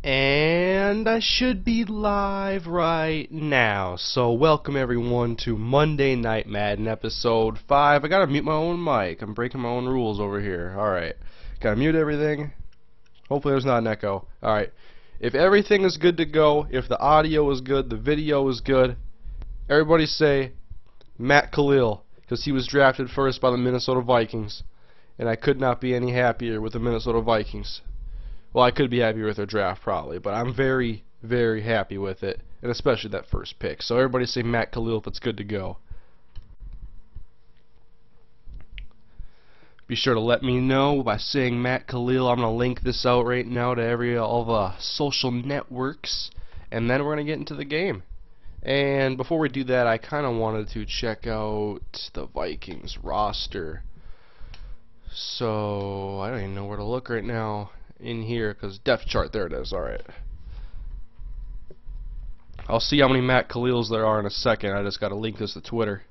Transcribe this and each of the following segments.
And I should be live right now. So welcome everyone to Monday Night Madden episode 5. I gotta mute my own mic. I'm breaking my own rules over here. Alright. Gotta mute everything. Hopefully there's not an echo. Alright. If everything is good to go, if the audio is good, the video is good, everybody say Matt Kalil, because he was drafted first by the Minnesota Vikings. And I could not be any happier with the Minnesota Vikings. Well, I could be happier with their draft probably, but I'm very, very happy with it, and especially that first pick. So everybody say Matt Kalil if it's good to go. Be sure to let me know by saying Matt Kalil. I'm gonna link this out right now to all the social networks, and then we're gonna get into the game. And before we do that, I kind of wanted to check out the Vikings roster. So I don't even know where to look right now in here, because depth chart, there it is. Alright, I'll see how many Matt Kalils there are in a second. I just gotta link this to Twitter.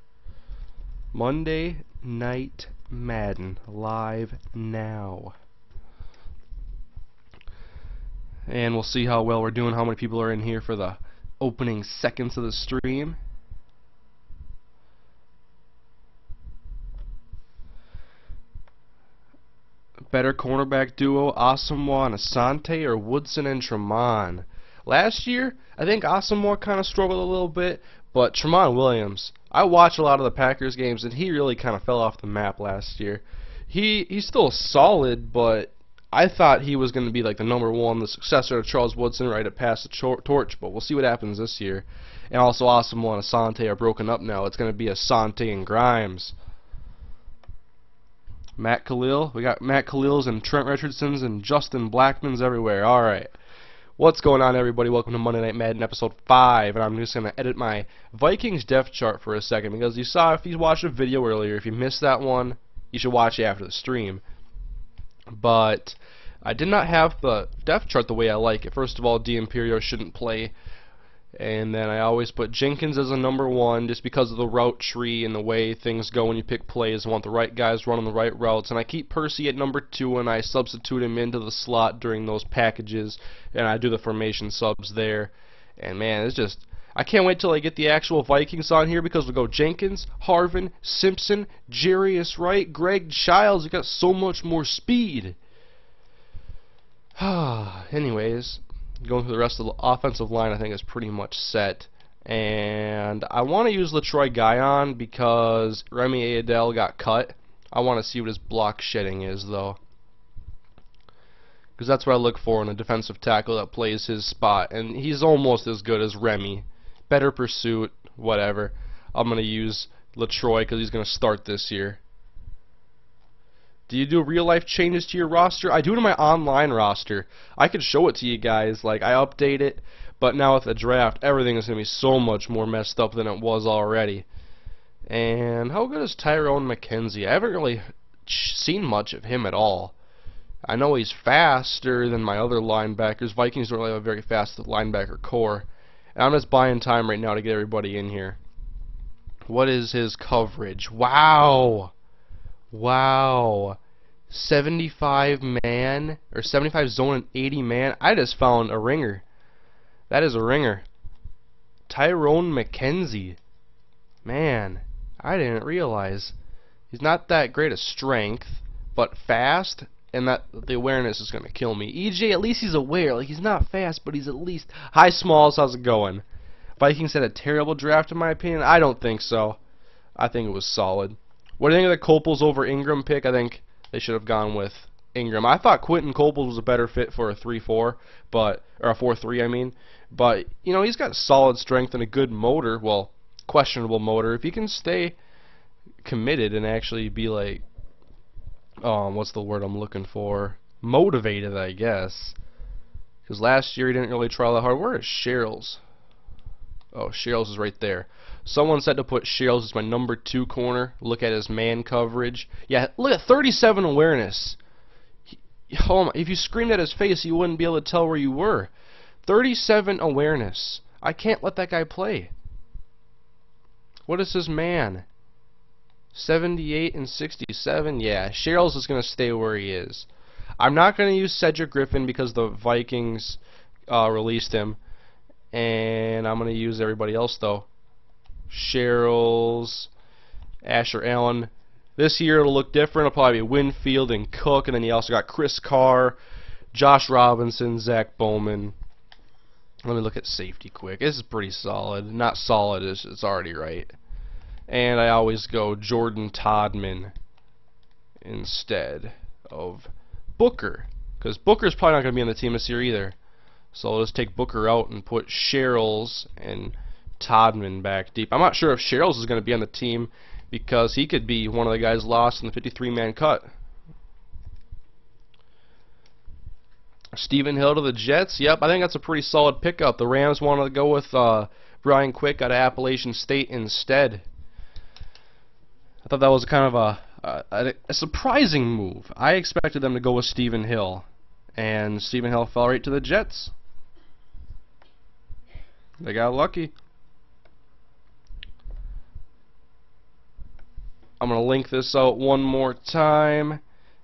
Monday Night Madden live now, and we'll see how well we're doing, how many people are in here for the opening seconds of the stream. Better cornerback duo, Asamoah and Asante, or Woodson and Tremont? Last year, I think Asamoah kind of struggled a little bit, but Tremont Williams, I watched a lot of the Packers games, and he really kind of fell off the map last year. He's still solid, but I thought he was going to be like the #1, the successor to Charles Woodson, right to pass the torch, but we'll see what happens this year. And also Asamoah and Asante are broken up now. It's going to be Asante and Grimes. Matt Kalil. We got Matt Kalils and Trent Richardsons and Justin Blackmons everywhere. Alright. What's going on, everybody? Welcome to Monday Night Madden episode 5. And I'm just going to edit my Vikings depth chart for a second, because you saw, if you watched a video earlier, if you missed that one, you should watch it after the stream. But I did not have the depth chart the way I like it. First of all, D'Imperio shouldn't play. And then I always put Jenkins as a #1 just because of the route tree and the way things go when you pick plays. I want the right guys running the right routes. And I keep Percy at #2, and I substitute him into the slot during those packages. And I do the formation subs there. And man, it's just, I can't wait till I get the actual Vikings on here, because we'll go Jenkins, Harvin, Simpson, Jarius Wright, Greg Childs. We got so much more speed. Anyways, going through the rest of the offensive line, I think is pretty much set. And I want to use LaTroy Guion because Remy Adel got cut. I want to see what his block shedding is, though, because that's what I look for in a defensive tackle that plays his spot. And he's almost as good as Remy. Better pursuit, whatever. I'm going to use LaTroy because he's going to start this year. Do you do real-life changes to your roster? I do it in my online roster. I could show it to you guys. Like, I update it, but now with the draft, everything is going to be so much more messed up than it was already. And how good is Tyrone McKenzie? I haven't really seen much of him at all. I know he's faster than my other linebackers. Vikings don't really have a very fast linebacker core. And I'm just buying time right now to get everybody in here. What is his coverage? Wow! Wow, 75 man, or 75 zone and 80 man. I just found a ringer. That is a ringer. Tyrone McKenzie. Man, I didn't realize. He's not that great at strength, but fast, and that the awareness is going to kill me. EJ, at least he's aware. Like, he's not fast, but he's at least... Hi, Smalls, how's it going? Vikings had a terrible draft, in my opinion. I don't think so. I think it was solid. What do you think of the Copels over Ingram pick? I think they should have gone with Ingram. I thought Quentin Copels was a better fit for a 3-4, but, or a 4-3, I mean. But, you know, he's got solid strength and a good motor. Well, questionable motor. If he can stay committed and actually be like, what's the word I'm looking for? Motivated, I guess. Because last year he didn't really try that hard. Where is Sherrills? Oh, Sherrills is right there. Someone said to put Sherrills as my #2 corner. Look at his man coverage. Yeah, look at 37 awareness. If you screamed at his face, you wouldn't be able to tell where you were. 37 awareness. I can't let that guy play. What is his man? 78 and 67. Yeah, Sherrills is going to stay where he is. I'm not going to use Cedric Griffin because the Vikings released him. And I'm going to use everybody else, though. Sherrills, Asher Allen. This year it'll look different. It'll probably be Winfield and Cook. And then you also got Chris Carr, Josh Robinson, Zach Bowman. Let me look at safety quick. This is pretty solid. Not solid, it's already right. And I always go Jordan Todman instead of Booker, because Booker's probably not going to be on the team this year either. So I'll just take Booker out and put Sherrills and Todman back deep. I'm not sure if Sherrills is going to be on the team because he could be one of the guys lost in the 53-man cut. Stephen Hill to the Jets. Yep, I think that's a pretty solid pickup. The Rams wanted to go with Brian Quick out of Appalachian State instead. I thought that was kind of a surprising move. I expected them to go with Stephen Hill, and Stephen Hill fell right to the Jets. They got lucky. I'm going to link this out one more time,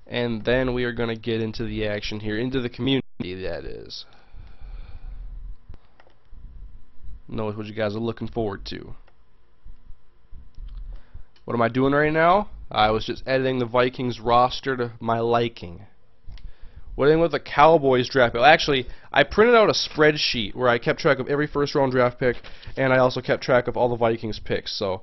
and then we are going to get into the action here, into the community, that is. Know what you guys are looking forward to. What am I doing right now? I was just editing the Vikings roster to my liking. What in with the Cowboys draft pick? Actually, I printed out a spreadsheet where I kept track of every first-round draft pick, and I also kept track of all the Vikings picks. So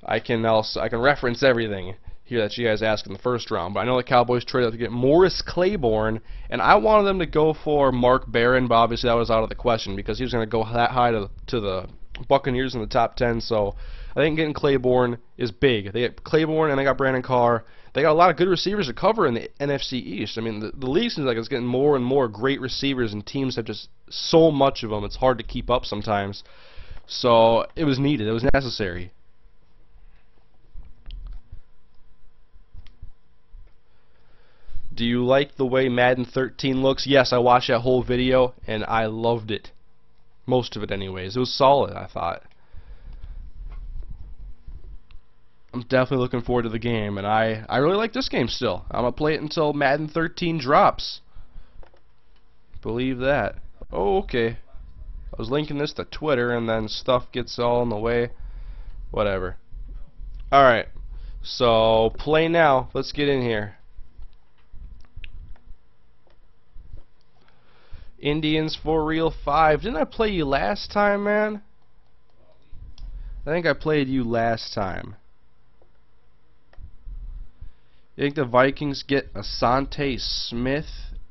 I can reference everything here that you guys asked in the first round. But I know the Cowboys traded out to get Morris Claiborne, and I wanted them to go for Mark Barron, but obviously that was out of the question because he was going to go that high to the Buccaneers in the top 10. So I think getting Claiborne is big. They got Claiborne and they got Brandon Carr. They got a lot of good receivers to cover in the NFC East. I mean, the league seems like it's getting more and more great receivers, and teams have just so much of them. It's hard to keep up sometimes. So it was needed. It was necessary. Do you like the way Madden 13 looks? Yes, I watched that whole video, and I loved it. Most of it anyways. It was solid, I thought. I'm definitely looking forward to the game, and I really like this game still. I'm going to play it until Madden 13 drops. Believe that. Oh, okay. I was linking this to Twitter, and then stuff gets all in the way. Whatever. Alright. So, play now. Let's get in here. Indians for Real 5. Didn't I play you last time, man? I think I played you last time. You think the Vikings get Asante Smith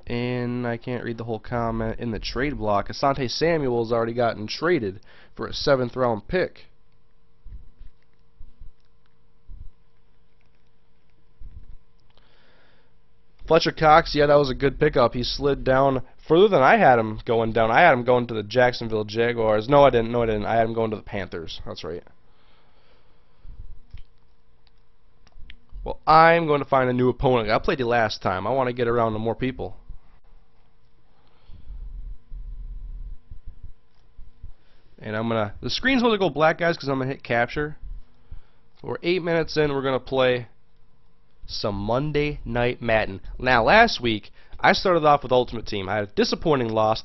in, I can't read the whole comment, in the trade block. Asante Samuel's already gotten traded for a 7th round pick. Fletcher Cox, yeah, that was a good pickup. He slid down further than I had him going down. I had him going to the Jacksonville Jaguars. No, I didn't. No, I didn't. I had him going to the Panthers. That's right. Well, I'm going to find a new opponent. I played you last time. I want to get around to more people. And I'm going to... The screen's supposed to go black, guys, because I'm going to hit capture. So we're 8 minutes in. We're going to play some Monday Night Madden. Now, last week, I started off with Ultimate Team. I had a disappointing loss,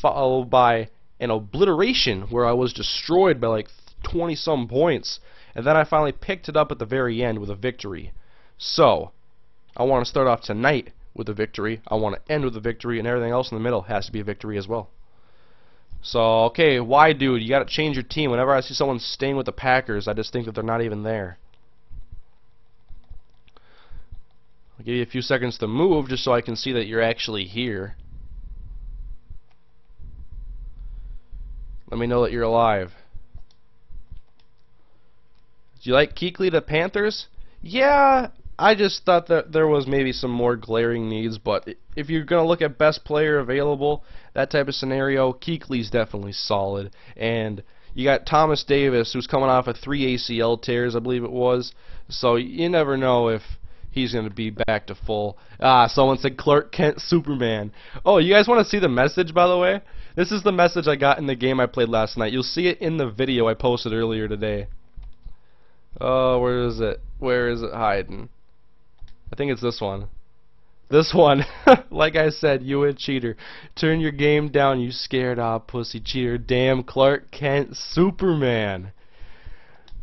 followed by an obliteration where I was destroyed by like 20-some points. And then I finally picked it up at the very end with a victory. So, I want to start off tonight with a victory. I want to end with a victory, and everything else in the middle has to be a victory as well. So, okay, why, dude? You got to change your team. Whenever I see someone staying with the Packers, I just think that they're not even there. I'll give you a few seconds to move just so I can see that you're actually here. Let me know that you're alive. Do you like Kuechly to Panthers? Yeah, I just thought that there was maybe some more glaring needs, but if you're going to look at best player available, that type of scenario, Kuechly's definitely solid. And you got Thomas Davis, who's coming off of 3 ACL tears, I believe it was. So you never know if he's going to be back to full. Someone said Clark Kent Superman. Oh, you guys want to see the message, by the way? This is the message I got in the game I played last night. You'll see it in the video I posted earlier today. Oh, where is it? Where is it hiding? I think it's this one. This one, like I said, you a cheater. Turn your game down, you scared pussy cheater. Damn Clark Kent Superman.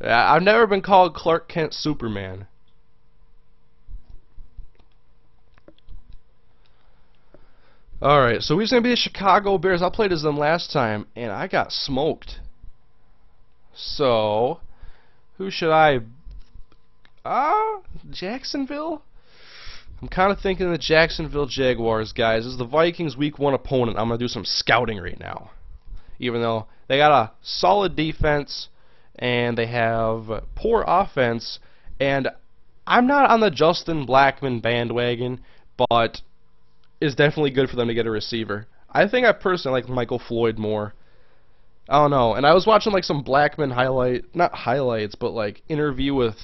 I've never been called Clark Kent Superman. Alright, so he's going to be the Chicago Bears. I played as them last time, and I got smoked. So, who should I... Jacksonville? I'm kind of thinking the Jacksonville Jaguars, guys. This is the Vikings' Week 1 opponent. I'm going to do some scouting right now. Even though they got a solid defense, and they have poor offense, and I'm not on the Justin Blackmon bandwagon, but it's definitely good for them to get a receiver. I think I personally like Michael Floyd more. I don't know. And I was watching like some Blackmon not highlights, but like interview with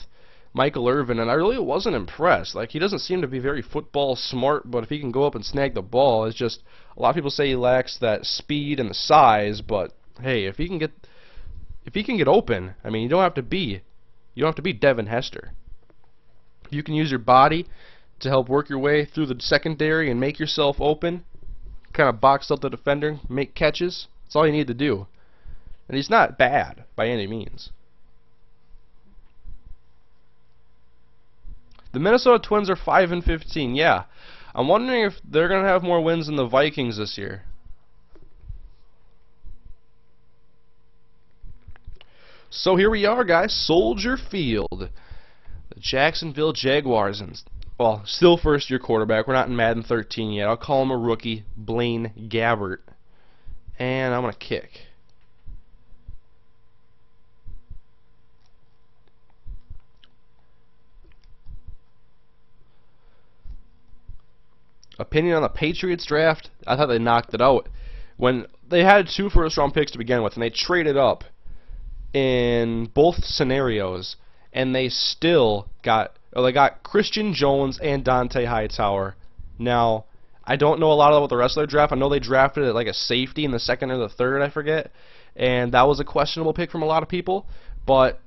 Michael Irvin, and I really wasn't impressed. Like, he doesn't seem to be very football smart, but if he can go up and snag the ball, it's just a lot of people say he lacks that speed and the size. But hey, if he can get open, I mean, you don't have to be Devin Hester. You can use your body to help work your way through the secondary and make yourself open, kind of box out the defender, make catches. That's all you need to do. And he's not bad by any means. The Minnesota Twins are 5-15. Yeah, I'm wondering if they're going to have more wins than the Vikings this year. So here we are, guys. Soldier Field. The Jacksonville Jaguars, and well, still first-year quarterback. We're not in Madden 13 yet. I'll call him a rookie, Blaine Gabbert. And I'm going to kick. Opinion on the Patriots draft? I thought they knocked it out. When they had 2 first-round picks to begin with, and they traded up in both scenarios, and they still got Christian Jones and Dante Hightower. Now, I don't know a lot about the rest of their draft. I know they drafted it like a safety in the 2nd or the 3rd, I forget, and that was a questionable pick from a lot of people. But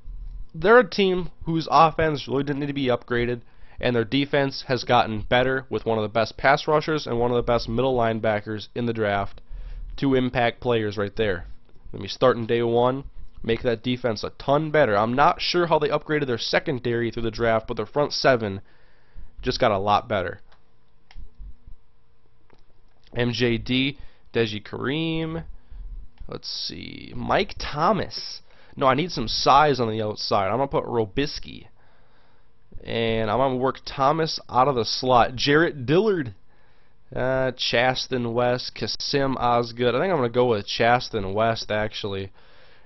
they're a team whose offense really didn't need to be upgraded, and their defense has gotten better with one of the best pass rushers and one of the best middle linebackers in the draft. 2 impact players right there. Let me start in day 1. Make that defense a ton better. I'm not sure how they upgraded their secondary through the draft, but their front 7 just got a lot better. MJD, Deji Kareem. Let's see. Mike Thomas. No, I need some size on the outside. I'm going to put Robisky. And I'm going to work Thomas out of the slot. Jarrett Dillard. Chaston West. Kasim Osgood. I think I'm going to go with Chaston West, actually.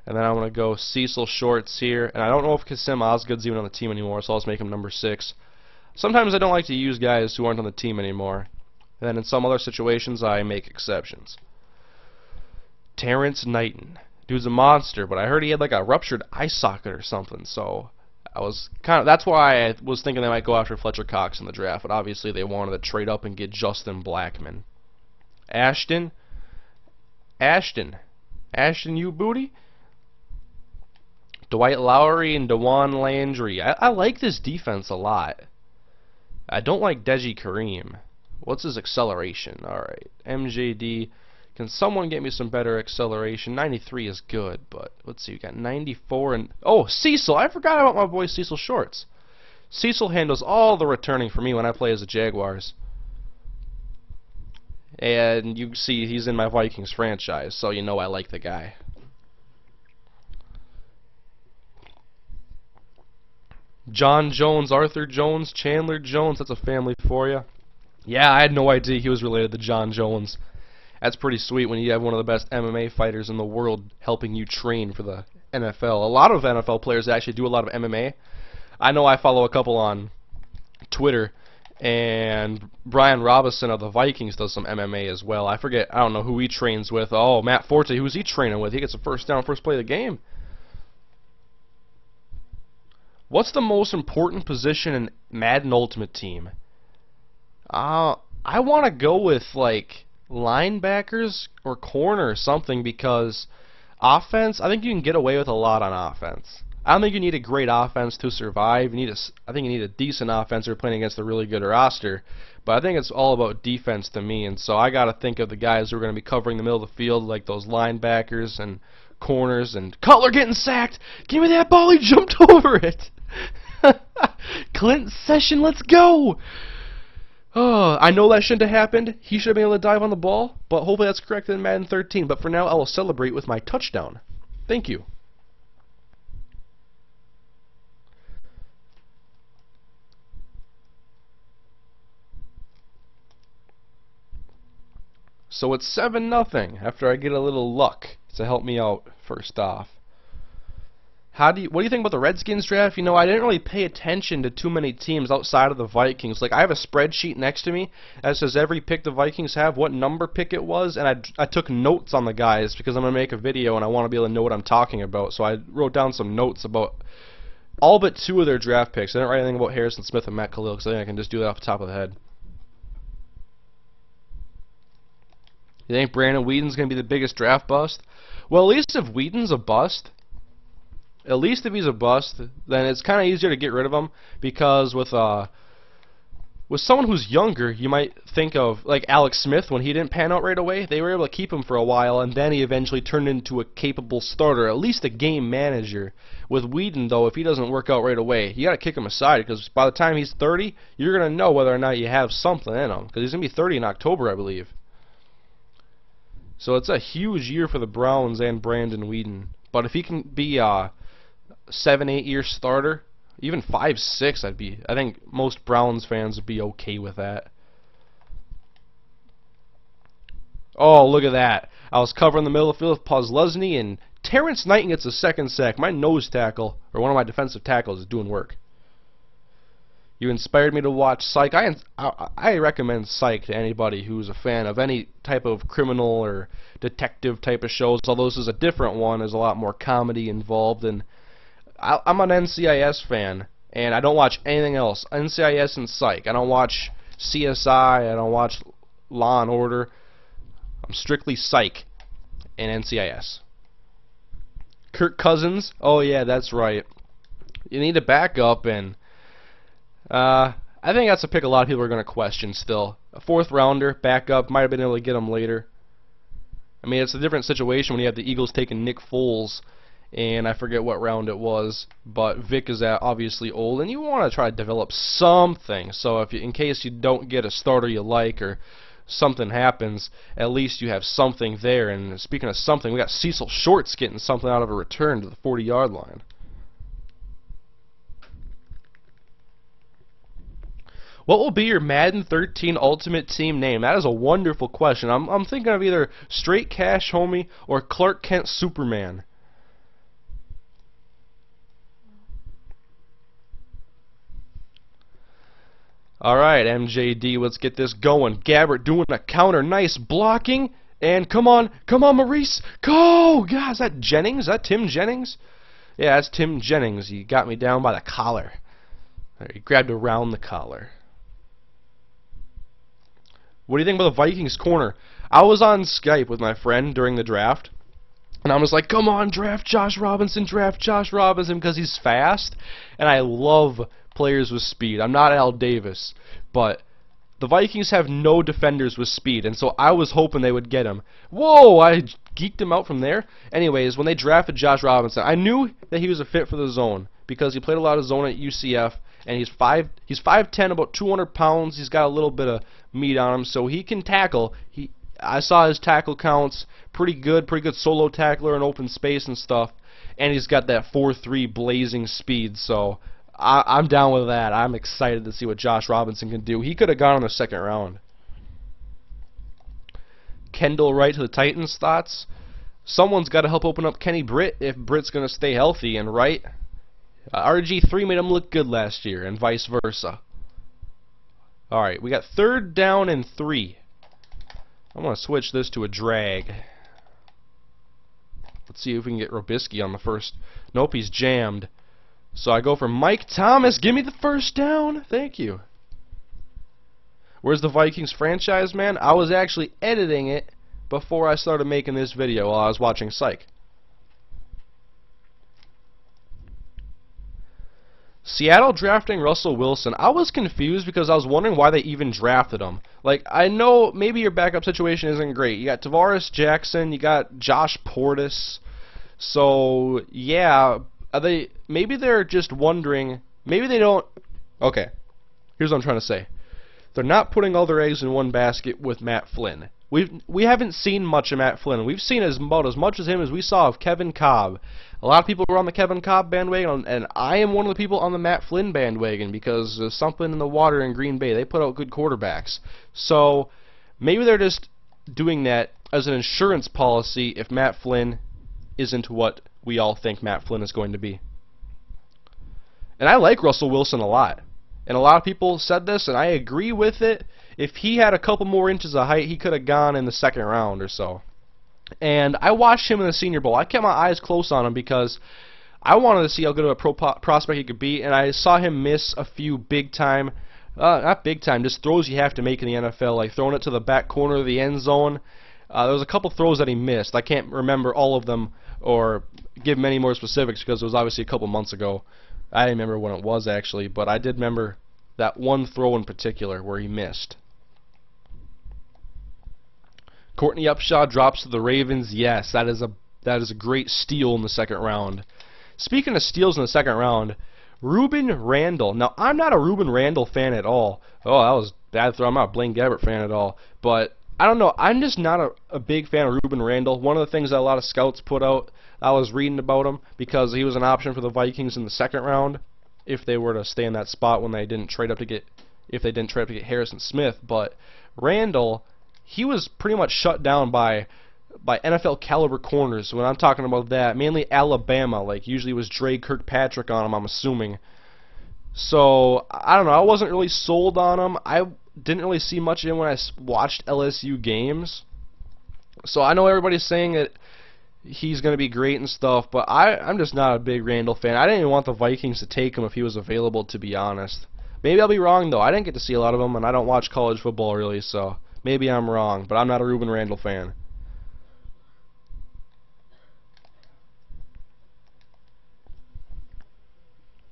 And then I'm going to go Cecil Shorts here. And I don't know if Kasim Osgood's even on the team anymore, so I'll just make him number 6. Sometimes I don't like to use guys who aren't on the team anymore. And then in some other situations, I make exceptions. Terrence Knighton. Dude's a monster, but I heard he had like a ruptured eye socket or something, so I was that's why I was thinking they might go after Fletcher Cox in the draft, but obviously they wanted to trade up and get Justin Blackmon. Ashton, you booty. Dwight Lowry and Dewan Landry. I like this defense a lot. I don't like Deji Kareem. What's his acceleration? Alright, MJD. Can someone get me some better acceleration? 93 is good, but let's see. We got 94 and... Oh, Cecil! I forgot about my boy Cecil Shorts. Cecil handles all the returning for me when I play as the Jaguars. And you see he's in my Vikings franchise, so you know I like the guy. John Jones, Arthur Jones, Chandler Jones. That's a family for you. Yeah, I had no idea he was related to John Jones. That's pretty sweet when you have one of the best MMA fighters in the world helping you train for the NFL. A lot of NFL players actually do a lot of MMA. I know I follow a couple on Twitter, and Brian Robinson of the Vikings does some MMA as well. I forget, I don't know who he trains with. Oh, Matt Forte, who's he training with? He gets a first down, first play of the game. What's the most important position in Madden Ultimate Team? I want to go with, like, linebackers or corner or something, because offense, I think you can get away with a lot on offense. I don't think you need a great offense to survive. I think you need a decent offense if you're playing against a really good roster. But I think it's all about defense to me, and so I got to think of the guys who are going to be covering the middle of the field, like those linebackers and corners. And Cutler getting sacked. Give me that ball. He jumped over it. Clint Session, let's go. Oh, I know that shouldn't have happened. He should have been able to dive on the ball, but hopefully that's corrected in Madden 13. But for now, I will celebrate with my touchdown. Thank you. So it's 7-0 after I get a little luck to help me out first off. What do you think about the Redskins draft? You know, I didn't really pay attention to too many teams outside of the Vikings. Like, I have a spreadsheet next to me that says every pick the Vikings have, what number pick it was, and I took notes on the guys because I'm going to make a video and I want to be able to know what I'm talking about. So I wrote down some notes about all but 2 of their draft picks. I didn't write anything about Harrison Smith and Matt Khalil because I think I can just do that off the top of the head. You think Brandon Whedon's going to be the biggest draft bust? Well, at least if Whedon's a bust, then it's kind of easier to get rid of him, because with someone who's younger, you might think of like Alex Smith. When he didn't pan out right away, they were able to keep him for a while, and then he eventually turned into a capable starter, at least a game manager. With Whedon, though, if he doesn't work out right away, you got to kick him aside, because by the time he's 30, you're going to know whether or not you have something in him, because he's going to be 30 in October, I believe. So it's a huge year for the Browns and Brandon Whedon. But if he can be a 7-8 year starter, even 5-6, I think most Browns fans would be okay with that. Oh, look at that. I was covering the middle of the field with Posluszny, and Terrence Knighton gets a second sack. My nose tackle, or one of my defensive tackles, is doing work. You inspired me to watch Psych. I recommend Psych to anybody who's a fan of any type of criminal or detective type of shows, although this is a different one. There's a lot more comedy involved, and I'm an NCIS fan, and I don't watch anything else. NCIS and Psych. I don't watch CSI. I don't watch Law and Order. I'm strictly Psych and NCIS. Kirk Cousins. Oh, yeah, that's right. You need a backup, and I think that's a pick a lot of people are going to question still. A 4th rounder, backup, might have been able to get him later. I mean, it's a different situation when you have the Eagles taking Nick Foles, and I forget what round it was, but Vic is obviously old, and you want to try to develop something. So if in case you don't get a starter you like or something happens, at least you have something there. And speaking of something, we got Cecil Shorts getting something out of a return to the 40-yard line. What will be your Madden 13 Ultimate Team name? That is a wonderful question. I'm thinking of either Straight Cash Homie or Clark Kent Superman. Alright, MJD, let's get this going. Gabbert doing a counter. Nice blocking. And come on, Maurice. Go! God, is that Jennings? Is that Tim Jennings? Yeah, that's Tim Jennings. He got me down by the collar. He grabbed around the collar. What do you think about the Vikings corner? I was on Skype with my friend during the draft, and I was like, come on, draft Josh Robinson, because he's fast, and I love players with speed. I'm not Al Davis, but the Vikings have no defenders with speed, and so I was hoping they would get him. Whoa, I geeked him out from there. Anyways, when they drafted Josh Robinson, I knew that he was a fit for the zone, because he played a lot of zone at UCF, and he's 5'10", about 200 pounds. He's got a little bit of meat on him, so he can tackle. I saw his tackle counts, pretty good solo tackler in open space and stuff, and he's got that 4.3 blazing speed, so I'm down with that. I'm excited to see what Josh Robinson can do. He could have gone in the 2nd round. Kendall Wright to the Titans, thoughts? Someone's got to help open up Kenny Britt if Britt's going to stay healthy, and Wright, RG3 made him look good last year, and vice versa. Alright, we got 3rd down and 3. I'm going to switch this to a drag. Let's see if we can get Robisky on the first. Nope, he's jammed. So I go for Mike Thomas. Give me the 1st down. Thank you. Where's the Vikings franchise, man? I was actually editing it before I started making this video while I was watching Psych. Seattle drafting Russell Wilson, I was confused because I was wondering why they even drafted him. Like, I know maybe your backup situation isn't great. You got Tavares Jackson, you got Josh Portis. So, yeah, maybe they're just wondering, maybe they don't, okay, here's what I'm trying to say. They're not putting all their eggs in one basket with Matt Flynn. We haven't seen much of Matt Flynn. We've seen about as much of him as we saw of Kevin Kolb. A lot of people were on the Kevin Kolb bandwagon, and I am one of the people on the Matt Flynn bandwagon because there's something in the water in Green Bay. They put out good quarterbacks. So maybe they're just doing that as an insurance policy if Matt Flynn isn't what we all think Matt Flynn is going to be. And I like Russell Wilson a lot. And a lot of people said this, and I agree with it. If he had a couple more inches of height, he could have gone in the second round or so. And I watched him in the Senior Bowl. I kept my eyes close on him because I wanted to see how good of a prospect he could be, and I saw him miss a few big-time, not big-time, just throws you have to make in the NFL, like throwing it to the back corner of the end zone. There was a couple throws that he missed. I can't remember all of them or give many more specifics because it was obviously a couple months ago. I didn't remember when it was actually, but I did remember that one throw in particular where he missed. Courtney Upshaw drops to the Ravens. Yes, that is a great steal in the second round. Speaking of steals in the second round, Ruben Randall. Now, I'm not a Ruben Randall fan at all. Oh, that was a bad throw. I'm not a Blaine Gabbert fan at all. But I don't know. I'm just not a big fan of Ruben Randall. One of the things that a lot of scouts put out, I was reading about him because he was an option for the Vikings in the second round if they were to stay in that spot when they didn't trade up to get Harrison Smith. But Randall, he was pretty much shut down by NFL caliber corners. When I'm talking about that, mainly Alabama, like usually it was Dre Kirkpatrick on him, I'm assuming. So I don't know, I wasn't really sold on him. I didn't really see much of him when I watched LSU games. So I know everybody's saying that he's going to be great and stuff, but I'm just not a big Randall fan. I didn't even want the Vikings to take him if he was available, to be honest. Maybe I'll be wrong though. I didn't get to see a lot of him, and I don't watch college football really, so maybe I'm wrong, but I'm not a Ruben Randall fan.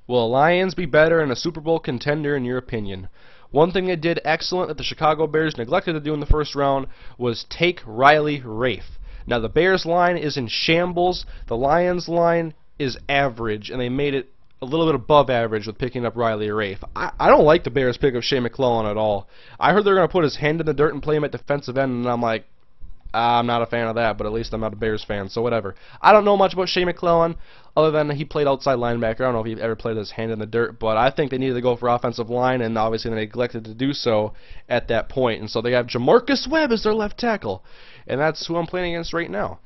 Will the Lions be better and a Super Bowl contender in your opinion? One thing they did excellent that the Chicago Bears neglected to do in the first round was take Riley Rafe. Now the Bears line is in shambles, the Lions line is average, and they made it a little bit above average with picking up Riley Rafe. I don't like the Bears pick up Shea McClellan at all. I heard they're going to put his hand in the dirt and play him at defensive end, and I'm like, I'm not a fan of that, but at least I'm not a Bears fan, so whatever. I don't know much about Shea McClellan, other than he played outside linebacker. I don't know if he ever played his hand in the dirt, but I think they needed to go for offensive line, and obviously they neglected to do so at that point. And so they have Jamarcus Webb as their left tackle, and that's who I'm playing against right now.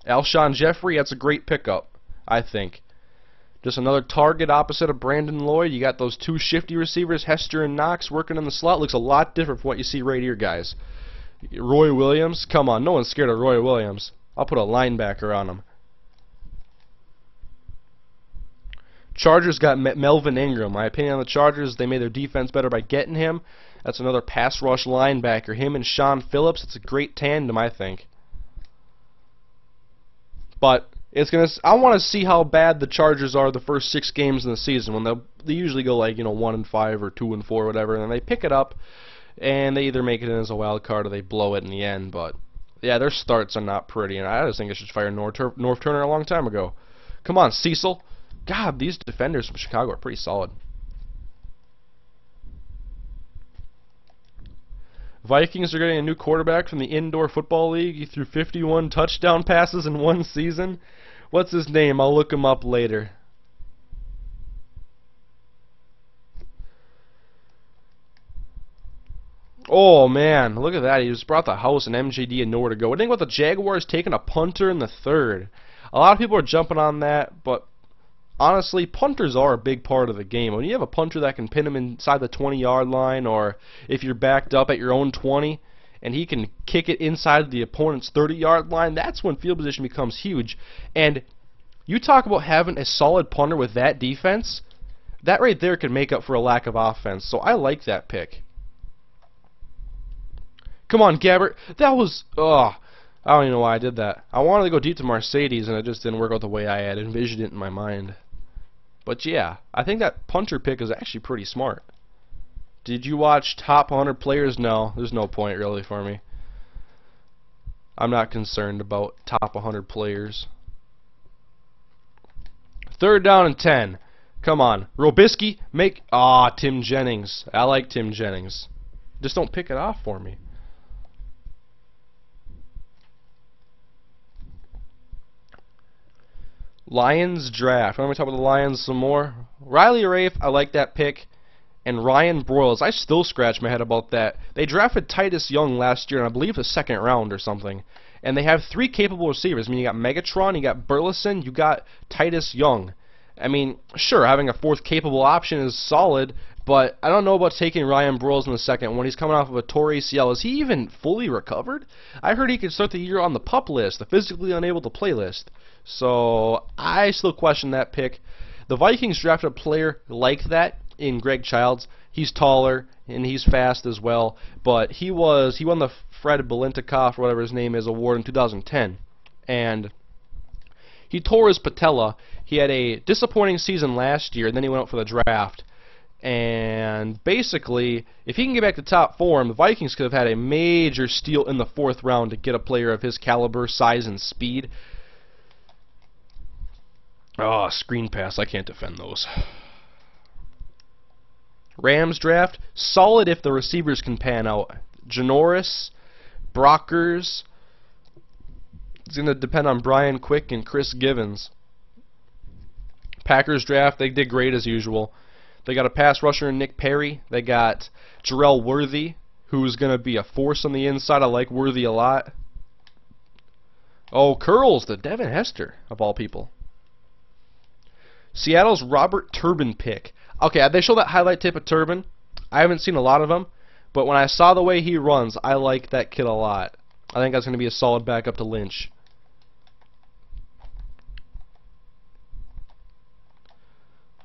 Alshon Jeffrey, that's a great pickup, I think. Just another target opposite of Brandon Lloyd. You got those two shifty receivers, Hester and Knox, working in the slot. Looks a lot different from what you see right here, guys. Roy Williams, come on, no one's scared of Roy Williams. I'll put a linebacker on him. Chargers got Melvin Ingram. My opinion on the Chargers, they made their defense better by getting him. That's another pass rush linebacker. Him and Sean Phillips, it's a great tandem, I think. But I want to see how bad the Chargers are the first 6 games in the season when they usually go like 1-5 or 2-4 or whatever, and then they pick it up and they either make it in as a wild card or they blow it in the end. But yeah, their starts are not pretty, and I just think I should fire North Turner a long time ago. Come on, Cecil. God, these defenders from Chicago are pretty solid. Vikings are getting a new quarterback from the Indoor Football League. He threw 51 touchdown passes in one season. What's his name? I'll look him up later. Oh, man. Look at that. He just brought the house and MJD and nowhere to go. What do you think about the Jaguars taking a punter in the third? A lot of people are jumping on that, but honestly, punters are a big part of the game. When you have a punter that can pin him inside the 20-yard line, or if you're backed up at your own 20, and he can kick it inside the opponent's 30-yard line, that's when field position becomes huge. And you talk about having a solid punter with that defense, that right there could make up for a lack of offense. So I like that pick. Come on, Gabbert. That was, I don't even know why I did that. I wanted to go deep to Mercedes, and it just didn't work out the way I had envisioned it in my mind. But yeah, I think that punter pick is actually pretty smart. Did you watch top 100 players? No, there's no point really for me. I'm not concerned about top 100 players. 3rd down and 10. Come on. Robisky, make... Ah, Tim Jennings. I like Tim Jennings. Just don't pick it off for me. Lions draft. Want me to talk about the Lions some more? Riley Rafe, I like that pick. And Ryan Broyles, I still scratch my head about that. They drafted Titus Young last year, and I believe the 2nd round or something. And they have 3 capable receivers. I mean, you got Megatron, you got Burleson, you got Titus Young. I mean, sure, having a 4th capable option is solid, but I don't know about taking Ryan Broyles in the 2nd when he's coming off of a torn ACL. Is he even fully recovered? I heard he could start the year on the PUP list, the physically unable to play list. So I still question that pick. The Vikings drafted a player like that in Greg Childs. He's taller and he's fast as well, but he won the Fred Biletnikoff or whatever his name is award in 2010, and he tore his patella. He had a disappointing season last year, and then he went out for the draft. And basically, if he can get back to top form, the Vikings could have had a major steal in the 4th round to get a player of his caliber, size, and speed. Oh, screen pass. I can't defend those. Rams draft, solid if the receivers can pan out. Janoris, Brockers. It's going to depend on Brian Quick and Chris Givens. Packers draft, they did great as usual. They got a pass rusher in Nick Perry. They got Jarrell Worthy, who's going to be a force on the inside. I like Worthy a lot. Oh, curls, the Devin Hester, of all people. Seattle's Robert Turbin pick. Okay, they show that highlight tape of Turbin. I haven't seen a lot of him, but when I saw the way he runs, I like that kid a lot. I think that's going to be a solid backup to Lynch.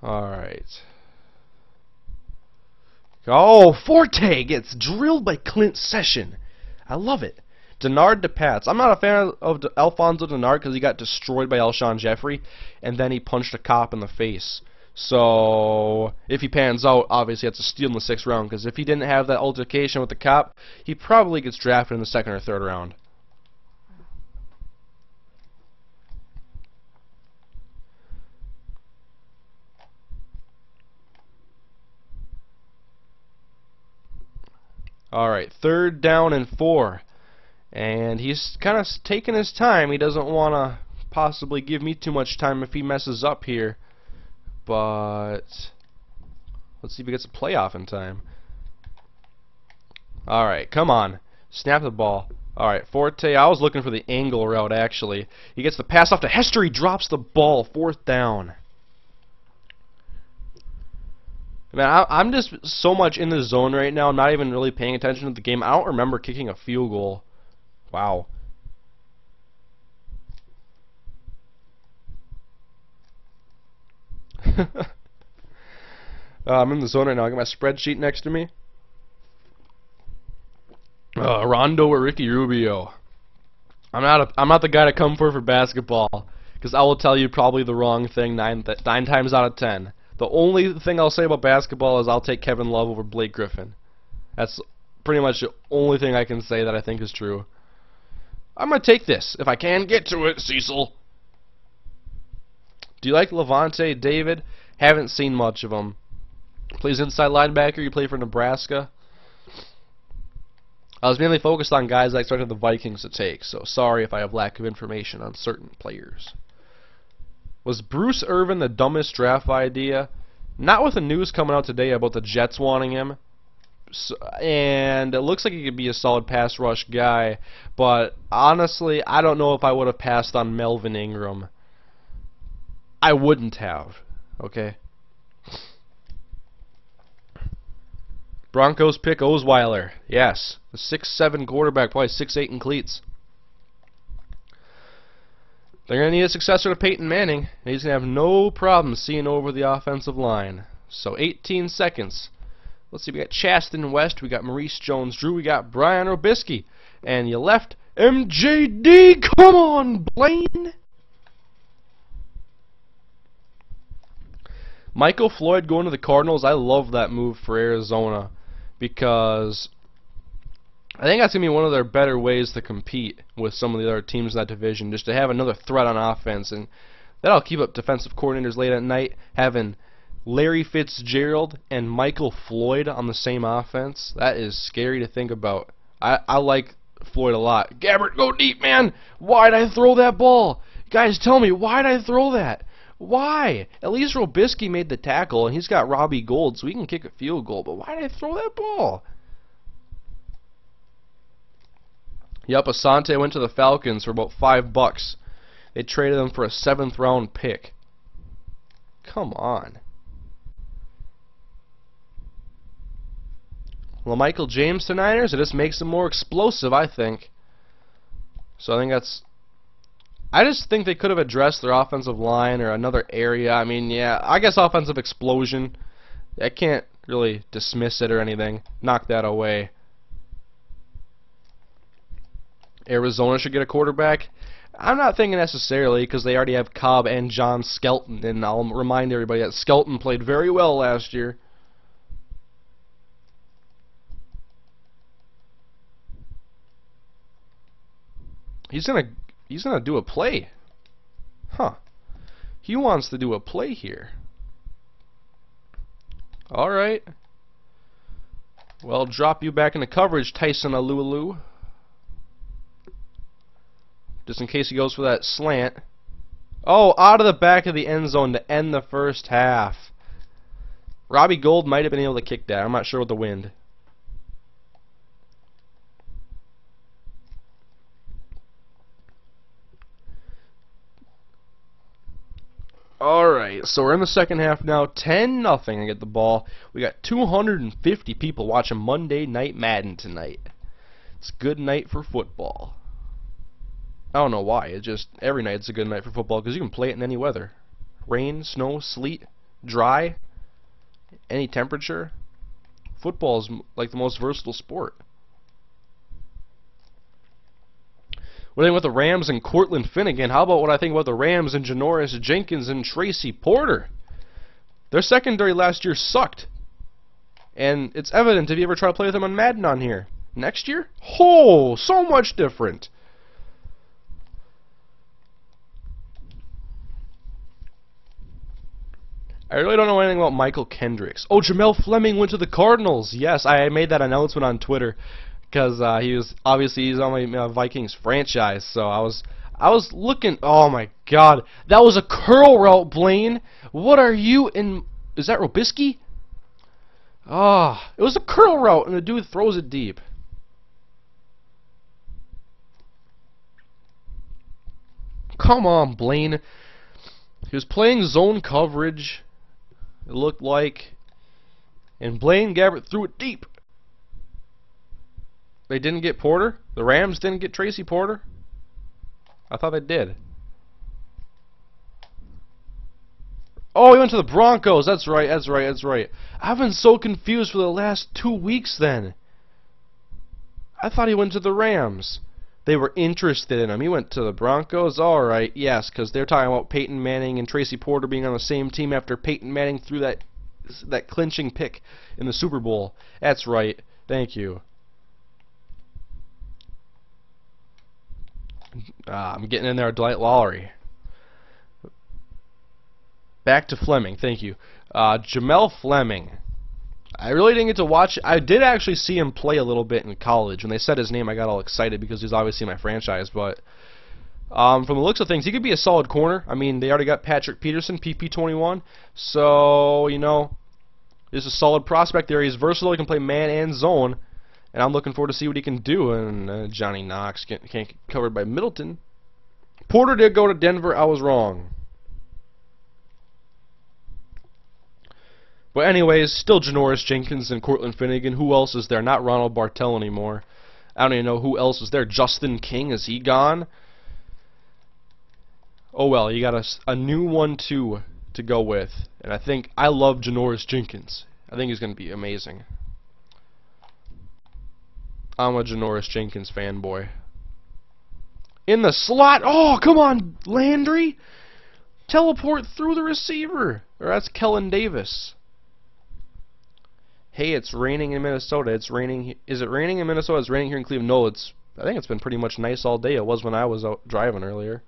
Alright. Oh, Forte gets drilled by Clint Session. I love it. Denard DePats. I'm not a fan of Alfonso Denard because he got destroyed by Alshon Jeffrey, and then he punched a cop in the face. So, if he pans out, obviously that's a steal in the 6th round, because if he didn't have that altercation with the cop, he probably gets drafted in the 2nd or 3rd round. Alright, 3rd down and 4. And he's kind of taking his time. He doesn't want to possibly give me too much time if he messes up here. But let's see if he gets a playoff in time. Alright, come on. Snap the ball. Alright, Forte, I was looking for the angle route actually. He gets the pass off to Hester. He drops the ball. 4th down. Man, I'm just so much in the zone right now. I'm not even really paying attention to the game. I don't remember kicking a field goal. Wow. I'm in the zone right now. I got my spreadsheet next to me. Rondo or Ricky Rubio. I'm not the guy to come for basketball, because I will tell you probably the wrong thing 9 times out of 10. The only thing I'll say about basketball is I'll take Kevin Love over Blake Griffin. That's pretty much the only thing I can say that I think is true. I'm going to take this, if I can get to it, Cecil. Do you like Levante David? Haven't seen much of him. Plays inside linebacker. You play for Nebraska. I was mainly focused on guys I expected the Vikings to take, so sorry if I have lack of information on certain players. Was Bruce Irvin the dumbest draft idea? Not with the news coming out today about the Jets wanting him. So, and it looks like he could be a solid pass rush guy, but honestly, I don't know if I would have passed on Melvin Ingram. I wouldn't have. Okay. Broncos pick Osweiler. Yes. A 6'7" quarterback, probably 6'8" in cleats. They're going to need a successor to Peyton Manning, and he's going to have no problem seeing over the offensive line. So 18 seconds. Let's see, we got Chaston West, we got Maurice Jones-Drew, we got Brian Robisky. And you left MJD, come on, Blaine! Michael Floyd going to the Cardinals, I love that move for Arizona because I think that's going to be one of their better ways to compete with some of the other teams in that division, just to have another threat on offense, and that'll keep up defensive coordinators late at night, having Larry Fitzgerald and Michael Floyd on the same offense. That is scary to think about. I like Floyd a lot. Gabbert, go deep, man! Why'd I throw that ball? Guys, tell me, why'd I throw that? Why? At least Robisky made the tackle, and he's got Robbie Gould, so he can kick a field goal, but why did I throw that ball? Yep, Asante went to the Falcons for about $5. They traded him for a 7th round pick. Come on. Well, Michael James to Niners, it just makes them more explosive, I think. So I think that's... I just think they could have addressed their offensive line or another area. I mean, yeah, I guess offensive explosion. I can't really dismiss it or anything. Knock that away. Arizona should get a quarterback. I'm not thinking necessarily because they already have Cobb and John Skelton, and I'll remind everybody that Skelton played very well last year. He's gonna do a play. Huh. He wants to do a play here. Alright. Well, drop you back into coverage, Tyson Alualu. Just in case he goes for that slant. Oh, out of the back of the end zone to end the first half. Robbie Gould might have been able to kick that. I'm not sure with the wind. Alright, so we're in the second half now. 10-0 I get the ball. We got 250 people watching Monday Night Madden tonight. It's a good night for football. I don't know why. It's just every night it's a good night for football because you can play it in any weather. Rain, snow, sleet, dry, any temperature. Football is like the most versatile sport. What do you think about the Rams and Cortland Finnegan? How about what I think about the Rams and Janoris Jenkins and Tracy Porter? Their secondary last year sucked. And it's evident if you ever try to play with them on Madden on here. Next year? Oh, so much different. I really don't know anything about Michael Kendricks. Oh, Jamel Fleming went to the Cardinals. Yes, I made that announcement on Twitter because he's on my Vikings franchise. So I was looking. Oh my God, that was a curl route, Blaine. What are you in? Is that Robisky? Ah, it was a curl route, and the dude throws it deep. Come on, Blaine. He was playing zone coverage. It looked like, and Blaine Gabbert threw it deep. They didn't get Porter? The Rams didn't get Tracy Porter? I thought they did. Oh, he went to the Broncos. That's right, that's right, that's right. I've been so confused for the last 2 weeks then. I thought he went to the Rams. They were interested in him. He went to the Broncos? Alright, yes, because they're talking about Peyton Manning and Tracy Porter being on the same team after Peyton Manning threw that clinching pick in the Super Bowl. That's right. Thank you. I'm getting in there a Dwight Lowry. Back to Fleming. Thank you. Jamel Fleming. I really didn't get to watch. I did actually see him play a little bit in college. When they said his name, I got all excited because he's obviously my franchise. But from the looks of things, he could be a solid corner. I mean, they already got Patrick Peterson, PP21. So, you know, there's a solid prospect there. He's versatile. He can play man and zone. And I'm looking forward to see what he can do. And Johnny Knox can't get covered by Middleton. Porter did go to Denver. I was wrong. But anyways, still Janoris Jenkins and Cortland Finnegan. Who else is there? Not Ronald Bartel anymore. I don't even know who else is there. Justin King, is he gone? Oh well, you got a new 1-2 to go with. And I love Janoris Jenkins. I think he's going to be amazing. I'm a Janoris Jenkins fanboy. In the slot. Oh, come on, Landry. Teleport through the receiver. Or that's Kellen Davis. Hey, it's raining in Minnesota. It's raining. Is it raining in Minnesota? It's raining here in Cleveland. No, I think it's been pretty much nice all day. It was when I was out driving earlier.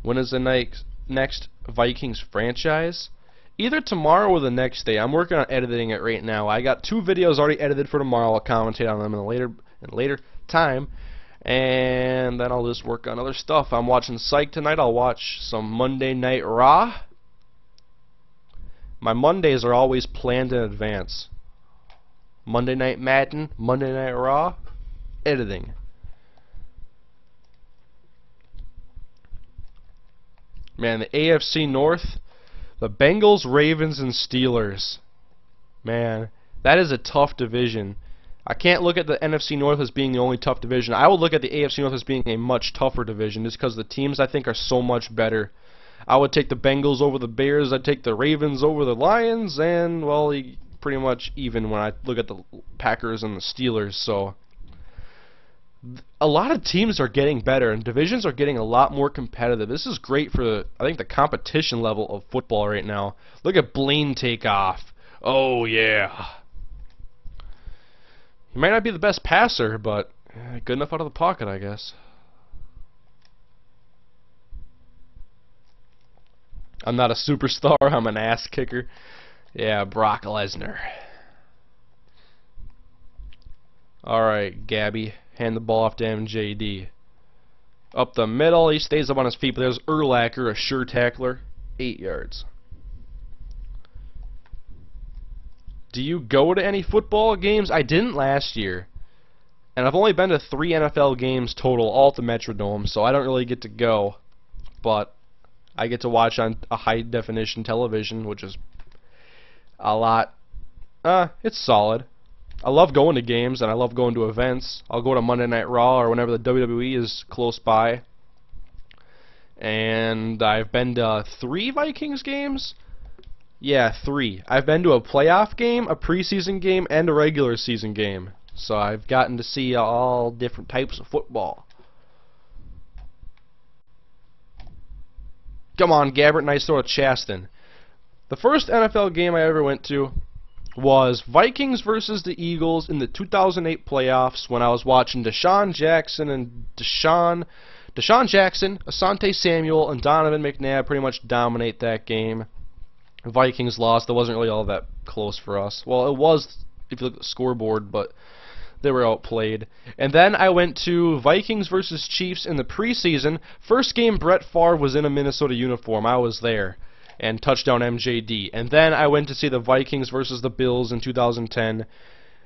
When is the next Vikings franchise? Either tomorrow or the next day. I'm working on editing it right now. I got 2 videos already edited for tomorrow. I'll commentate on them in a later time. And then I'll just work on other stuff. I'm watching Psych tonight. I'll watch some Monday Night Raw. My Mondays are always planned in advance. Monday Night Madden, Monday Night Raw, editing. Man, the AFC North, the Bengals, Ravens, and Steelers. Man, that is a tough division. I can't look at the NFC North as being the only tough division. I would look at the AFC North as being a much tougher division just because the teams I think are so much better. I would take the Bengals over the Bears. I'd take the Ravens over the Lions, and, well, pretty much even when I look at the Packers and the Steelers. So a lot of teams are getting better, and divisions are getting a lot more competitive. This is great for, I think, the competition level of football right now. Look at Blaine take off. Oh, yeah. He might not be the best passer, but good enough out of the pocket, I guess. I'm not a superstar, I'm an ass kicker. Yeah, Brock Lesnar. Alright, Gabby. Hand the ball off to MJD. Up the middle, he stays up on his feet, but there's Urlacher, a sure tackler. 8 yards. Do you go to any football games? I didn't last year. And I've only been to 3 NFL games total, all at the Metrodome, so I don't really get to go. But I get to watch on a high-definition television, which is a lot. It's solid. I love going to games, and I love going to events. I'll go to Monday Night Raw or whenever the WWE is close by. And I've been to 3 Vikings games? Yeah, 3. I've been to a playoff game, a preseason game, and a regular season game. So I've gotten to see all different types of football. Come on, Gabbert, nice throw to Chaston. The first NFL game I ever went to was Vikings versus the Eagles in the 2008 playoffs when I was watching Deshaun Jackson, Asante Samuel, and Donovan McNabb pretty much dominate that game. The Vikings lost. It wasn't really all that close for us. Well, it was if you look at the scoreboard, but they were outplayed. And then I went to Vikings versus Chiefs in the preseason. First game, Brett Favre was in a Minnesota uniform. I was there. And touchdown MJD. And then I went to see the Vikings versus the Bills in 2010.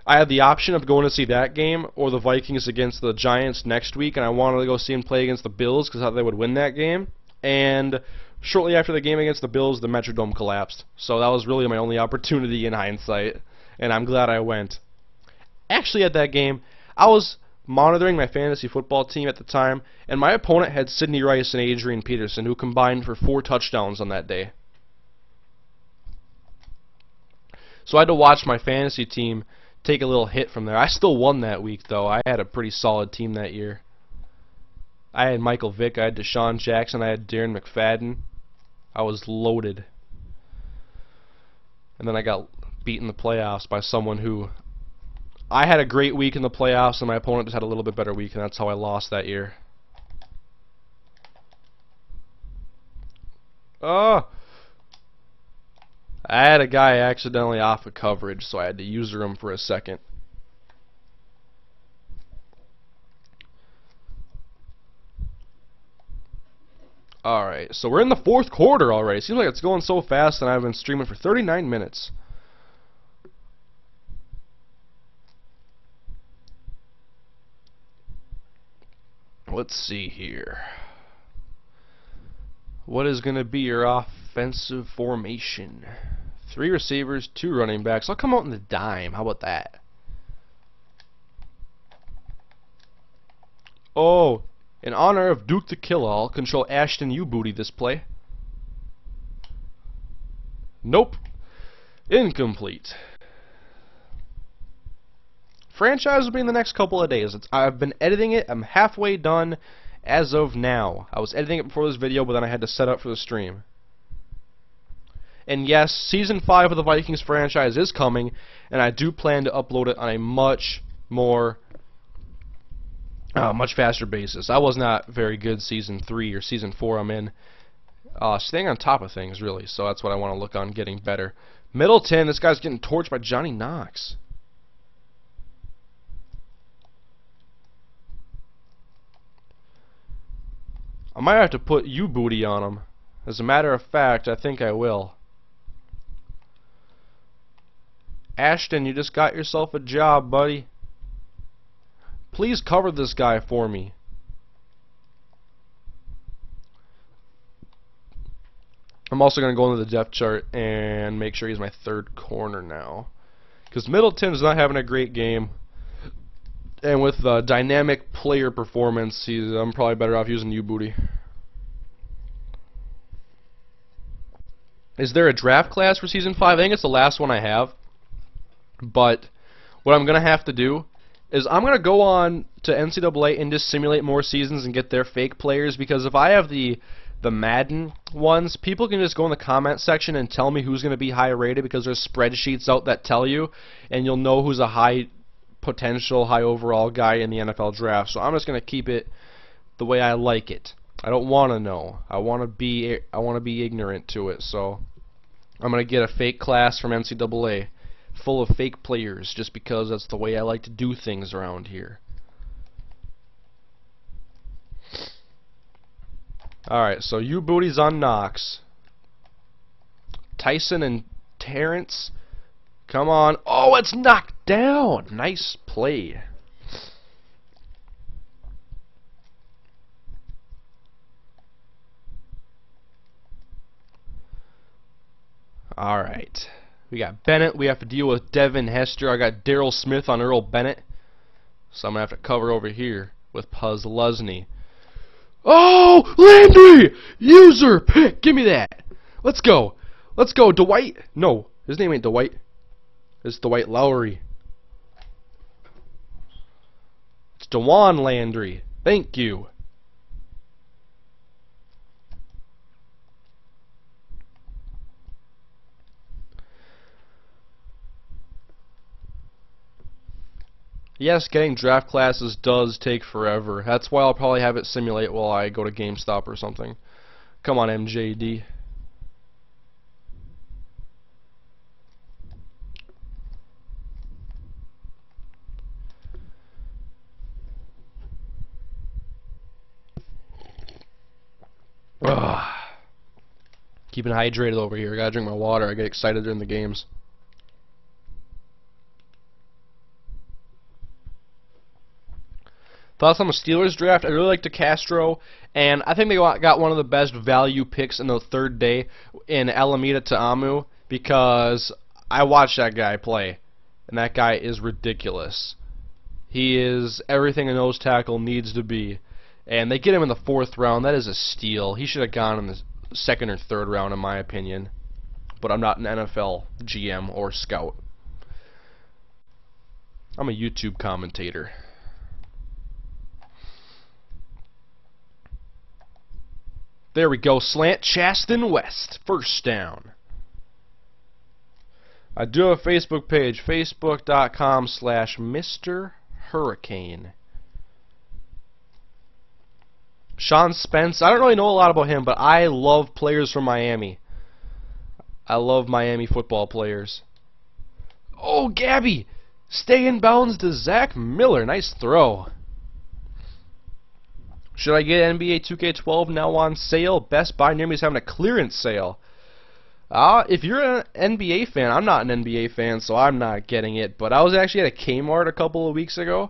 I had the option of going to see that game or the Vikings against the Giants next week, and I wanted to go see them play against the Bills because I thought they would win that game. And shortly after the game against the Bills, the Metrodome collapsed. So that was really my only opportunity in hindsight, and I'm glad I went. Actually, at that game, I was monitoring my fantasy football team at the time, and my opponent had Sidney Rice and Adrian Peterson, who combined for 4 touchdowns on that day. So I had to watch my fantasy team take a little hit from there. I still won that week, though. I had a pretty solid team that year. I had Michael Vick, I had Deshaun Jackson, I had Darren McFadden. I was loaded. And then I got beat in the playoffs by someone who... I had a great week in the playoffs, and my opponent just had a little bit better week, and that's how I lost that year. Oh! I had a guy accidentally off of coverage, so I had to user him for a second. Alright, so we're in the 4th quarter already. Seems like it's going so fast, and I've been streaming for 39 minutes. Let's see here. What is going to be your offensive formation? 3 receivers, 2 running backs. I'll come out in the dime. How about that? Oh, in honor of Duke the Killer, I'll control Ashton U Booty this play. Nope. Incomplete. Franchise will be in the next couple of days. I've been editing it. I'm halfway done as of now. I was editing it before this video, but then I had to set up for the stream. And yes, Season 5 of the Vikings franchise is coming, and I do plan to upload it on a much faster basis. I was not very good Season 3 or Season 4 I'm in. Staying on top of things, really, so that's what I want to look on getting better. Middleton, this guy's getting torched by Johnny Knox. I might have to put you booty on him. As a matter of fact, I think I will. Ashton, you just got yourself a job, buddy. Please cover this guy for me. I'm also going to go into the depth chart and make sure he's my third corner now. Because Middleton's not having a great game. And with dynamic player performance, I'm probably better off using you booty. Is there a draft class for Season 5? I think it's the last one I have. But what I'm going to have to do is I'm going to go on to NCAA and just simulate more seasons and get their fake players, because if I have the Madden ones, people can just go in the comment section and tell me who's going to be high rated, because there's spreadsheets out that tell you, and you'll know who's a high potential, high overall guy in the NFL draft. So I'm just going to keep it the way I like it. I don't want to know. I want to be ignorant to it. So I'm going to get a fake class from NCAA full of fake players, just because that's the way I like to do things around here. Alright, so you booties on Knox. Tyson and Terrence. Come on. Oh, it's knocked down. Nice play. Alright. We got Bennett. We have to deal with Devin Hester. I got Daryl Smith on Earl Bennett. So I'm going to have to cover over here with Puz Lusney. Oh, Landry! User pick! Give me that! Let's go. Let's go. Dwight? No, his name ain't Dwight. It's Dwight Lowry. It's DeJuan Landry. Thank you. Yes, getting draft classes does take forever. That's why I'll probably have it simulate while I go to GameStop or something. Come on, MJD. Ugh. Keeping hydrated over here. I gotta drink my water. I get excited during the games. Thoughts on the Steelers draft? I really like DeCastro, and I think they got one of the best value picks in the third day in Alameda Ta'amu, because I watched that guy play, and that guy is ridiculous. He is everything a nose tackle needs to be, and they get him in the 4th round. That is a steal. He should have gone in the 2nd or 3rd round, in my opinion, but I'm not an NFL GM or scout. I'm a YouTube commentator. There we go. Slant Chaston West. First down. I do have a Facebook page. Facebook.com/MrHurriicane. Sean Spence. I don't really know a lot about him, but I love players from Miami. I love Miami football players. Oh, Gabby. Stay in bounds to Zach Miller. Nice throw. Should I get NBA 2K12 now on sale? Best Buy near me is having a clearance sale. If you're an NBA fan, I'm not an NBA fan, so I'm not getting it. But I was actually at a Kmart a couple of weeks ago.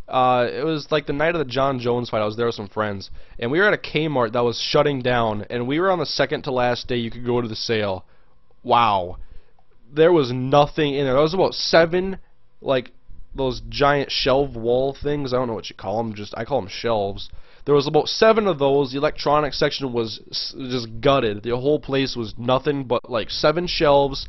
It was like the night of the John Jones fight. I was there with some friends, and we were at a Kmart that was shutting down, and we were on the second to last day you could go to the sale. Wow. There was nothing in there. There was about 7, like, those giant shelf wall things. I don't know what you call them. I call them shelves. There was about 7 of those. The electronics section was just gutted. The whole place was nothing but like 7 shelves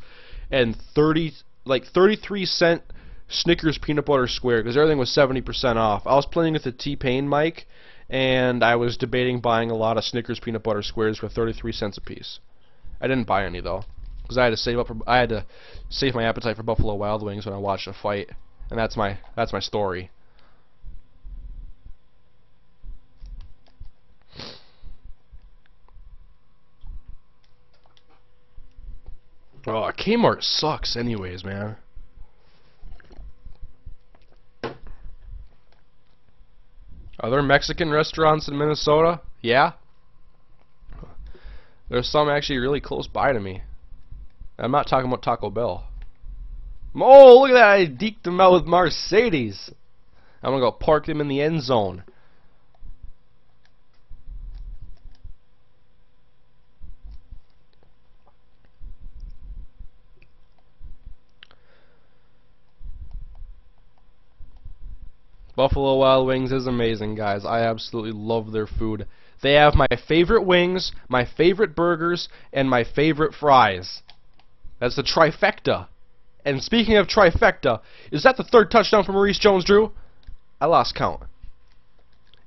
and 33-cent Snickers peanut butter square because everything was 70% off. I was playing with the T-Pain mic, and I was debating buying a lot of Snickers peanut butter squares for 33 cents a piece. I didn't buy any though, because I had to save my appetite for Buffalo Wild Wings when I watched a fight, and that's my story. Oh, Kmart sucks anyways, man. Are there Mexican restaurants in Minnesota? Yeah. There's some actually really close by to me. I'm not talking about Taco Bell. Oh, look at that. I deked him out with Mercedes. I'm going to go park him in the end zone. Buffalo Wild Wings is amazing, guys. I absolutely love their food. They have my favorite wings, my favorite burgers, and my favorite fries. That's the trifecta. And speaking of trifecta, is that the third touchdown for Maurice Jones-Drew? I lost count.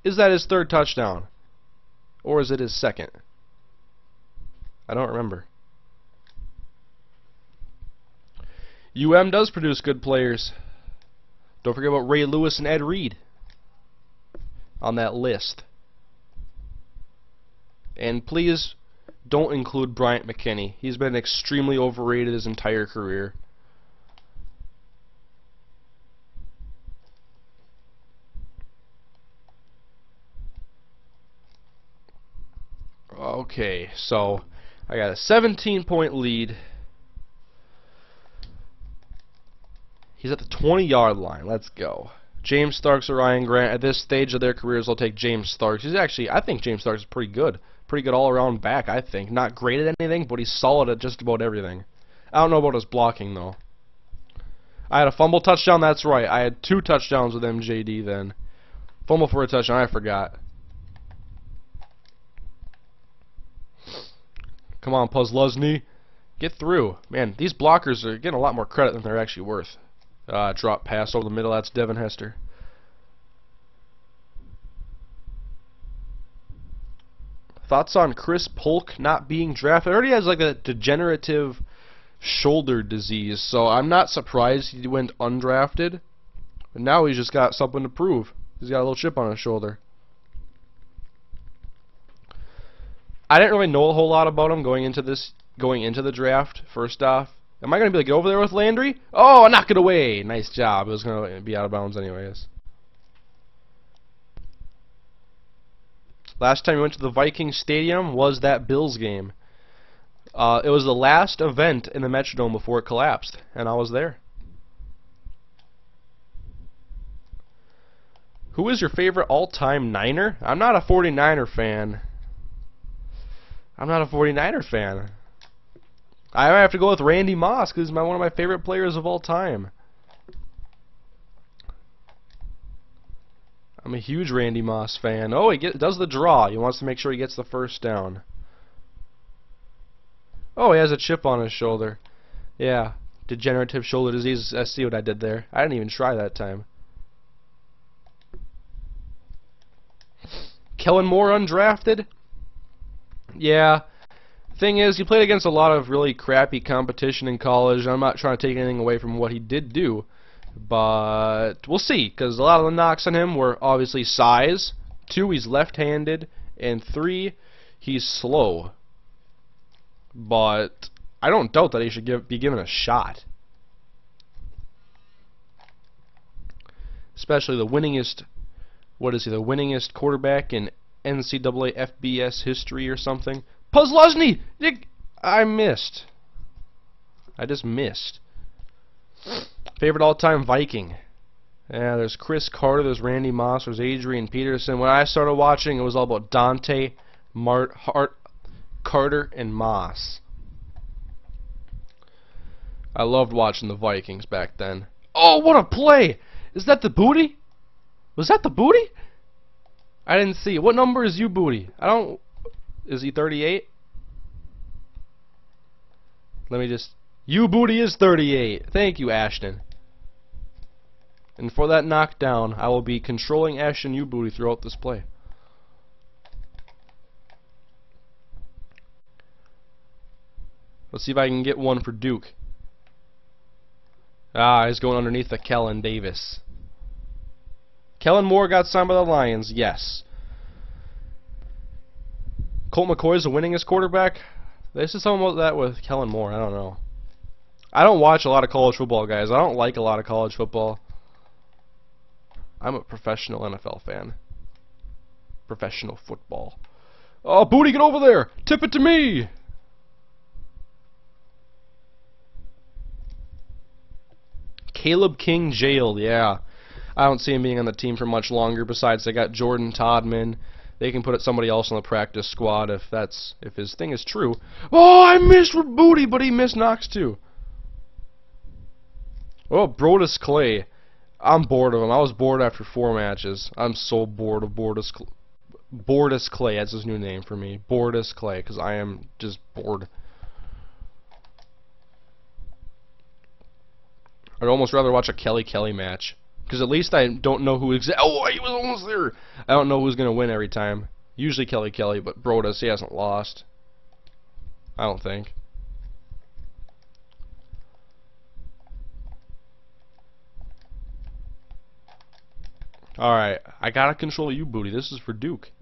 Is that his third touchdown? Or is it his second? I don't remember. UM does produce good players. Don't forget about Ray Lewis and Ed Reed on that list. And please don't include Bryant McKinney. He's been extremely overrated his entire career. Okay, so I got a 17-point lead. He's at the 20-yard line. Let's go. James Starks or Ryan Grant. At this stage of their careers, I'll take James Starks. He's actually, I think James Starks is pretty good. Pretty good all-around back, I think. Not great at anything, but he's solid at just about everything. I don't know about his blocking, though. I had a fumble touchdown. That's right. I had 2 touchdowns with MJD then. Fumble for a touchdown. I forgot. Come on, Puzzluzny. Get through. Man, these blockers are getting a lot more credit than they're actually worth. Drop pass over the middle. That's Devin Hester. Thoughts on Chris Polk not being drafted? He already has like a degenerative shoulder disease, so I'm not surprised he went undrafted. But now he's just got something to prove. He's got a little chip on his shoulder. I didn't really know a whole lot about him going into the draft. First off, am I going to be able to get over there with Landry? Oh, knock it away! Nice job. It was going to be out of bounds anyways. Last time we went to the Vikings Stadium was that Bills game. It was the last event in the Metrodome before it collapsed, and I was there. Who is your favorite all-time Niner? I'm not a 49er fan. I'm not a 49er fan. I might have to go with Randy Moss because he's one of my favorite players of all time. I'm a huge Randy Moss fan. Oh, he does the draw. He wants to make sure he gets the first down. Oh, he has a chip on his shoulder. Yeah, degenerative shoulder disease. I see what I did there. I didn't even try that time. Kellen Moore undrafted? Yeah. Thing is, he played against a lot of really crappy competition in college. I'm not trying to take anything away from what he did do, but we'll see, because a lot of the knocks on him were obviously size. 2, he's left-handed, and 3, he's slow. But I don't doubt that he should be given a shot. Especially the winningest, what is he, the winningest quarterback in NCAA FBS history or something. Puzzluzny! I missed. I just missed. Favorite all-time Viking? Yeah, there's Chris Carter, there's Randy Moss, there's Adrian Peterson. When I started watching, it was all about Dante, Carter, and Moss. I loved watching the Vikings back then. Oh, what a play! Is that the booty? Was that the booty? I didn't see it. What number is you, booty? I don't... Is he 38? Let me just... You booty is 38. Thank you, Ashton. And for that knockdown, I will be controlling Ashton U-Booty throughout this play. Let's see if I can get one for Duke. Ah, he's going underneath the Kellen Davis. Kellen Moore got signed by the Lions, yes. Colt McCoy's the winningest quarterback? This is something about that with Kellen Moore, I don't know. I don't watch a lot of college football, guys. I don't like a lot of college football. I'm a professional NFL fan. Professional football. Oh, Booty, get over there! Tip it to me! Caleb King jailed, yeah. I don't see him being on the team for much longer. Besides, they got Jordan Todman. They can put somebody else on the practice squad if his thing is true. Oh, I missed with Booty, but he missed Knox too. Oh, Brodus Clay. I'm bored of him. I was bored after 4 matches. I'm so bored of Bordus Clay. That's his new name for me. Bordus Clay, because I am just bored. I'd almost rather watch a Kelly match. Because at least I don't know who oh, he was almost there. I don't know who's going to win every time. Usually Kelly, but Brodus, he hasn't lost. I don't think. Alright, I gotta control you, Booty. This is for Duke.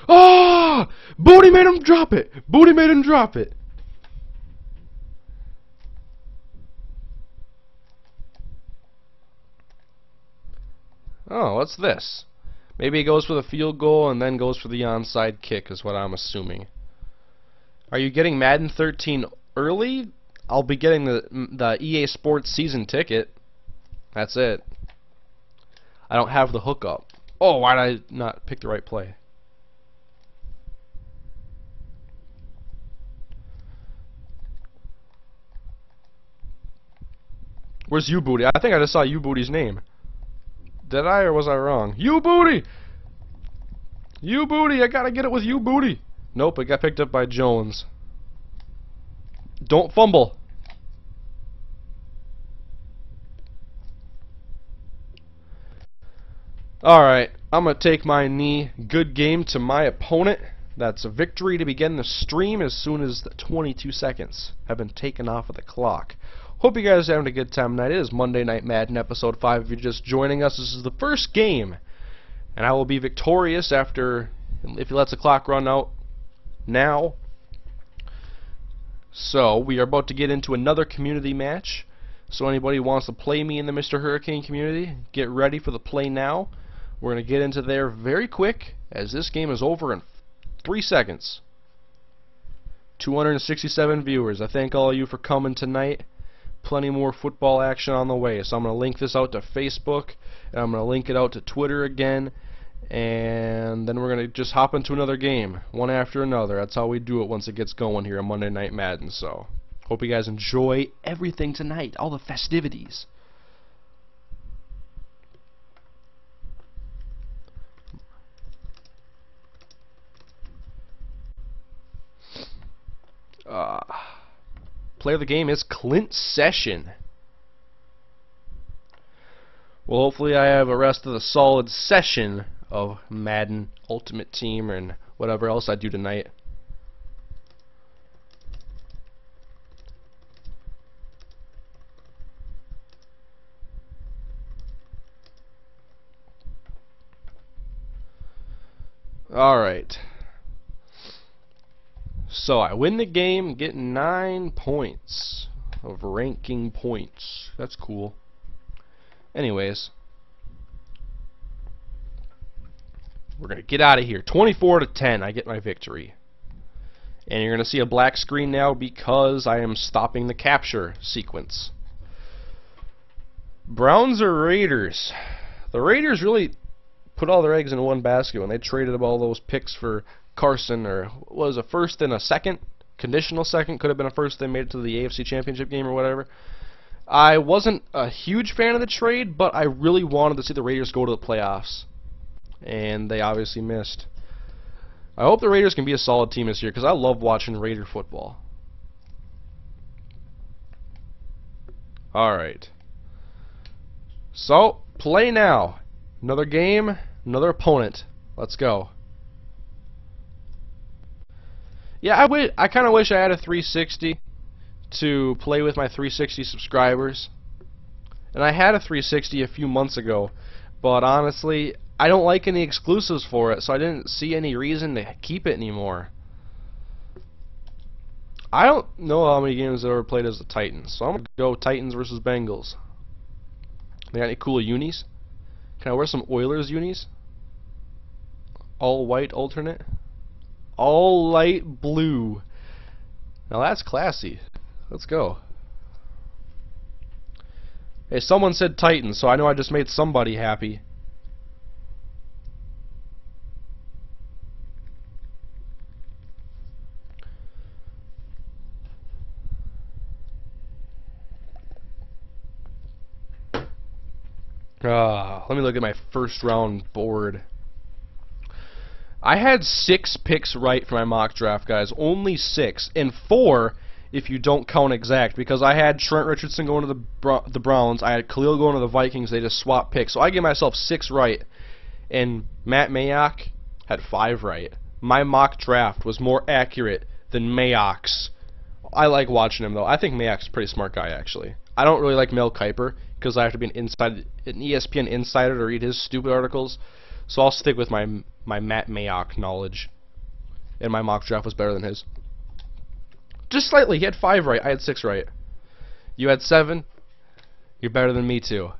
Oh! Booty made him drop it! Booty made him drop it! Oh, what's this? Maybe he goes for the field goal and then goes for the onside kick is what I'm assuming. Are you getting Madden 13 early? I'll be getting the EA Sports season ticket. That's it. I don't have the hookup. Oh, why did I not pick the right play? Where's U-Booty? I think I just saw U-Booty's name. Did I, or was I wrong? U-Booty! U-Booty! I gotta get it with U-Booty! Nope, it got picked up by Jones. Don't fumble! Alright, I'm gonna take my knee. Good game to my opponent. That's a victory to begin the stream as soon as the 22 seconds have been taken off of the clock. Hope you guys are having a good time tonight. It is Monday Night Madden, Episode 5. If you're just joining us, this is the first game. And I will be victorious after, if he lets the clock run out now. So, we are about to get into another community match. So anybody who wants to play me in the MrHurriicane community, get ready for the play now. We're going to get into there very quick, as this game is over in 3 seconds. 267 viewers. I thank all of you for coming tonight. Plenty more football action on the way. So I'm going to link this out to Facebook, and I'm going to link it out to Twitter again, and then we're going to just hop into another game, one after another. That's how we do it once it gets going here on Monday Night Madden. So hope you guys enjoy everything tonight, all the festivities. Player of the game is Clint Session. Well, hopefully I have a rest of the solid session of Madden Ultimate Team and whatever else I do tonight. Alright. So I win the game, get 9 points of ranking points. That's cool. Anyways, we're going to get out of here. 24-10, I get my victory. And you're going to see a black screen now because I am stopping the capture sequence. Browns or Raiders? The Raiders really put all their eggs in one basket when they traded up all those picks for Carson, or was a first and a second, conditional second, could have been a first. They made it to the AFC Championship game or whatever. I wasn't a huge fan of the trade, but I really wanted to see the Raiders go to the playoffs, and they obviously missed. I hope the Raiders can be a solid team this year because I love watching Raider football. Alright. So, play now. Another game, another opponent. Let's go. Yeah, I kind of wish I had a 360 to play with my 360 subscribers. And I had a 360 a few months ago, but honestly, I don't like any exclusives for it, so I didn't see any reason to keep it anymore. I don't know how many games I've ever played as the Titans, so I'm going to go Titans versus Bengals. They got any cool unis? Can I wear some Oilers unis? All white alternate? All light blue. Now that's classy. Let's go. Hey, someone said Titans, so I know I just made somebody happy. Let me look at my first round board. I had 6 picks right for my mock draft, guys. Only 6. And 4 if you don't count exact, because I had Trent Richardson going to the Browns. I had Khalil going to the Vikings. They just swapped picks. So I gave myself 6 right. And Matt Mayock had 5 right. My mock draft was more accurate than Mayock's. I like watching him, though. I think Mayock's a pretty smart guy, actually. I don't really like Mel Kiper, because I have to be an ESPN insider to read his stupid articles. So I'll stick with my Matt Mayock knowledge. And my mock draft was better than his. Just slightly. He had 5 right. I had 6 right. You had 7. You're better than me, too.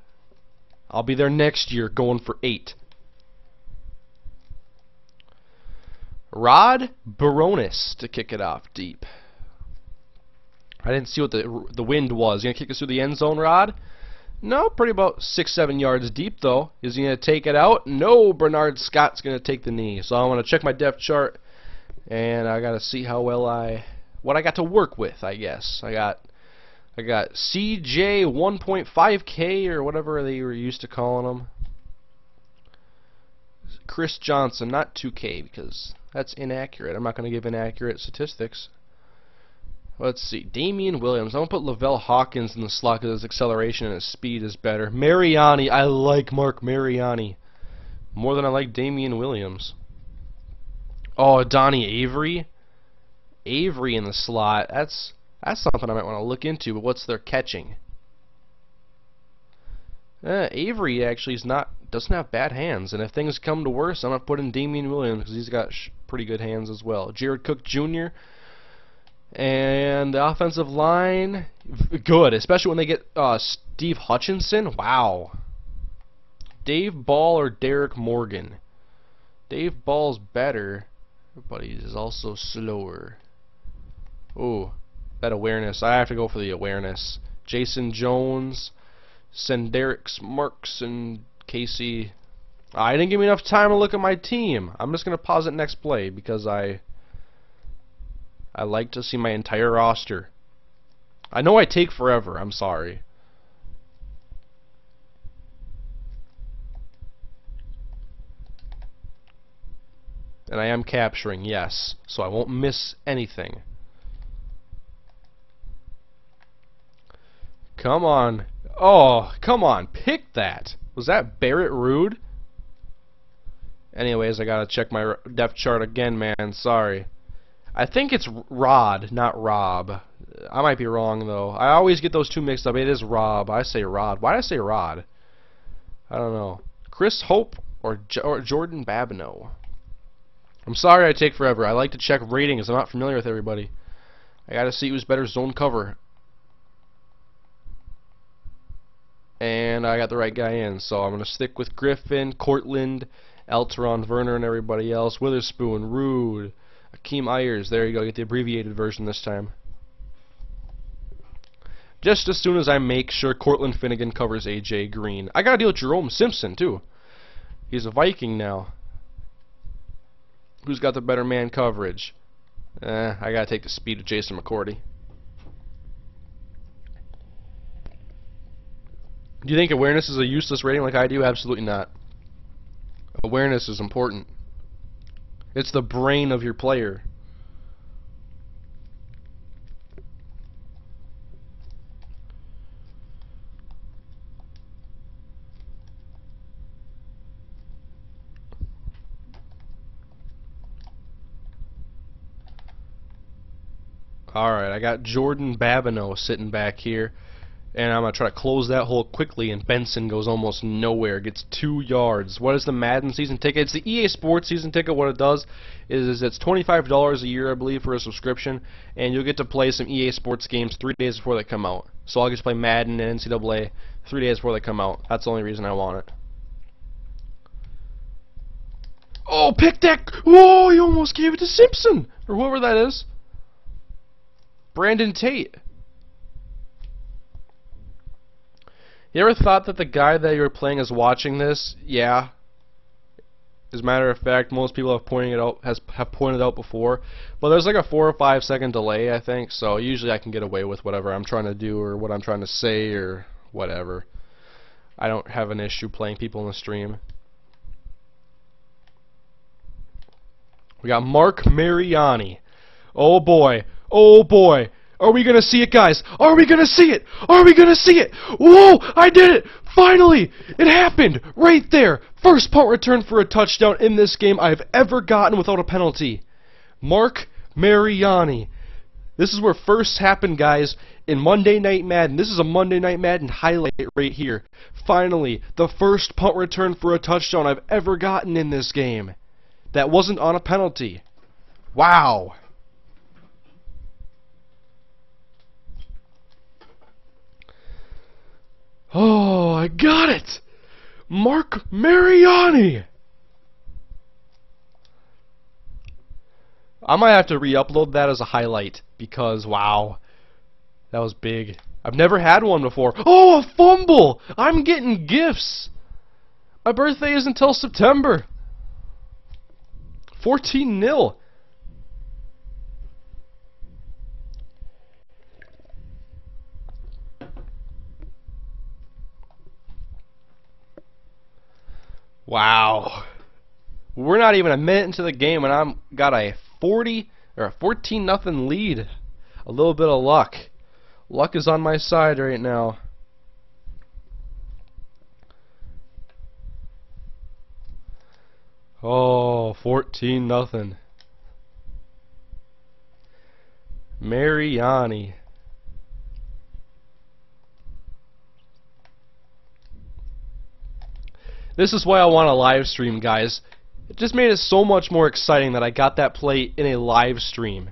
I'll be there next year going for 8. Rod Baronis to kick it off deep. I didn't see what the wind was. You gonna kick us through the end zone, Rod? No, pretty about 6-7 yards deep, though. Is he going to take it out? No, Bernard Scott's going to take the knee. So I'm going to check my depth chart, and I got to see how well what I got to work with, I guess. I got CJ 1.5K or whatever they were used to calling him. Chris Johnson, not 2K, because that's inaccurate. I'm not going to give inaccurate statistics. Let's see. Damian Williams. I'm going to put Lavelle Hawkins in the slot because his acceleration and his speed is better. Mariani. I like Mark Mariani more than I like Damian Williams. Oh, Donnie Avery. Avery in the slot. That's something I might want to look into, but what's their catching? Avery actually doesn't have bad hands, and if things come to worse, I'm going to put in Damian Williams because he's got pretty good hands as well. Jared Cook Jr., and the offensive line, good, especially when they get Steve Hutchinson. Wow. Dave Ball or Derek Morgan? Dave Ball's better, but he is also slower. Ooh, that awareness. I have to go for the awareness. Jason Jones, Senderick Marks, and Casey. I didn't give me enough time to look at my team. I'm just going to pause it next play because I like to see my entire roster. I know I take forever. I'm sorry. And I am capturing, yes. So I won't miss anything. Come on. Oh, come on. Pick that. Was that Barrett Rude? Anyways, I gotta check my depth chart again, man. Sorry. I think it's Rod, not Rob. I might be wrong, though. I always get those two mixed up. It is Rob. I say Rod. Why did I say Rod? I don't know. Chris Hope or Jordan Babineau. I'm sorry I take forever. I like to check ratings. I'm not familiar with everybody. I gotta see who's better zone cover. And I got the right guy in, so I'm gonna stick with Griffin, Cortland, Elteron, Werner, and everybody else. Witherspoon, Rude, Akeem Ayers. There you go. Get the abbreviated version this time. Just as soon as I make sure Cortland Finnegan covers AJ Green. I gotta deal with Jerome Simpson too. He's a Viking now. Who's got the better man coverage? I gotta take the speed of Jason McCourty. Do you think awareness is a useless rating like I do? Absolutely not. Awareness is important. It's the brain of your player. Alright, I got Jordan Babineau sitting back here. And I'm going to try to close that hole quickly, and Benson goes almost nowhere. Gets 2 yards. What is the Madden season ticket? It's the EA Sports season ticket. What it does is it's $25 a year, I believe, for a subscription. And you'll get to play some EA Sports games 3 days before they come out. So I'll get to play Madden and NCAA 3 days before they come out. That's the only reason I want it. Oh, pick that! Whoa, he almost gave it to Simpson! Or whoever that is. Brandon Tate. You ever thought that the guy that you were playing is watching this? Yeah. As a matter of fact, most people have pointed out before. But there's like a 4 or 5 second delay, I think. So usually I can get away with whatever I'm trying to do or what I'm trying to say or whatever. I don't have an issue playing people in the stream. We got Mark Mariani. Oh boy. Oh boy. Are we gonna see it, guys? Are we gonna see it? Are we gonna see it? Whoa! I did it! Finally! It happened! Right there! First punt return for a touchdown in this game I've ever gotten without a penalty. Mark Mariani. This is where firsts happen, guys, in Monday Night Madden. This is a Monday Night Madden highlight right here. Finally, the first punt return for a touchdown I've ever gotten in this game. That wasn't on a penalty. Wow! Oh, I got it! Mark Mariani! I might have to re-upload that as a highlight because, wow, that was big. I've never had one before. Oh, a fumble! I'm getting gifts! My birthday isn't until September. 14-0. Wow. We're not even a minute into the game and I'm got a 14-0 lead. A little bit of luck. Luck is on my side right now. Oh, 14-0. Mariani. This is why I want a live stream, guys. It just made it so much more exciting that I got that play in a live stream.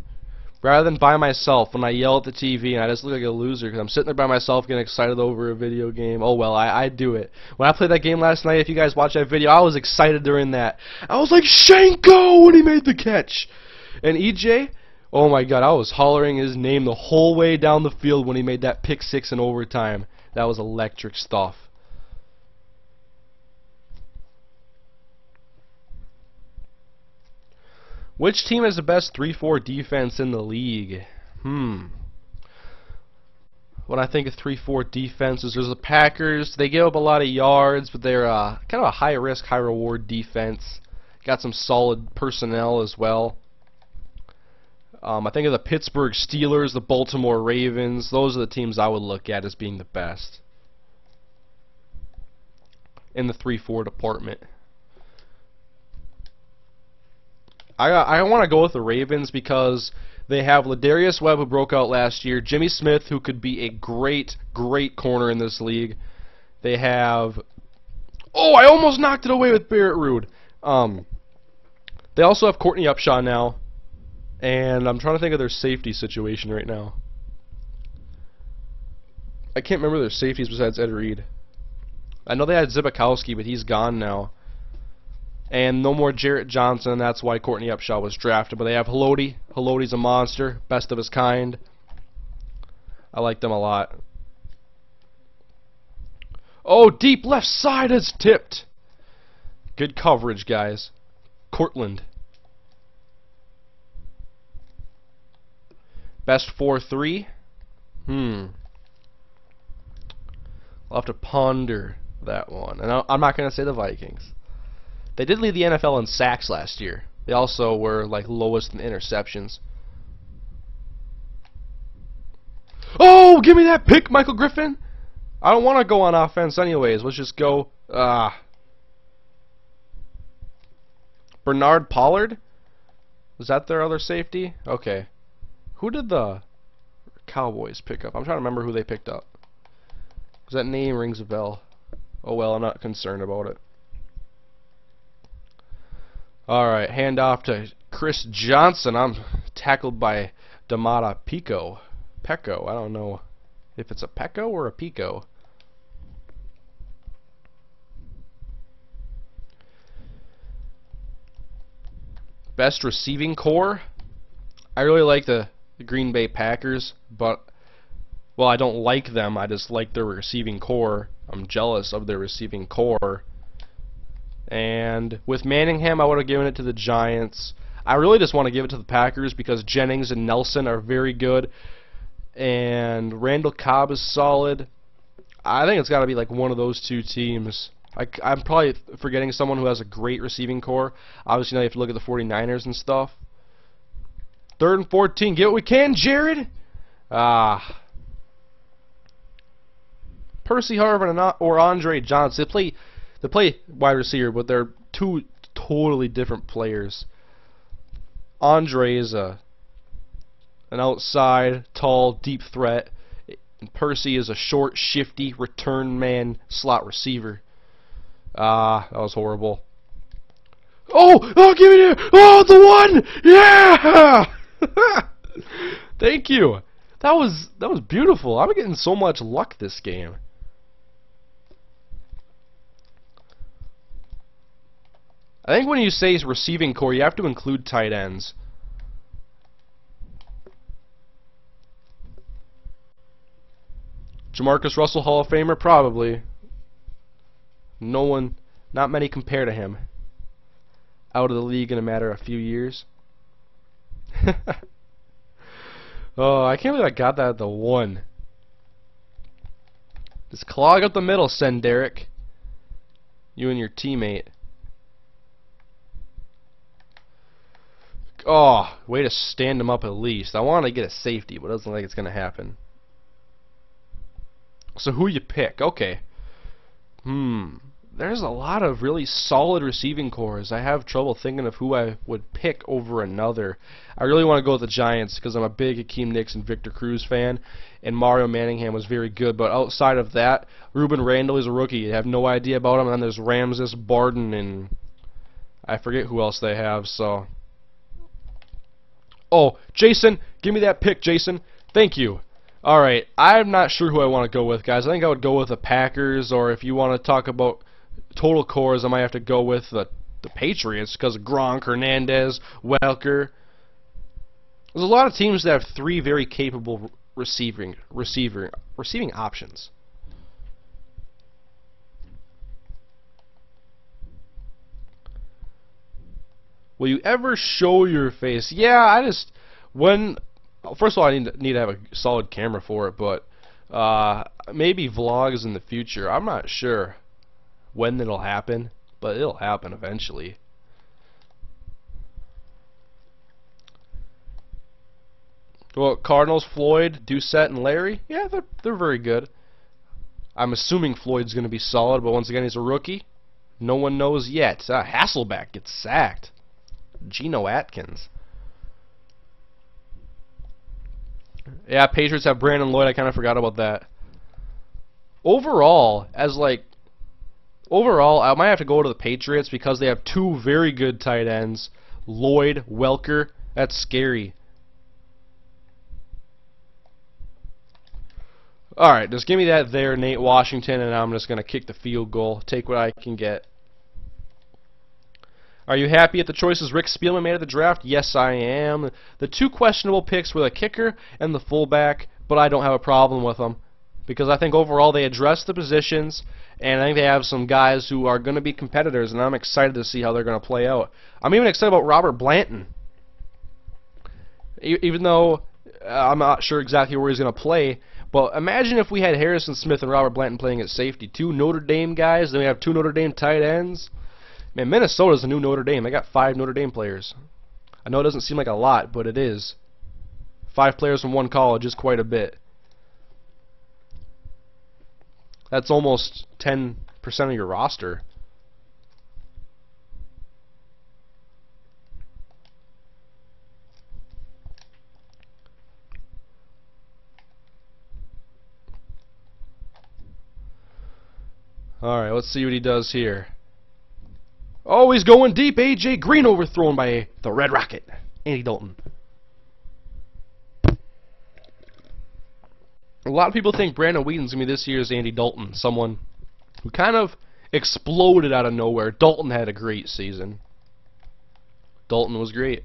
Rather than by myself when I yell at the TV and I just look like a loser because I'm sitting there by myself getting excited over a video game. Oh well, I do it. When I played that game last night, if you guys watched that video, I was excited during that. I was like, Shanko, when he made the catch. And EJ, oh my god, I was hollering his name the whole way down the field when he made that pick 6 in overtime. That was electric stuff. Which team has the best 3-4 defense in the league? When I think of 3-4 defenses, there's the Packers. They give up a lot of yards, but they're kind of a high-risk, high-reward defense. Got some solid personnel as well. I think of the Pittsburgh Steelers, the Baltimore Ravens. Those are the teams I would look at as being the best in the 3-4 department. I want to go with the Ravens because they have Ladarius Webb, who broke out last year, Jimmy Smith, who could be a great, great corner in this league. They have... Oh, I almost knocked it away with Barrett Ruud. They also have Courtney Upshaw now, and I'm trying to think of their safety situation right now. I can't remember their safeties besides Ed Reed. I know they had Zibikowski, but he's gone now. And no more Jarrett Johnson, and that's why Courtney Upshaw was drafted. But they have Haloti. Haloti's a monster, best of his kind. I like them a lot. Oh, deep left side is tipped. Good coverage, guys. Cortland. Best 4-3? I'll have to ponder that one. And I'm not going to say the Vikings. They did lead the NFL in sacks last year. They also were like lowest in interceptions. Oh, give me that pick, Michael Griffin. I don't want to go on offense anyways. Let's just go. Bernard Pollard? Was that their other safety? Okay. Who did the Cowboys pick up? I'm trying to remember who they picked up. Because that name rings a bell. Oh well, I'm not concerned about it. Alright, hand off to Chris Johnson. I'm tackled by Damata Pecco. I don't know if it's a Pecco or a Pico. Best receiving core? I really like the Green Bay Packers, but, well, I don't like them. I just like their receiving core. I'm jealous of their receiving core. And with Manningham, I would have given it to the Giants. I really just want to give it to the Packers because Jennings and Nelson are very good. And Randall Cobb is solid. I think it's got to be like one of those two teams. I'm probably forgetting someone who has a great receiving core. Obviously, now you have to look at the 49ers and stuff. 3rd and 14. Get what we can, Jared. Percy Harvin or Andre Johnson. They play wide receiver, but they're two totally different players. Andre is an outside, tall, deep threat. And Percy is a short, shifty, return man, slot receiver. That was horrible. Oh, give me it! Oh, the one! Yeah! Thank you. That was beautiful. I'm getting so much luck this game. I think when you say receiving core, you have to include tight ends. Jamarcus Russell, Hall of Famer? Probably. Not many compare to him. Out of the league in a matter of a few years. Oh, I can't believe I got that at the 1. Just clog up the middle, send Derek. You and your teammate. Oh, way to stand him up at least. I wanted to get a safety, but it doesn't look like it's going to happen. So who you pick? Okay. There's a lot of really solid receiving cores. I have trouble thinking of who I would pick over another. I really want to go with the Giants because I'm a big Hakeem Nicks and Victor Cruz fan, and Mario Manningham was very good. But outside of that, Ruben Randall is a rookie. You have no idea about him. And then there's Ramses, Barden, and I forget who else they have. So, oh, Jason, give me that pick, Jason. Thank you. Alright, I'm not sure who I want to go with, guys. I think I would go with the Packers, or if you want to talk about total cores, I might have to go with the Patriots because of Gronk, Hernandez, Welker. There's a lot of teams that have 3 very capable receiving options. Will you ever show your face? Yeah, first of all, I need to have a solid camera for it, but maybe vlogs in the future. I'm not sure when it'll happen, but it'll happen eventually. Well, Cardinals, Floyd, Doucette, and Larry, yeah, they're very good. I'm assuming Floyd's going to be solid, but once again, he's a rookie. No one knows yet. Hasselbeck gets sacked. Geno Atkins. Yeah, Patriots have Brandon Lloyd. I kind of forgot about that. Overall, I might have to go to the Patriots because they have 2 very good tight ends. Lloyd, Welker. That's scary. Alright, just give me that there, Nate Washington, and I'm just going to kick the field goal. Take what I can get. Are you happy at the choices Rick Spielman made at the draft? Yes, I am. The 2 questionable picks were the kicker and the fullback, but I don't have a problem with them because I think overall they address the positions, and I think they have some guys who are going to be competitors, and I'm excited to see how they're going to play out. I'm even excited about Robert Blanton. Even though I'm not sure exactly where he's going to play, but imagine if we had Harrison Smith and Robert Blanton playing at safety. 2 Notre Dame guys, then we have 2 Notre Dame tight ends. Man, Minnesota's the new Notre Dame. They got 5 Notre Dame players. I know it doesn't seem like a lot, but it is. 5 players from 1 college is quite a bit. That's almost 10% of your roster. Alright, let's see what he does here. Oh, he's going deep. A.J. Green overthrown by the Red Rocket. Andy Dalton. A lot of people think Brandon Whedon's going to be this year's Andy Dalton. Someone who kind of exploded out of nowhere. Dalton had a great season. Dalton was great.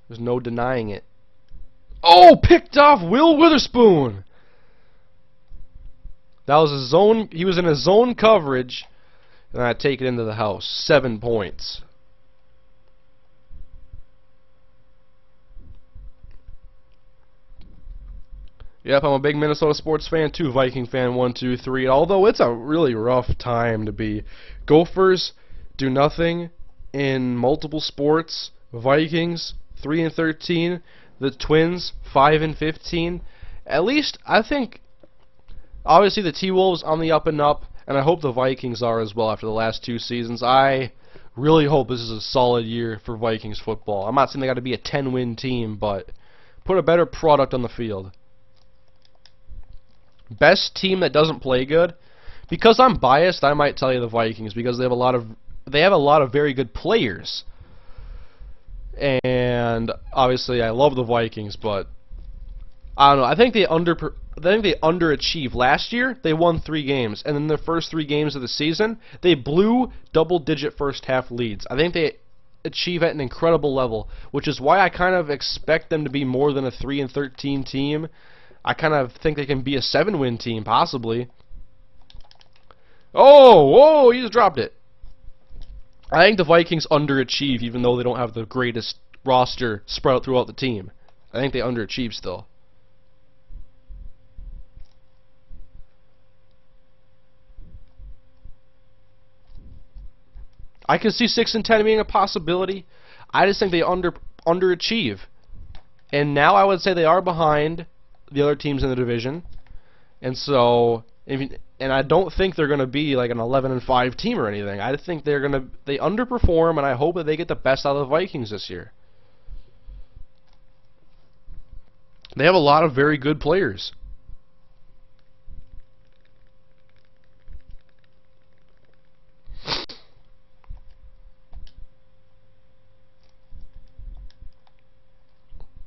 There's no denying it. Oh, picked off Will Witherspoon. That was a zone. He was in a zone coverage, and I take it into the house. 7 points. Yep, I'm a big Minnesota sports fan too. Viking fan 1, 2, 3. Although it's a really rough time to be. Gophers do nothing in multiple sports. Vikings 3-13. The Twins 5-15. At least I think. Obviously, the T-Wolves on the up and up, and I hope the Vikings are as well after the last 2 seasons. I really hope this is a solid year for Vikings football. I'm not saying they got to be a 10-win team, but put a better product on the field. Best team that doesn't play good? Because I'm biased, I might tell you the Vikings because they have a lot of very good players. And obviously, I love the Vikings, but I don't know. I think they underachieved. Last year, they won 3 games, and in the first 3 games of the season, they blew double-digit first-half leads. I think they achieve at an incredible level, which is why I kind of expect them to be more than a 3-13 team. I kind of think they can be a 7-win team, possibly. Oh, he just dropped it. I think the Vikings underachieve, even though they don't have the greatest roster spread out throughout the team. I think they underachieve still. I can see 6-10 being a possibility. I just think they underachieve. And now I would say they are behind the other teams in the division. And so, and I don't think they're going to be like an 11-5 team or anything. I think they underperform, and I hope that they get the best out of the Vikings this year. They have a lot of very good players.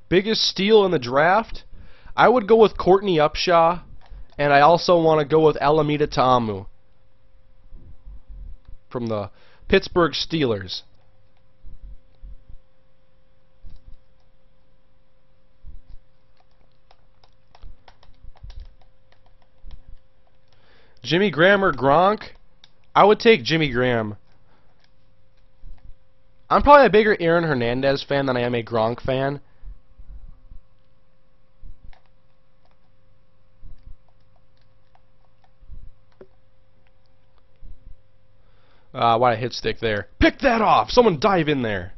Biggest steal in the draft? I would go with Courtney Upshaw, and I also want to go with Alameda Ta'amu from the Pittsburgh Steelers. Jimmy Graham or Gronk? I would take Jimmy Graham. I'm probably a bigger Aaron Hernandez fan than I am a Gronk fan. Why a hit stick there. Pick that off! Someone dive in there.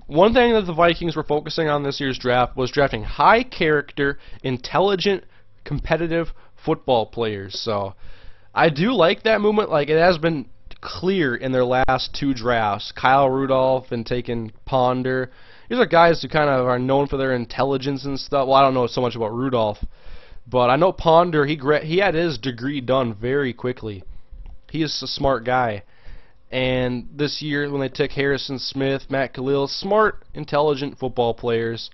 One thing that the Vikings were focusing on this year's draft was drafting high character, intelligent, competitive football players. So I do like that movement. Like, it has been clear in their last 2 drafts. Kyle Rudolph and taking Ponder. These are guys who kind of are known for their intelligence and stuff. Well, I don't know so much about Rudolph. But I know Ponder, he had his degree done very quickly. He is a smart guy. And this year, when they took Harrison Smith, Matt Khalil, smart, intelligent football players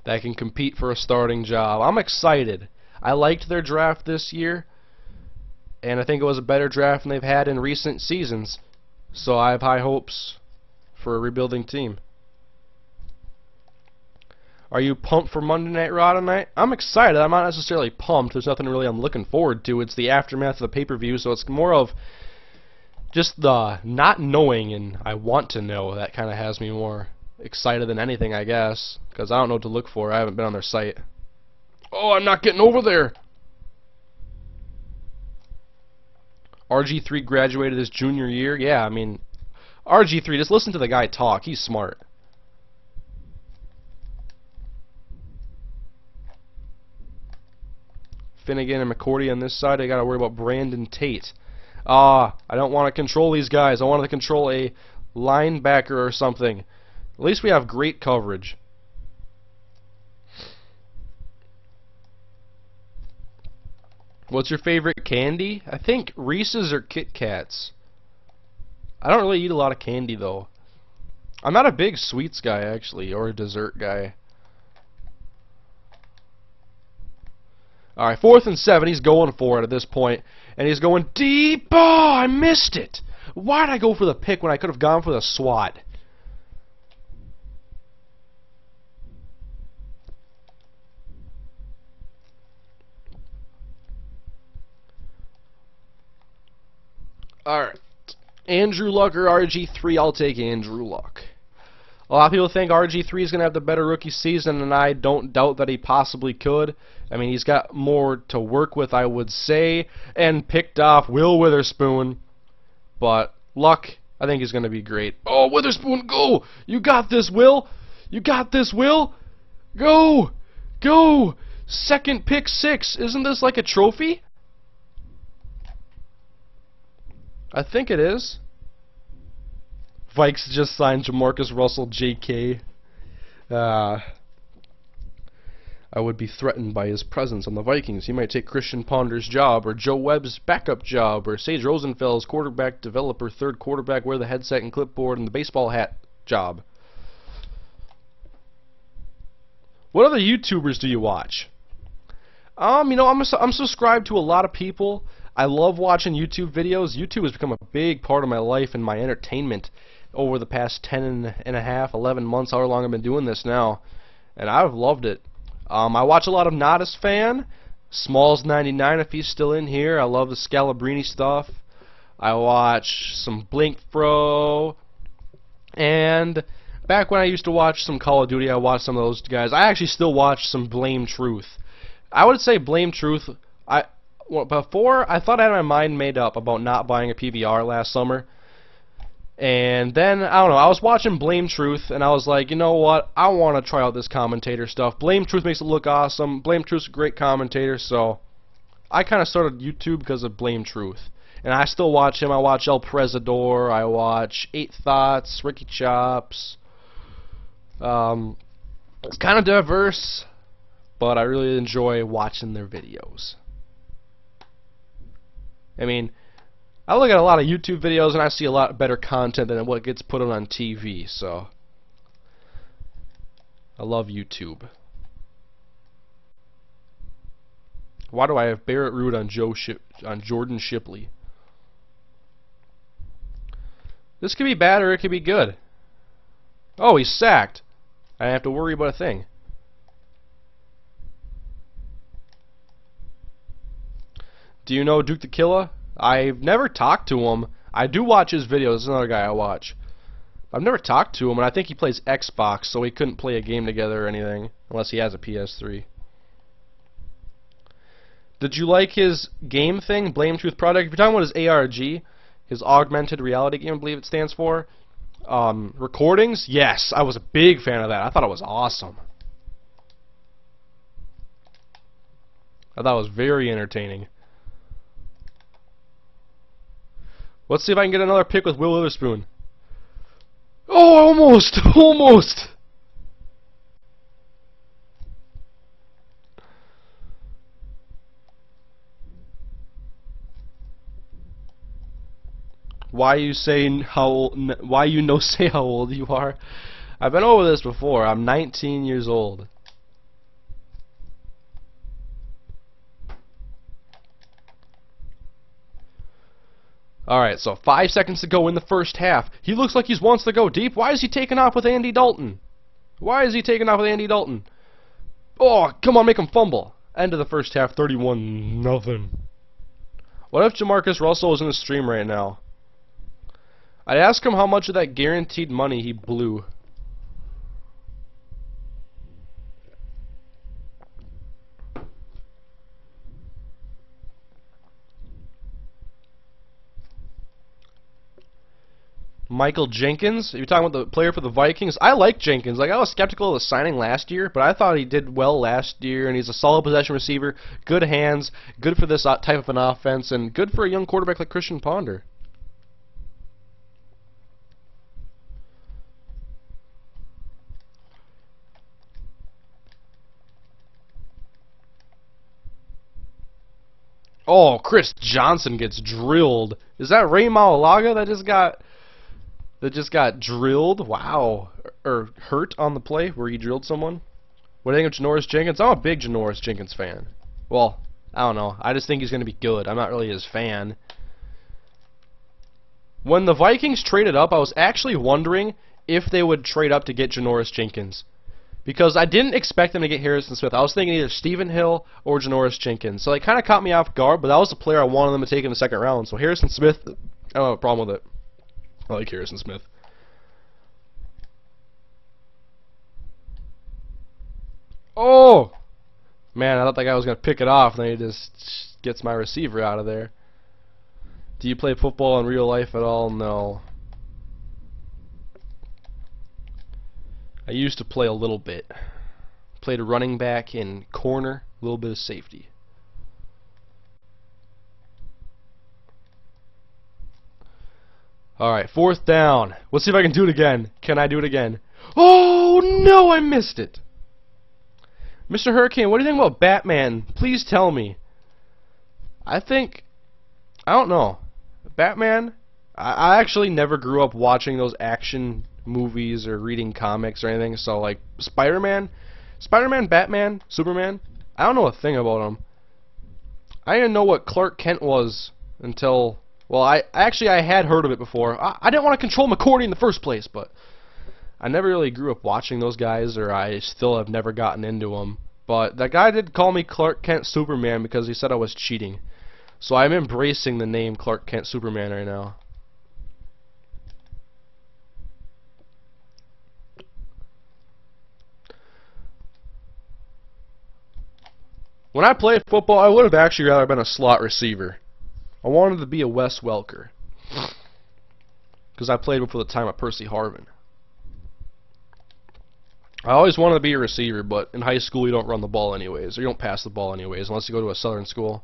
that can compete for a starting job. I'm excited. I liked their draft this year, and I think it was a better draft than they've had in recent seasons. So I have high hopes for a rebuilding team. Are you pumped for Monday Night Raw tonight? I'm excited. I'm not necessarily pumped. There's nothing really I'm looking forward to. It's the aftermath of the pay-per-view, so it's more of just the not knowing and I want to know. That kind of has me more excited than anything, I guess, because I don't know what to look for. I haven't been on their site. Oh, I'm not getting over there. RG3 graduated his junior year. Yeah, I mean, RG3, just listen to the guy talk. He's smart. Finnegan and McCourty on this side. I got to worry about Brandon Tate. I don't want to control these guys. I want to control a linebacker or something. At least we have great coverage. What's your favorite candy? I think Reese's or Kit Kats. I don't really eat a lot of candy though. I'm not a big sweets guy actually, or a dessert guy. Alright, 4th and 7. He's going for it at this point. And he's going deep. Oh, I missed it. Why did I go for the pick when I could have gone for the swat? Alright. Andrew Luck or RG3? I'll take Andrew Luck. A lot of people think RG3 is going to have the better rookie season, and I don't doubt that he possibly could. I mean, he's got more to work with, I would say, and picked off Will Witherspoon. But Luck, I think he's going to be great. Oh, Witherspoon, go! You got this, Will! You got this, Will! Go! Go! Second pick 6. Isn't this like a trophy? I think it is. Vikes just signed Jamarcus Russell, JK. I would be threatened by his presence on the Vikings. He might take Christian Ponder's job, or Joe Webb's backup job, or Sage Rosenfeld's quarterback developer, third quarterback, wear the headset and clipboard and the baseball hat job. What other YouTubers do you watch? You know, I'm subscribed to a lot of people. I love watching YouTube videos. YouTube has become a big part of my life and my entertainment over the past 10 and a half, 11 months, however long I've been doing this now. And I've loved it. I watch a lot of Nodus Fan, Smalls99 if he's still in here. I love the Scalabrini stuff. I watch some Blink Fro. And back when I used to watch some Call of Duty, I watched some of those guys. I actually still watch some Blame Truth. I would say Blame Truth. Before, I thought I had my mind made up about not buying a PVR last summer. And then, I don't know, I was watching Blame Truth, and I was like, you know what, I want to try out this commentator stuff. Blame Truth makes it look awesome. Blame Truth's a great commentator, so I kind of started YouTube because of Blame Truth. And I still watch him. I watch El Prezador, I watch 8 Thoughts, Ricky Chops. It's kind of diverse, but I really enjoy watching their videos. I mean, I look at a lot of YouTube videos and I see a lot better content than what gets put on TV, so I love YouTube. Why do I have Barrett Root on Jordan Shipley? This could be bad or it could be good. Oh, he's sacked. I don't have to worry about a thing. Do you know Duke the Killer? I've never talked to him. I do watch his videos. This is another guy I watch. I've never talked to him, and I think he plays Xbox, so we couldn't play a game together or anything, unless he has a PS3. Did you like his game thing, Blame Truth Product? If you're talking about his ARG, his Augmented Reality game, I believe it stands for, recordings, yes, I was a big fan of that. I thought it was awesome. I thought it was very entertaining. Let's see if I can get another pick with Will Witherspoon. Oh, almost! Almost! Why you say how old, why you no say how old you are? I've been over this before. I'm 19 years old. Alright, so 5 seconds to go in the first half. He looks like he wants to go deep. Why is he taking off with Andy Dalton? Why is he taking off with Andy Dalton? Oh, come on, make him fumble. End of the first half, 31-0. What if Jamarcus Russell was in the stream right now? I'd ask him how much of that guaranteed money he blew. Michael Jenkins, you're talking about the player for the Vikings. I like Jenkins. Like, I was skeptical of the signing last year, but I thought he did well last year, and he's a solid possession receiver, good hands, good for this type of an offense, and good for a young quarterback like Christian Ponder. Oh, Chris Johnson gets drilled. Is that Ray Maulaga that just got drilled? Wow. Or hurt on the play where he drilled someone? What do you think of Janoris Jenkins? I'm a big Janoris Jenkins fan. Well, I don't know. I just think he's going to be good. I'm not really his fan. When the Vikings traded up, I was actually wondering if they would trade up to get Janoris Jenkins. Because I didn't expect them to get Harrison Smith. I was thinking either Stephen Hill or Janoris Jenkins. So it kind of caught me off guard, but that was the player I wanted them to take in the second round. So Harrison Smith, I don't have a problem with it. I like Harrison Smith. Oh! Man, I thought that guy was going to pick it off, and then he just gets my receiver out of there. Do you play football in real life at all? No. I used to play a little bit. Played a running back in corner, a little bit of safety. Alright, 4th down. Let's see if I can do it again. Can I do it again? Oh, no, I missed it. MrHurriicane, what do you think about Batman? Please tell me. I don't know. Batman, I actually never grew up watching those action movies or reading comics or anything, so like Spider-Man, Batman, Superman, I don't know a thing about them. I didn't know what Clark Kent was until, well, I had heard of it before. I didn't want to control McCourty in the first place, but I never really grew up watching those guys, or I still have never gotten into them. But that guy did call me Clark Kent Superman because he said I was cheating. So I'm embracing the name Clark Kent Superman right now. When I played football, I would have actually rather been a slot receiver. I wanted to be a Wes Welker. Because I played before the time of Percy Harvin. I always wanted to be a receiver, but in high school you don't run the ball anyways, or you don't pass the ball anyways, unless you go to a southern school.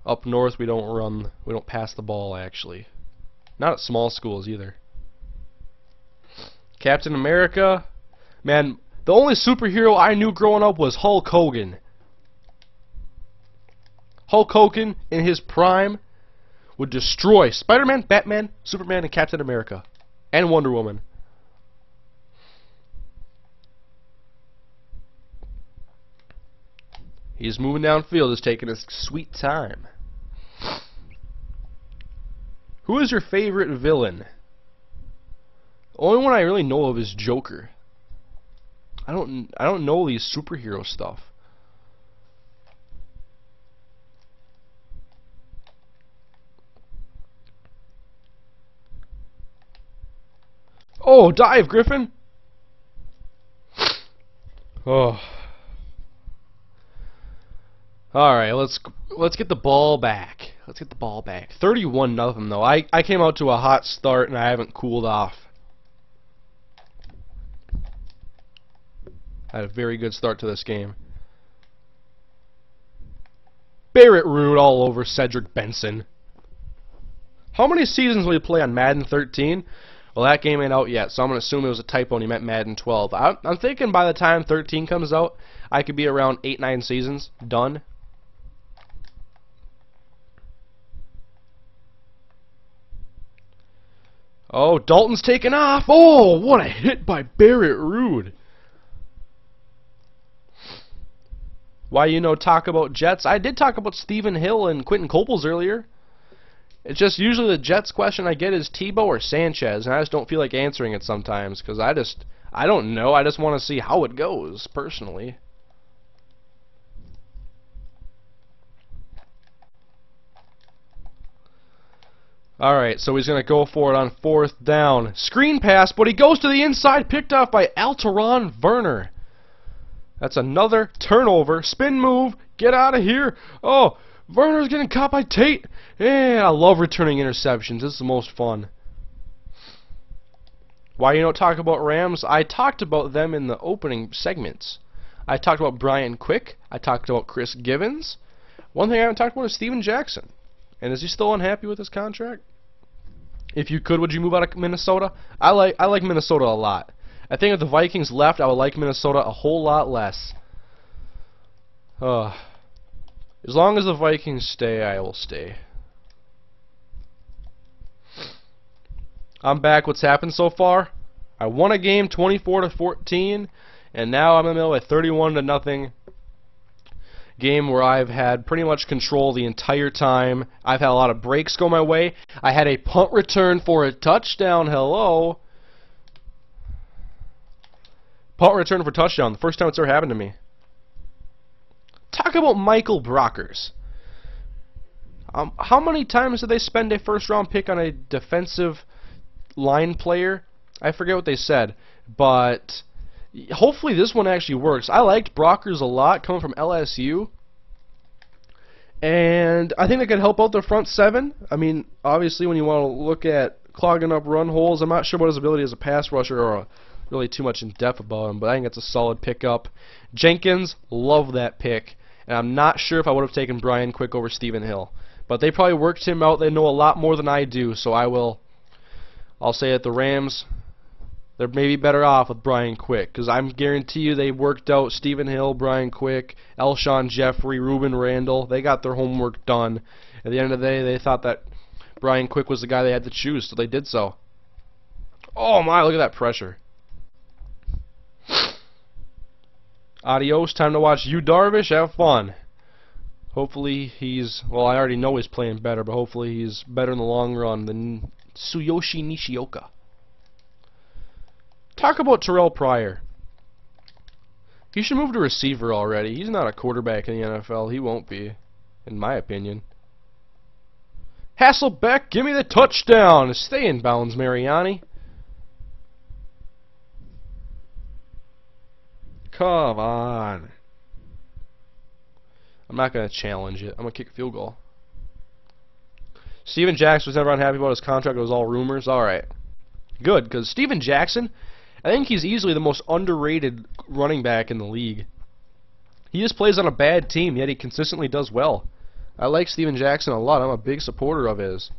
Up north we don't pass the ball actually. Not at small schools either. Captain America, man, the only superhero I knew growing up was Hulk Hogan. Hulk Hogan in his prime would destroy Spider-Man, Batman, Superman, and Captain America. And Wonder Woman. He's moving downfield, is taking his sweet time. Who is your favorite villain? The only one I really know of is Joker. I don't know these superhero stuff. Oh, dive, Griffin! Oh. Alright, let's get the ball back. Let's get the ball back. 31-0 though. I came out to a hot start and I haven't cooled off. I had a very good start to this game. Barrett Root all over Cedric Benson. How many seasons will you play on Madden 13? Well, that game ain't out yet, so I'm going to assume it was a typo and he meant Madden 12. I'm thinking by the time 13 comes out, I could be around 8-9 seasons done. Oh, Dalton's taking off. Oh, what a hit by Barrett Root. Why talk about Jets? I did talk about Stephen Hill and Quentin Coples earlier. It's just usually the Jets question I get is Tebow or Sanchez, and I just don't feel like answering it sometimes because I don't know. I just want to see how it goes personally. Alright, so he's going to go for it on 4th down. Screen pass, but he goes to the inside, picked off by Alteron Werner. That's another turnover. Spin move. Get out of here. Oh, Werner's getting caught by Tate. Yeah, I love returning interceptions. This is the most fun. Why you don't talk about Rams? I talked about them in the opening segments. I talked about Brian Quick. I talked about Chris Givens. One thing I haven't talked about is Steven Jackson. And is he still unhappy with his contract? If you could, would you move out of Minnesota? I like Minnesota a lot. I think if the Vikings left, I would like Minnesota a whole lot less. As long as the Vikings stay, I will stay. I'm back. What's happened so far? I won a game 24-14, and now I'm in the middle of a 31-0 game where I've had pretty much control the entire time. I've had a lot of breaks go my way. I had a punt return for a touchdown. Hello. Punt return for touchdown. The first time it's ever happened to me. Talk about Michael Brockers. How many times did they spend a first-round pick on a defensive line player? I forget what they said, but hopefully this one actually works. I liked Brockers a lot coming from LSU, and I think they could help out their front seven. I mean, obviously when you want to look at clogging up run holes, I'm not sure what his ability as a pass rusher or really too much in depth about him, but I think it's a solid pickup. Jenkins, love that pick, and I'm not sure if I would have taken Brian Quick over Stephen Hill, but they probably worked him out. They know a lot more than I do, so I'll say that the Rams, they're maybe better off with Brian Quick, because I guarantee you they worked out Stephen Hill, Brian Quick, Elshon Jeffrey, Ruben Randall. They got their homework done. At the end of the day, they thought that Brian Quick was the guy they had to choose, so they did so. Oh my, look at that pressure. Adios, time to watch you, Darvish. Have fun. Hopefully he's, well, I already know he's playing better, but hopefully he's better in the long run than Tsuyoshi Nishioka. Talk about Terrell Pryor. He should move to receiver already. He's not a quarterback in the NFL. He won't be, in my opinion. Hasselbeck, give me the touchdown. Stay in bounds, Mariani. Come on. I'm not going to challenge it. I'm going to kick a field goal. Steven Jackson was never unhappy about his contract. It was all rumors. Alright. Good, because Steven Jackson, I think he's easily the most underrated running back in the league. He just plays on a bad team, yet he consistently does well. I like Steven Jackson a lot. I'm a big supporter of his.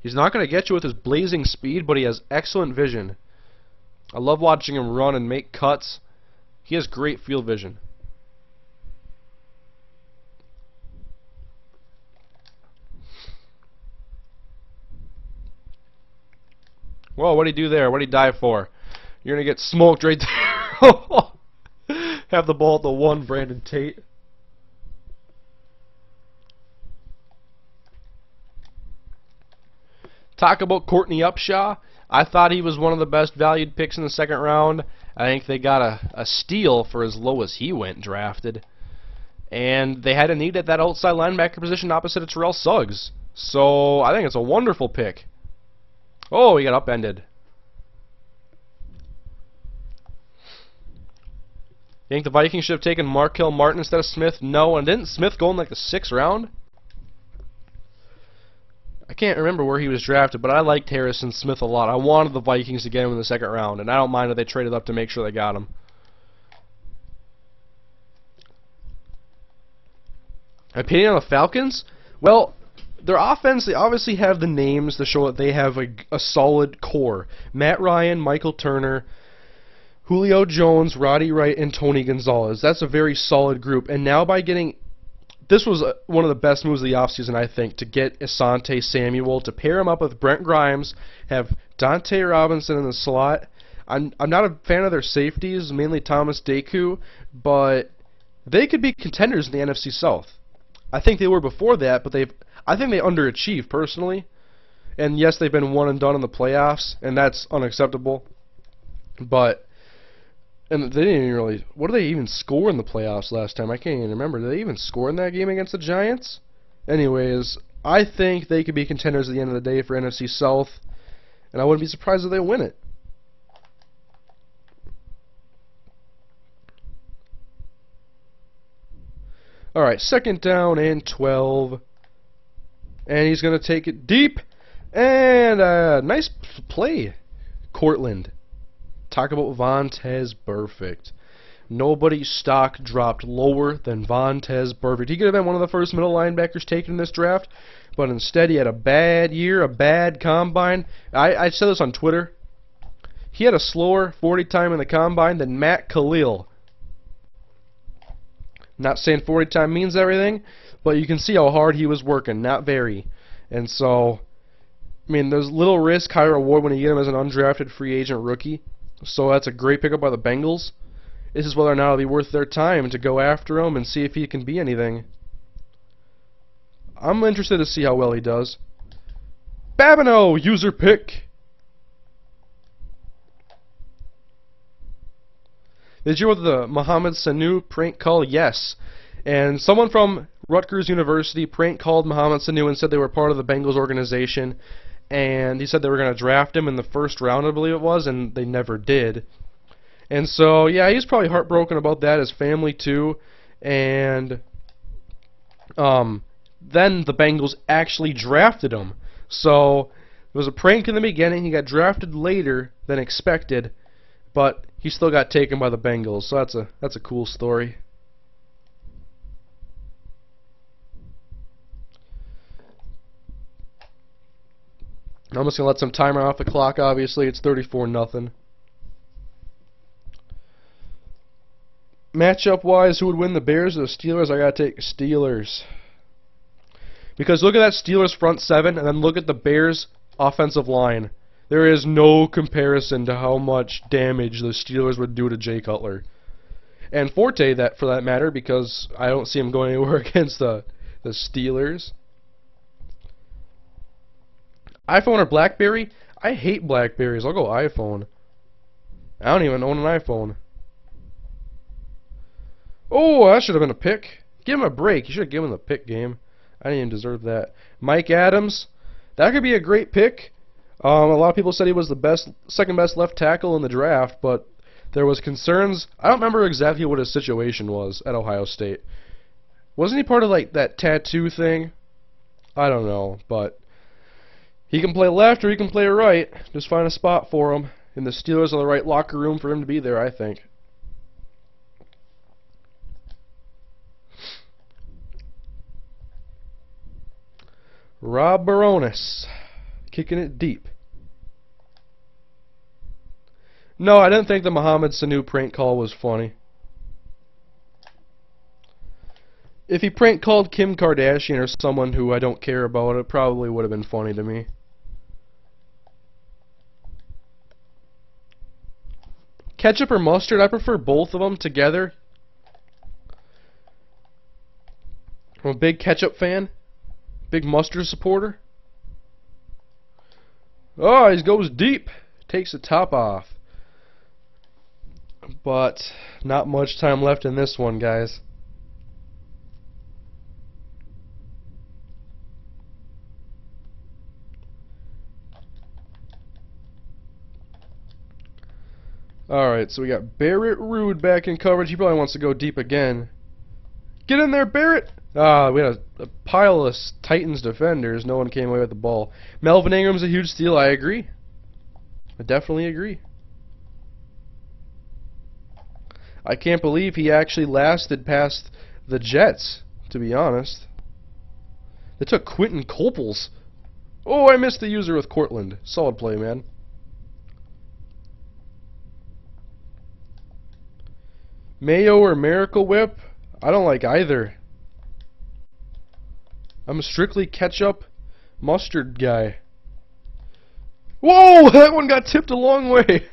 He's not going to get you with his blazing speed, but he has excellent vision. I love watching him run and make cuts. He has great field vision. Whoa, what'd he do there? What'd he dive for? You're going to get smoked right there. Have the ball at the one, Brandon Tate. Talk about Courtney Upshaw. I thought he was one of the best valued picks in the second round. I think they got a steal for as low as he went drafted. And they had a need at that outside linebacker position opposite of Terrell Suggs. So I think it's a wonderful pick. Oh, he got upended. You think the Vikings should have taken Markel Martin instead of Smith? No. And didn't Smith go in like the 6th round? I can't remember where he was drafted, but I liked Harrison Smith a lot. I wanted the Vikings to get him in the 2nd round, and I don't mind that they traded up to make sure they got him. Opinion on the Falcons? Well, their offense, they obviously have the names to show that they have a solid core. Matt Ryan, Michael Turner, Julio Jones, Roddy Wright, and Tony Gonzalez. That's a very solid group. And now by getting... This was one of the best moves of the offseason, I think, to get Asante Samuel, to pair him up with Brent Grimes, have Dante Robinson in the slot. I'm not a fan of their safeties, mainly Thomas Deku, but they could be contenders in the NFC South. I think they were before that, but I think they underachieved personally. And yes, they've been one and done in the playoffs, and that's unacceptable. And they didn't even really... What did they even score in the playoffs last time? I can't even remember. Did they even score in that game against the Giants? Anyways, I think they could be contenders at the end of the day for NFC South, and I wouldn't be surprised if they win it. Alright, 2nd down and 12. And he's going to take it deep. And nice play, Cortland. Talk about Vontaze Burfict. Nobody's stock dropped lower than Vontaze Burfict. He could have been one of the first middle linebackers taken in this draft, but instead he had a bad year, a bad combine. I said this on Twitter. He had a slower 40 time in the combine than Matt Khalil. Not saying 40 time means everything, but you can see how hard he was working. Not very. And so, I mean, there's little risk, high reward when you get him as an undrafted free agent rookie. So that's a great pickup by the Bengals. This is whether or not it'll be worth their time to go after him and see if he can be anything. I'm interested to see how well he does. Babineau, user pick. Did you hear the Mohamed Sanu prank call? Yes. And someone from Rutgers University prank called Mohamed Sanu and said they were part of the Bengals organization. And he said they were going to draft him in the first round, I believe it was, and they never did. And so, yeah, he's probably heartbroken about that, his family too. And then the Bengals actually drafted him. So it was a prank in the beginning. He got drafted later than expected, but he still got taken by the Bengals. So that's a cool story. I'm just gonna let some timer off the clock. Obviously, it's 34-0. Matchup-wise, who would win, the Bears or the Steelers? I gotta take Steelers. Because look at that Steelers front seven, and then look at the Bears offensive line. There is no comparison to how much damage the Steelers would do to Jay Cutler. And Forte, that for that matter, because I don't see him going anywhere against the Steelers. iPhone or BlackBerry? I hate Blackberries. I'll go iPhone. I don't even own an iPhone. Oh, that should have been a pick. Give him a break. You should have given him the pick game. I didn't even deserve that. Mike Adams. That could be a great pick. A lot of people said he was the second best left tackle in the draft, but there was concerns. I don't remember exactly what his situation was at Ohio State. Wasn't he part of like that tattoo thing? I don't know, but he can play left or he can play right. Just find a spot for him. And the Steelers are the right locker room for him to be there, I think. Rob Baronis, kicking it deep. No, I didn't think the Mohamed Sanu prank call was funny. If he prank called Kim Kardashian or someone who I don't care about, it probably would have been funny to me. Ketchup or mustard? I prefer both of them together. I'm a big ketchup fan. Big mustard supporter. Oh, he goes deep. Takes the top off. But not much time left in this one, guys. Alright, so we got Barrett Ruud back in coverage. He probably wants to go deep again. Get in there, Barrett! We had a pile of Titans defenders. No one came away with the ball. Melvin Ingram's a huge steal. I agree. I definitely agree. I can't believe he actually lasted past the Jets, to be honest. They took Quentin Coples. Oh, I missed the user with Cortland. Solid play, man. Mayo or Miracle Whip? I don't like either. I'm a strictly ketchup mustard guy. Whoa! That one got tipped a long way.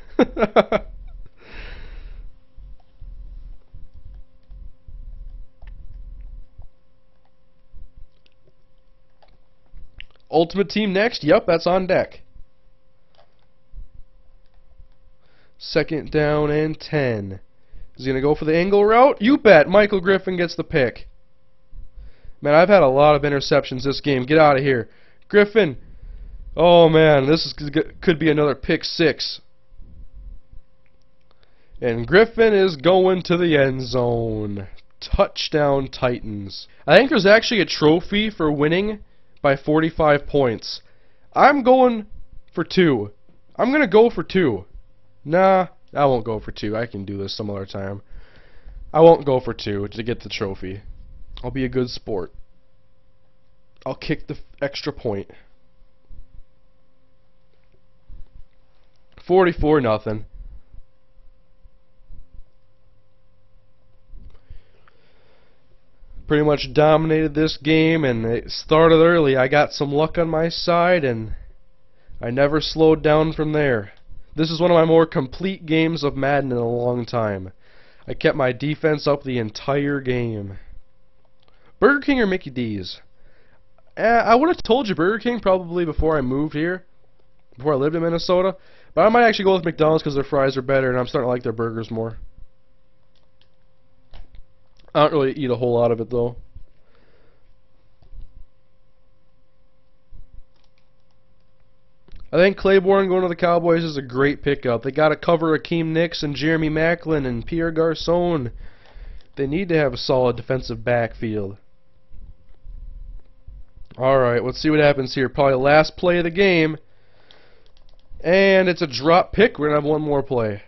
Ultimate Team next? Yep, that's on deck. 2nd down and 10. Is he going to go for the angle route? You bet. Michael Griffin gets the pick. Man, I've had a lot of interceptions this game. Get out of here. Griffin. Oh, man. This could be another pick 6. And Griffin is going to the end zone. Touchdown, Titans. I think there's actually a trophy for winning by 45 points. I'm going for 2. I'm going to go for 2. Nah, I won't go for 2. I can do this some other time. I won't go for 2 to get the trophy. I'll be a good sport. I'll kick the extra point. 44-0. Pretty much dominated this game, and it started early. I got some luck on my side, and I never slowed down from there. This is one of my more complete games of Madden in a long time. I kept my defense up the entire game. Burger King or Mickey D's? I would have told you Burger King probably before I moved here, before I lived in Minnesota, but I might actually go with McDonald's because their fries are better, and I'm starting to like their burgers more. I don't really eat a whole lot of it, though. I think Claiborne going to the Cowboys is a great pickup. They got to cover Akeem Nicks and Jeremy Maclin and Pierre Garçon. They need to have a solid defensive backfield. Alright, let's see what happens here. Probably the last play of the game. And it's a drop pick. We're going to have one more play.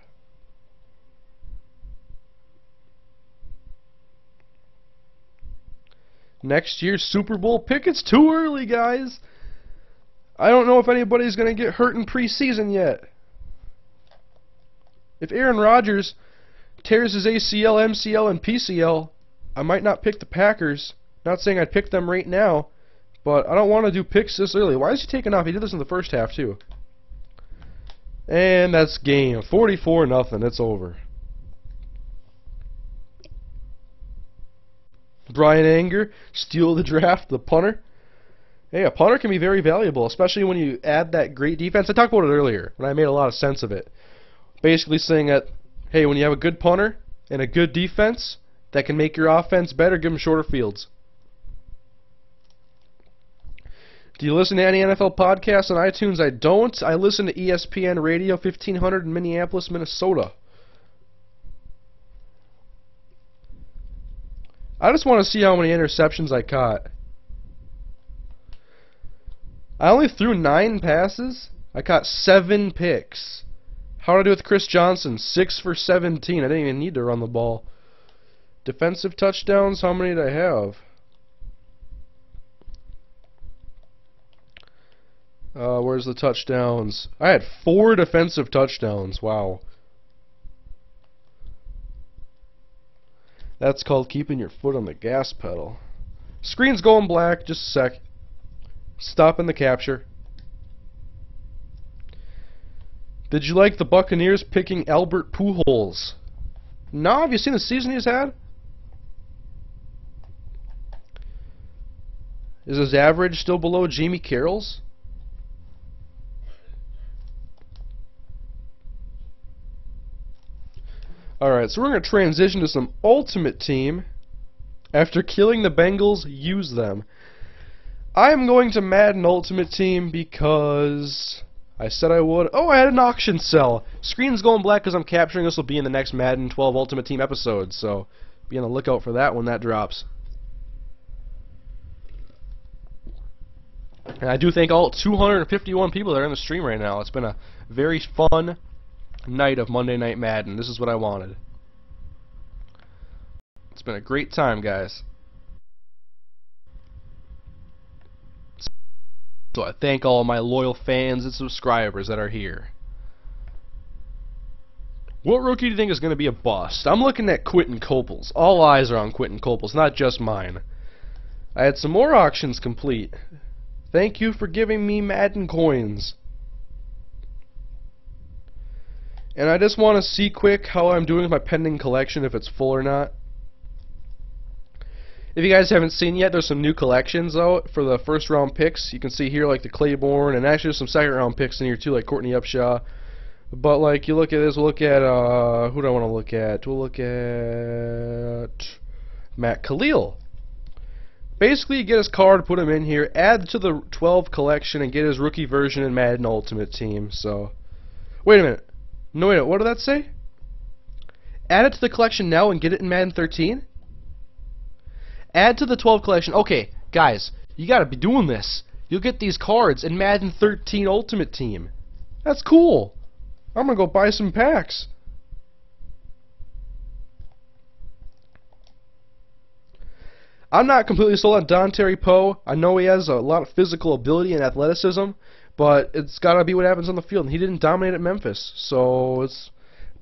Next year's Super Bowl pick. It's too early, guys. I don't know if anybody's going to get hurt in preseason yet. If Aaron Rodgers tears his ACL, MCL, and PCL, I might not pick the Packers. Not saying I'd pick them right now, but I don't want to do picks this early. Why is he taking off? He did this in the first half, too. And that's game. 44-0. It's over. Brian Anger, steal the draft, the punter. Hey, a punter can be very valuable, especially when you add that great defense. I talked about it earlier, when I made a lot of sense of it. Basically saying that, hey, when you have a good punter and a good defense that can make your offense better, give them shorter fields. Do you listen to any NFL podcasts on iTunes? I don't. I listen to ESPN Radio 1500 in Minneapolis, Minnesota. I just want to see how many interceptions I caught. I only threw 9 passes. I caught 7 picks. How did I do with Chris Johnson? 6 for 17. I didn't even need to run the ball. Defensive touchdowns, how many did I have? Where's the touchdowns? I had 4 defensive touchdowns. Wow. That's called keeping your foot on the gas pedal. Screen's going black. Just a sec. Stopping the capture. Did you like the Buccaneers picking Albert Pujols? No, have you seen the season he's had? Is his average still below Jamie Carroll's? Alright, so we're going to transition to some Ultimate Team. After killing the Bengals, use them. I am going to Madden Ultimate Team because I said I would. Oh, I had an auction sell. Screen's going black because I'm capturing. This will be in the next Madden 12 Ultimate Team episode, so be on the lookout for that when that drops. And I do thank all 251 people that are in the stream right now. It's been a very fun night of Monday Night Madden. This is what I wanted. It's been a great time, guys. So I thank all my loyal fans and subscribers that are here. What rookie do you think is going to be a bust? I'm looking at Quentin Coples. All eyes are on Quentin Coples, not just mine. I had some more auctions complete. Thank you for giving me Madden coins. And I just want to see quick how I'm doing with my pending collection, if it's full or not. If you guys haven't seen yet, there's some new collections out for the first round picks. You can see here like the Claiborne, and actually there's some second round picks in here too, like Courtney Upshaw. But like you look at this, we'll look at who do I want to look at? We'll look at Matt Khalil. Basically, you get his card, put him in here, add to the 12 collection, and get his rookie version in Madden Ultimate Team. So, wait a minute. No, wait, what did that say? Add it to the collection now and get it in Madden 13? Add to the 12 collection. Okay, guys, you gotta be doing this. You'll get these cards in Madden 13 Ultimate Team. That's cool. I'm gonna go buy some packs. I'm not completely sold on Dontari Poe. I know he has a lot of physical ability and athleticism, but it's got to be what happens on the field. And he didn't dominate at Memphis, so it's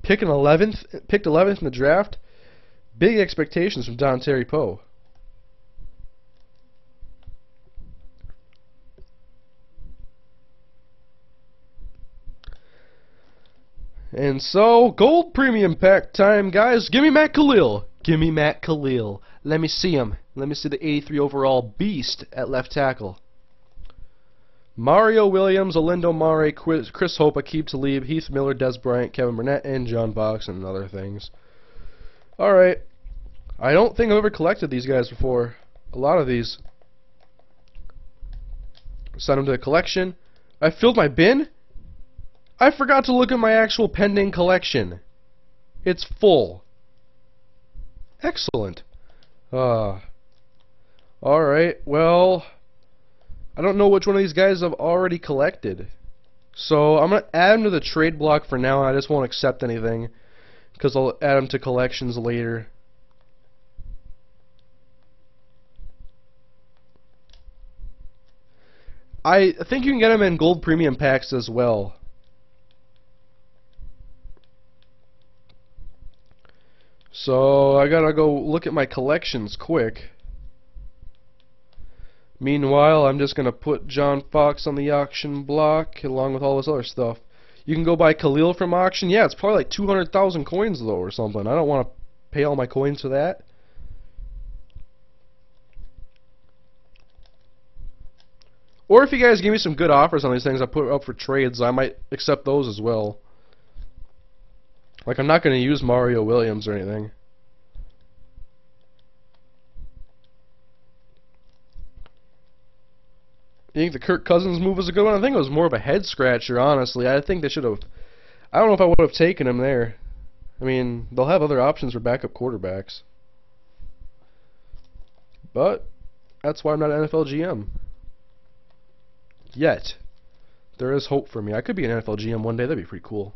picked 11th in the draft. Big expectations from Dontari Poe. And so, gold premium pack time, guys. Give me Matt Khalil. Give me Matt Khalil. Let me see him. Let me see the 83 overall beast at left tackle. Mario Williams, Alindo Mare, Chris Hope, Aqib Talib, Heath Miller, Des Bryant, Kevin Burnett, and John Fox, and other things. Alright. I don't think I've ever collected these guys before. A lot of these. Send them to the collection. I filled my bin? I forgot to look at my actual pending collection. It's full. Excellent. Alright, well, I don't know which one of these guys I've already collected. So I'm going to add them to the trade block for now, and I just won't accept anything, because I'll add them to collections later. I think you can get them in gold premium packs as well. So I gotta go look at my collections quick. Meanwhile, I'm just gonna put John Fox on the auction block along with all this other stuff. You can go buy Khalil from auction. Yeah, it's probably like 200,000 coins though or something. I don't want to pay all my coins for that. Or if you guys give me some good offers on these things, I put up for trades, I might accept those as well. Like, I'm not going to use Mario Williams or anything. You think the Kirk Cousins move was a good one? I think it was more of a head scratcher, honestly. I think they should have... I don't know if I would have taken him there. I mean, they'll have other options for backup quarterbacks. But, that's why I'm not an NFL GM. Yet. There is hope for me. I could be an NFL GM one day. That'd be pretty cool.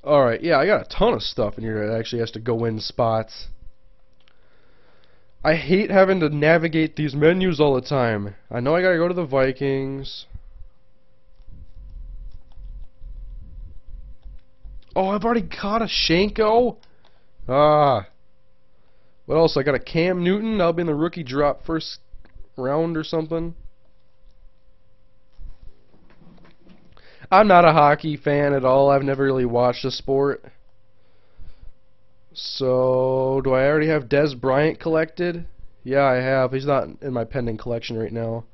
Alright, yeah, I got a ton of stuff in here that actually has to go in spots. I hate having to navigate these menus all the time. I know I gotta go to the Vikings. Oh, I've already got a Shanko? Ah. What else? I got a Cam Newton. That'll be in the rookie drop first round or something. I'm not a hockey fan at all. I've never really watched the sport. So, do I already have Des Bryant collected? Yeah, I have. He's not in my pending collection right now.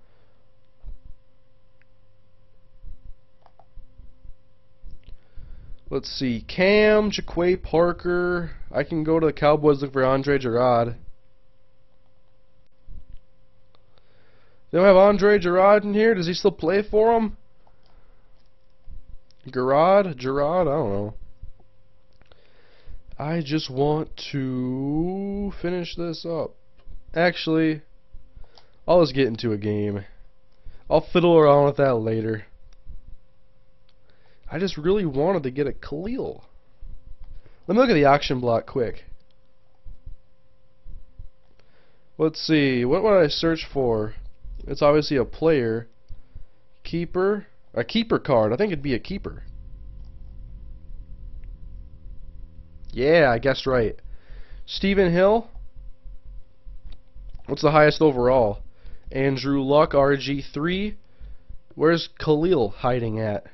Let's see. Cam, Jaquay Parker. I can go to the Cowboys look for Andre Gerard. They don't have Andre Gerard in here? Does he still play for them? Gerard? I don't know. I just want to finish this up. Actually, I'll just get into a game. I'll fiddle around with that later. I just really wanted to get a Khalil. Let me look at the auction block quick. Let's see, what would I search for? It's obviously a player. Keeper. A keeper card. I think it'd be a keeper. Yeah, I guessed right. Stephen Hill. What's the highest overall? Andrew Luck, RG3. Where's Khalil hiding at?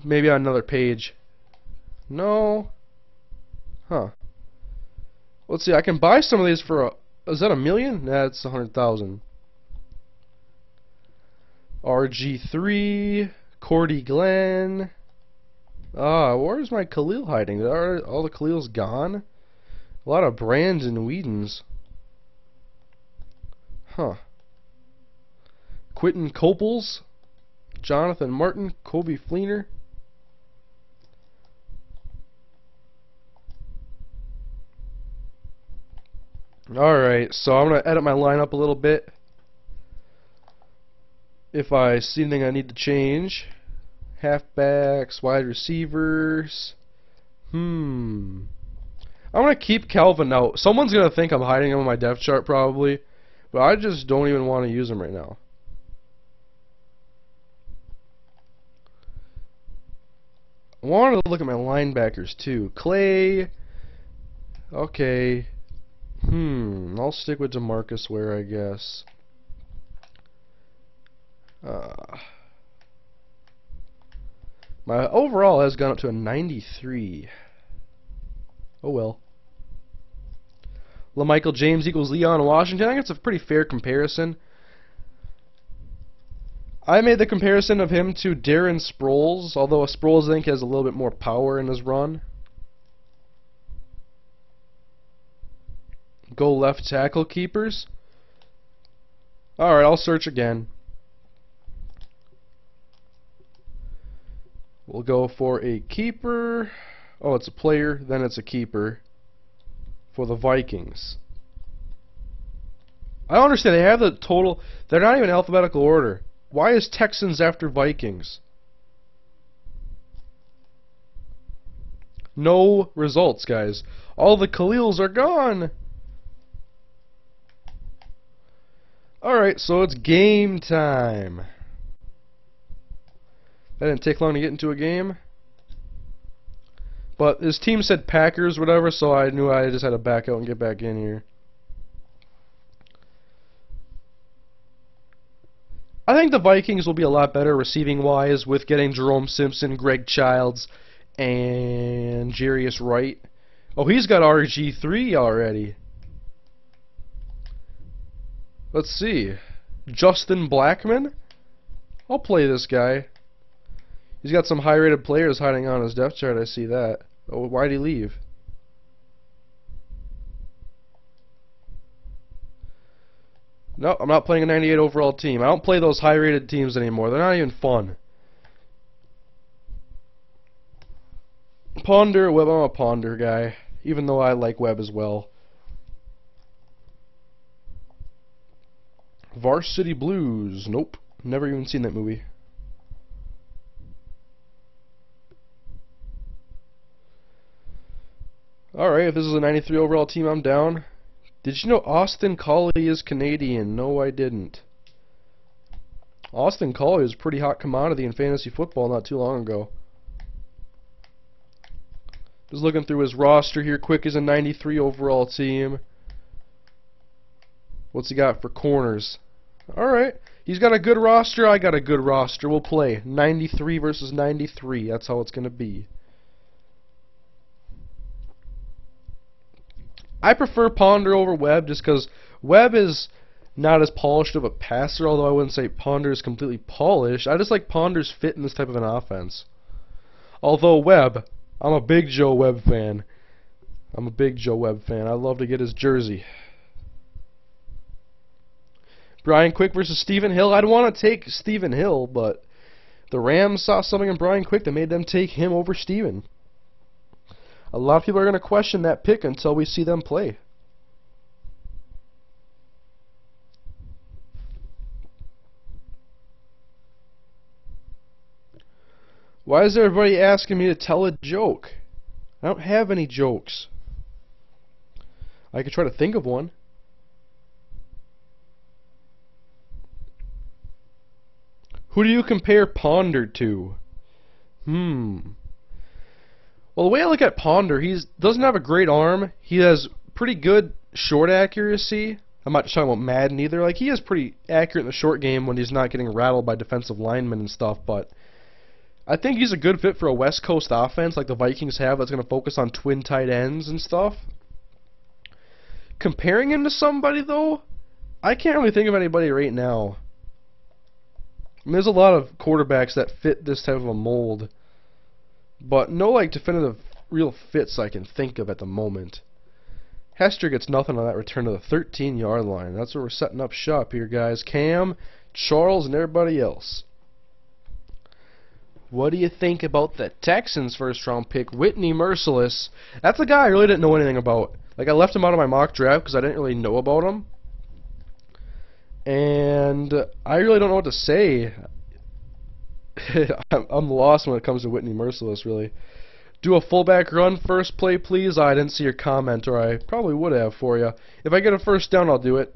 Maybe on another page. No. Huh. Let's see, I can buy some of these for is that $1 million? Nah, it's 100,000. RG3, Cordy Glenn. Where's my Khalil hiding? Are all the Khalils gone? A lot of Brands and Whedons. Huh. Quentin Copels, Jonathan Martin, Kobe Fleener. Alright, so I'm going to edit my lineup a little bit. If I see anything I need to change. Halfbacks, wide receivers. I'm going to keep Calvin out. Someone's going to think I'm hiding him on my depth chart probably. But I just don't even want to use him right now. I wanted to look at my linebackers too. Clay. Okay. I'll stick with DeMarcus Ware, I guess. My overall has gone up to a 93. Oh well. LaMichael James equals Leon Washington. I think it's a pretty fair comparison. I made the comparison of him to Darren Sproles, although Sproles I think has a little bit more power in his run. Go left tackle keepers. Alright, I'll search again. We'll go for a keeper. Oh, it's a player, then it's a keeper. For the Vikings. I don't understand. They have the total. They're not even in alphabetical order. Why is Texans after Vikings? No results, guys. All the Khalils are gone. Alright, so it's game time. That didn't take long to get into a game. But his team said Packers, whatever, so I knew I just had to back out and get back in here. I think the Vikings will be a lot better receiving-wise with getting Jerome Simpson, Greg Childs, and Jarius Wright. Oh, he's got RG3 already. Let's see. Justin Blackman? I'll play this guy. He's got some high-rated players hiding on his depth chart, I see that. Oh, why'd he leave? No, I'm not playing a 98 overall team. I don't play those high-rated teams anymore. They're not even fun. Ponder, Webb, I'm a Ponder guy. Even though I like Webb as well. Varsity Blues. Nope. Never even seen that movie. Alright, if this is a 93 overall team, I'm down. Did you know Austin Collie is Canadian? No, I didn't. Austin Collie was a pretty hot commodity in fantasy football not too long ago. Just looking through his roster here quick, is a 93 overall team. What's he got for corners? Alright, he's got a good roster, I got a good roster. We'll play 93 versus 93. That's how it's going to be. I prefer Ponder over Webb just because Webb is not as polished of a passer, although I wouldn't say Ponder is completely polished. I just like Ponder's fit in this type of an offense. Although Webb, I'm a big Joe Webb fan. I'm a big Joe Webb fan. I'd love to get his jersey. Brian Quick versus Stephen Hill. I'd want to take Stephen Hill, but the Rams saw something in Brian Quick that made them take him over Stephen. A lot of people are going to question that pick until we see them play. Why is everybody asking me to tell a joke? I don't have any jokes. I could try to think of one. Who do you compare Ponder to? Well, the way I look at Ponder, he doesn't have a great arm. He has pretty good short accuracy. I'm not just talking about Madden either. Like, he is pretty accurate in the short game when he's not getting rattled by defensive linemen and stuff, but I think he's a good fit for a West Coast offense like the Vikings have that's going to focus on twin tight ends and stuff. Comparing him to somebody, though, I can't really think of anybody right now. I mean, there's a lot of quarterbacks that fit this type of a mold, but no like definitive real fits I can think of at the moment. Hester gets nothing on that return to the 13-yard line. That's where we're setting up shop here, guys. Cam, Charles, and everybody else. What do you think about the Texans' first-round pick, Whitney Merciless? That's a guy I really didn't know anything about. Like, I left him out of my mock draft because I didn't really know about him. And I really don't know what to say. I'm lost when it comes to Whitney Merciless, really. Do a fullback run first play, please. I didn't see your comment, or I probably would have for you. If I get a first down, I'll do it.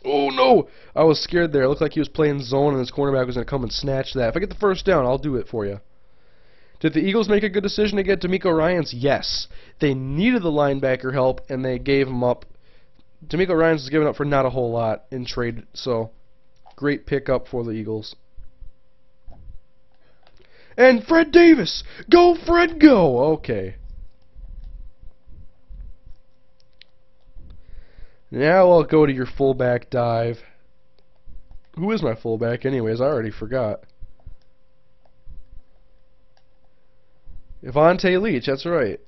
Oh, no! I was scared there. It looked like he was playing zone, and his cornerback was going to come and snatch that. If I get the first down, I'll do it for you. Did the Eagles make a good decision to get D'Amico Ryans? Yes. They needed the linebacker help, and they gave him up. D'Amico Ryans was given up for not a whole lot in trade, so Great pickup for the Eagles. And Fred Davis! Go, Fred, go! Okay. Now I'll go to your fullback dive. Who is my fullback anyways? I already forgot. Evante Leach, that's right.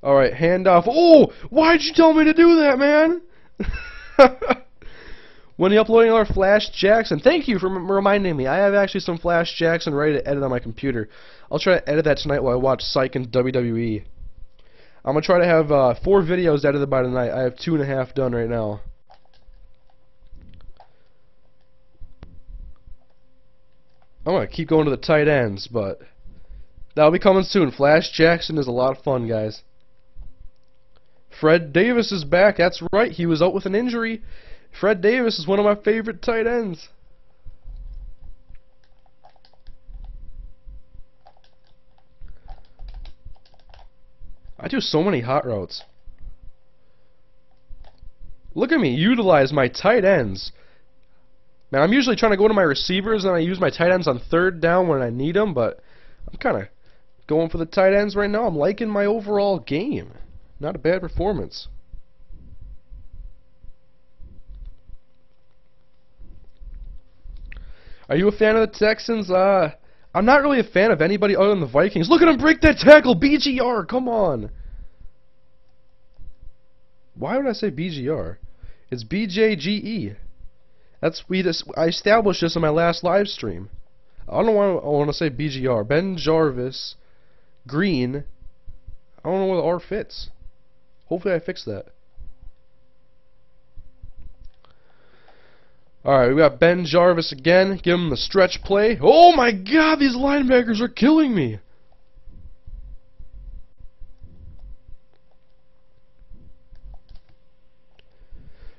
Alright, handoff. Oh! Why'd you tell me to do that, man? When you uploading our Flash Jackson, thank you for reminding me. I have actually some Flash Jackson ready to edit on my computer. I'll try to edit that tonight while I watch Psych and WWE. I'm going to try to have 4 videos edited by tonight. I have 2.5 done right now. I'm going to keep going to the tight ends, but that'll be coming soon. Flash Jackson is a lot of fun, guys. Fred Davis is back. That's right. He was out with an injury. Fred Davis is one of my favorite tight ends. I do so many hot routes. Look at me utilize my tight ends. Man, I'm usually trying to go to my receivers and I use my tight ends on 3rd down when I need them, but I'm kind of going for the tight ends right now. I'm liking my overall game. Not a bad performance. Are you a fan of the Texans? I'm not really a fan of anybody other than the Vikings. Look at him break that tackle! BGR, come on! Why would I say BGR? It's BJGE. I established this in my last live stream. I don't want to say BGR. Ben Jarvis, Green. I don't know where the R fits. Hopefully I fix that. Alright, we got Ben Jarvis again. Give him the stretch play. Oh my god, these linebackers are killing me.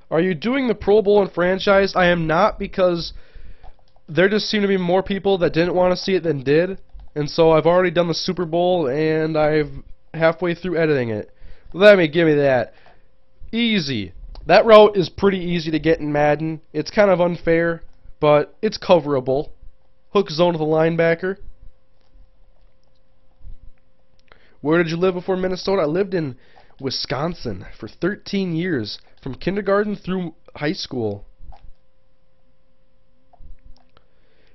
Are you doing the Pro Bowl and franchise? I am not, because there just seem to be more people that didn't want to see it than did. And so I've already done the Super Bowl and I've halfway through editing it. Give me that. Easy. That route is pretty easy to get in Madden. It's kind of unfair, but it's coverable. Hook zone to the linebacker. Where did you live before Minnesota? I lived in Wisconsin for 13 years, from kindergarten through high school.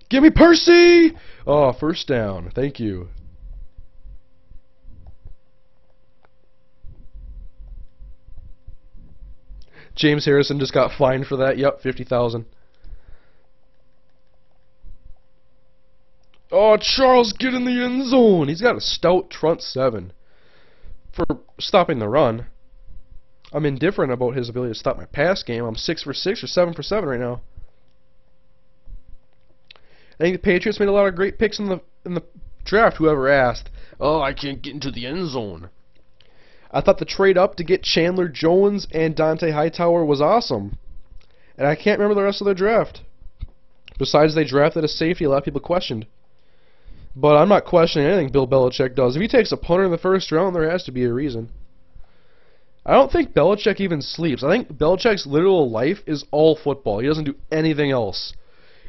Give me Percy! Oh, 1st down. Thank you. James Harrison just got fined for that. Yep, $50,000. Oh, Charles, get in the end zone. He's got a stout front 7 for stopping the run. I'm indifferent about his ability to stop my pass game. I'm 6 for 6 or 7 for 7 right now. I think the Patriots made a lot of great picks in the draft. Whoever asked, oh, I can't get into the end zone. I thought the trade up to get Chandler Jones and Dante Hightower was awesome. And I can't remember the rest of their draft. Besides, they drafted a safety a lot of people questioned. But I'm not questioning anything Bill Belichick does. If he takes a punter in the 1st round, there has to be a reason. I don't think Belichick even sleeps. I think Belichick's literal life is all football. He doesn't do anything else.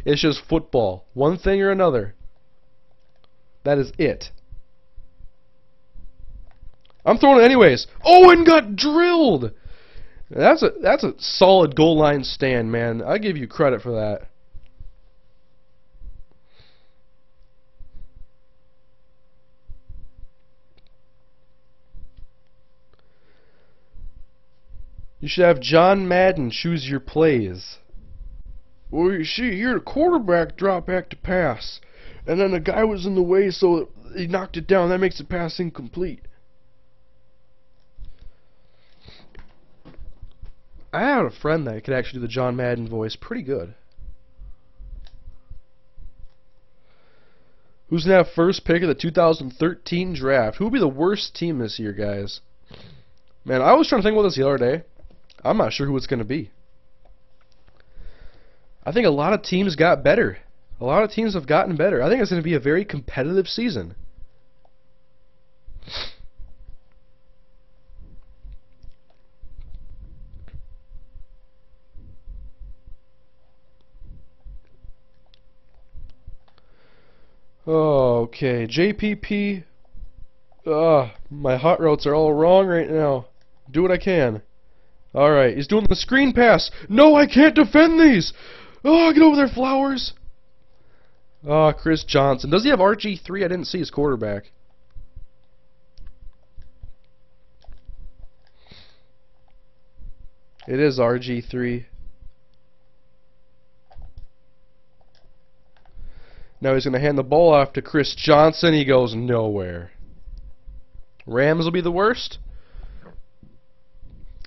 It's just football. One thing or another. That is it. I'm throwing it anyways. Owen got drilled! That's a solid goal line stand, man. I give you credit for that. You should have John Madden choose your plays. Well, you see, here the quarterback dropped back to pass, and then the guy was in the way, so he knocked it down. That makes the pass incomplete. I had a friend that could actually do the John Madden voice pretty good. Who's going to have first pick of the 2013 draft? Who would be the worst team this year, guys? Man, I was trying to think about this the other day. I'm not sure who it's going to be. I think a lot of teams got better. A lot of teams have gotten better. I think it's going to be a very competitive season. Okay, JPP. My hot routes are all wrong right now. Do what I can. Alright, he's doing the screen pass. No, I can't defend these. Oh, get over there, Flowers. Chris Johnson. Does he have RG3? I didn't see his quarterback. It is RG3. Now he's going to hand the ball off to Chris Johnson. He goes nowhere. Rams will be the worst.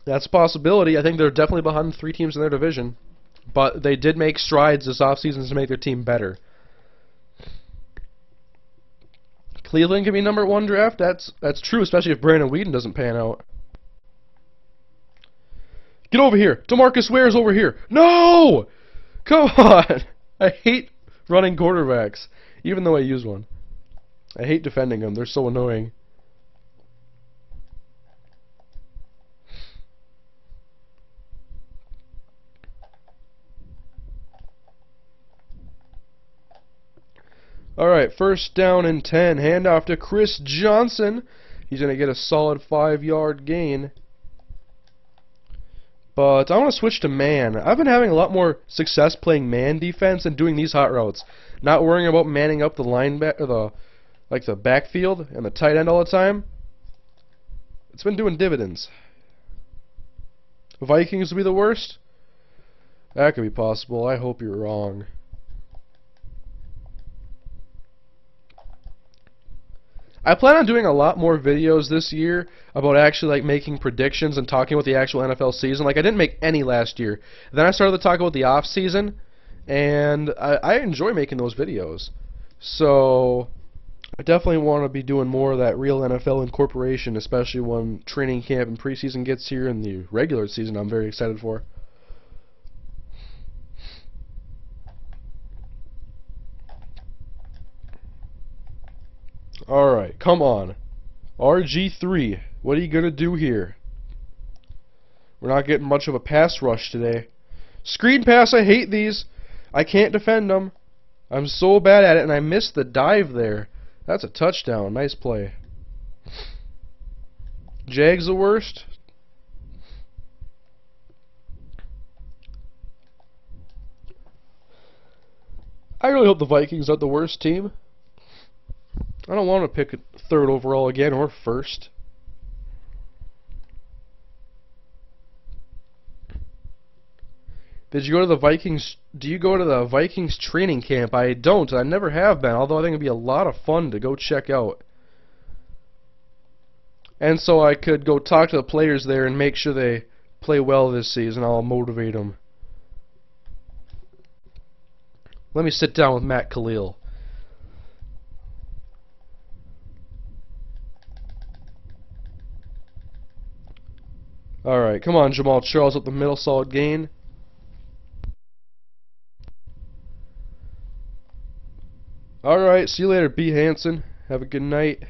That's a possibility. I think they're definitely behind 3 teams in their division. But they did make strides this offseason to make their team better. Cleveland can be #1 draft. That's true, especially if Brandon Weeden doesn't pan out. Get over here. DeMarcus Ware's over here. No! Come on. I hate running quarterbacks, even though I use one. I hate defending them. They're so annoying. Alright, first down and 10. Handoff to Chris Johnson. He's going to get a solid 5-yard gain. But I want to switch to man. I've been having a lot more success playing man defense and doing these hot routes. Not worrying about manning up the linebacker, the backfield and the tight end all the time. It's been doing dividends. Vikings will be the worst? That could be possible. I hope you're wrong. I plan on doing a lot more videos this year about actually making predictions and talking about the actual NFL season. I didn't make any last year. Then I started to talk about the off season, and I enjoy making those videos. So I definitely want to be doing more of that real NFL incorporation, especially when training camp and preseason gets here and the regular season I'm very excited for. Alright, come on. RG3, what are you going to do here? We're not getting much of a pass rush today. Screen pass, I hate these. I can't defend them. I'm so bad at it, and I missed the dive there. That's a touchdown. Nice play. Jags the worst. I really hope the Vikings aren't the worst team. I don't want to pick 3rd overall again or 1st. Did you go to the Vikings? Do you go to the Vikings training camp? I don't. I never have been, although I think it'd be a lot of fun to go check out. And so I could go talk to the players there and make sure they play well this season. I'll motivate them. Let me sit down with Matt Khalil. Alright, come on, Jamal Charles up the middle, solid gain. Alright, see you later, B. Hansen. Have a good night.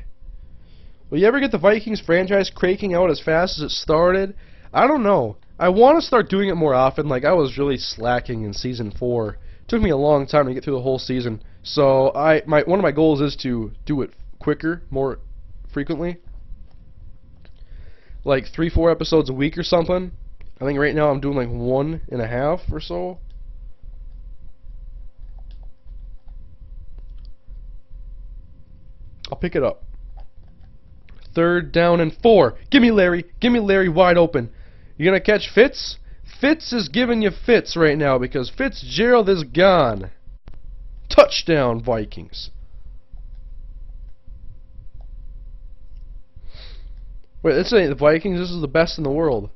Will you ever get the Vikings franchise cranking out as fast as it started? I don't know. I want to start doing it more often. I was really slacking in Season 4. It took me a long time to get through the whole season. So one of my goals is to do it quicker, more frequently. 3-4 episodes a week or something. I think right now I'm doing 1.5 or so. I'll pick it up. 3rd down and 4. Give me Larry. Give me Larry wide open. You gonna catch Fitz? Fitz is giving you fits right now because Fitzgerald is gone. Touchdown, Vikings. Wait, this ain't the Vikings. This is the best in the world.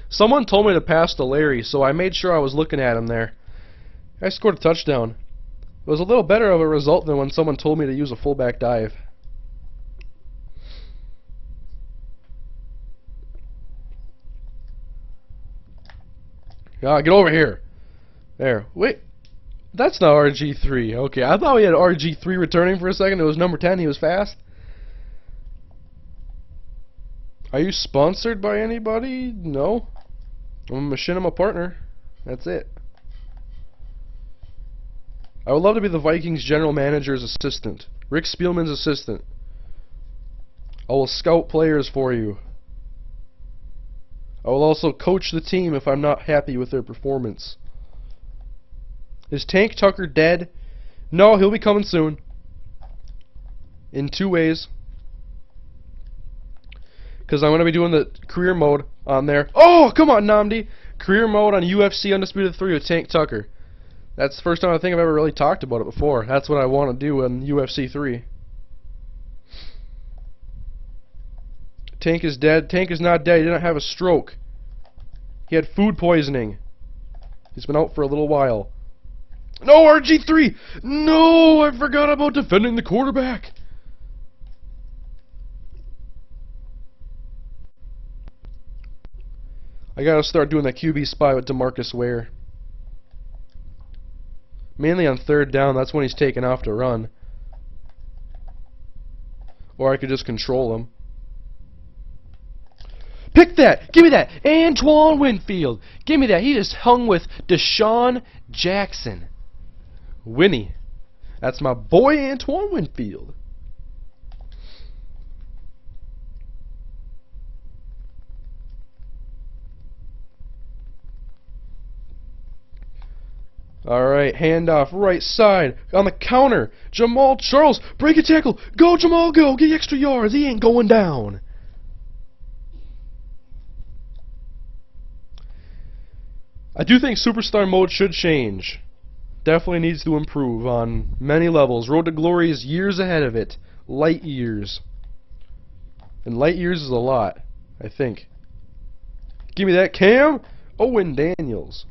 Someone told me to pass to Larry, so I made sure I was looking at him there. I scored a touchdown. It was a little better of a result than when someone told me to use a fullback dive. Get over here. There. Wait. That's not RG3. Okay, I thought we had RG3 returning for a second. It was number 10. He was fast. Are you sponsored by anybody? No. I'm a Machinima partner. That's it. I would love to be the Vikings general manager's assistant. Rick Spielman's assistant. I will scout players for you. I will also coach the team if I'm not happy with their performance. Is Tank Tucker dead? No, he'll be coming soon. In 2 ways. Because I'm going to be doing the career mode on there. Oh, come on, Namdi! Career mode on UFC Undisputed 3 with Tank Tucker. That's the first time I think I've ever really talked about it before. That's what I want to do in UFC 3. Tank is dead. Tank is not dead. He didn't have a stroke. He had food poisoning. He's been out for a little while. No, RG3! No, I forgot about defending the quarterback. I gotta start doing that QB spy with DeMarcus Ware. Mainly on 3rd down, that's when he's taking off to run. Or I could just control him. Pick that! Give me that! Antoine Winfield! Give me that! He just hung with Deshaun Jackson. Winnie. That's my boy Antoine Winfield. Alright, handoff, right side, on the counter. Jamal Charles, break a tackle. Go, Jamal, go. Get extra yards. He ain't going down. I do think Superstar mode should change. Definitely needs to improve on many levels. Road to Glory is years ahead of it. Light years. And light years is a lot, I think. Give me that, Cam. Owen Daniels.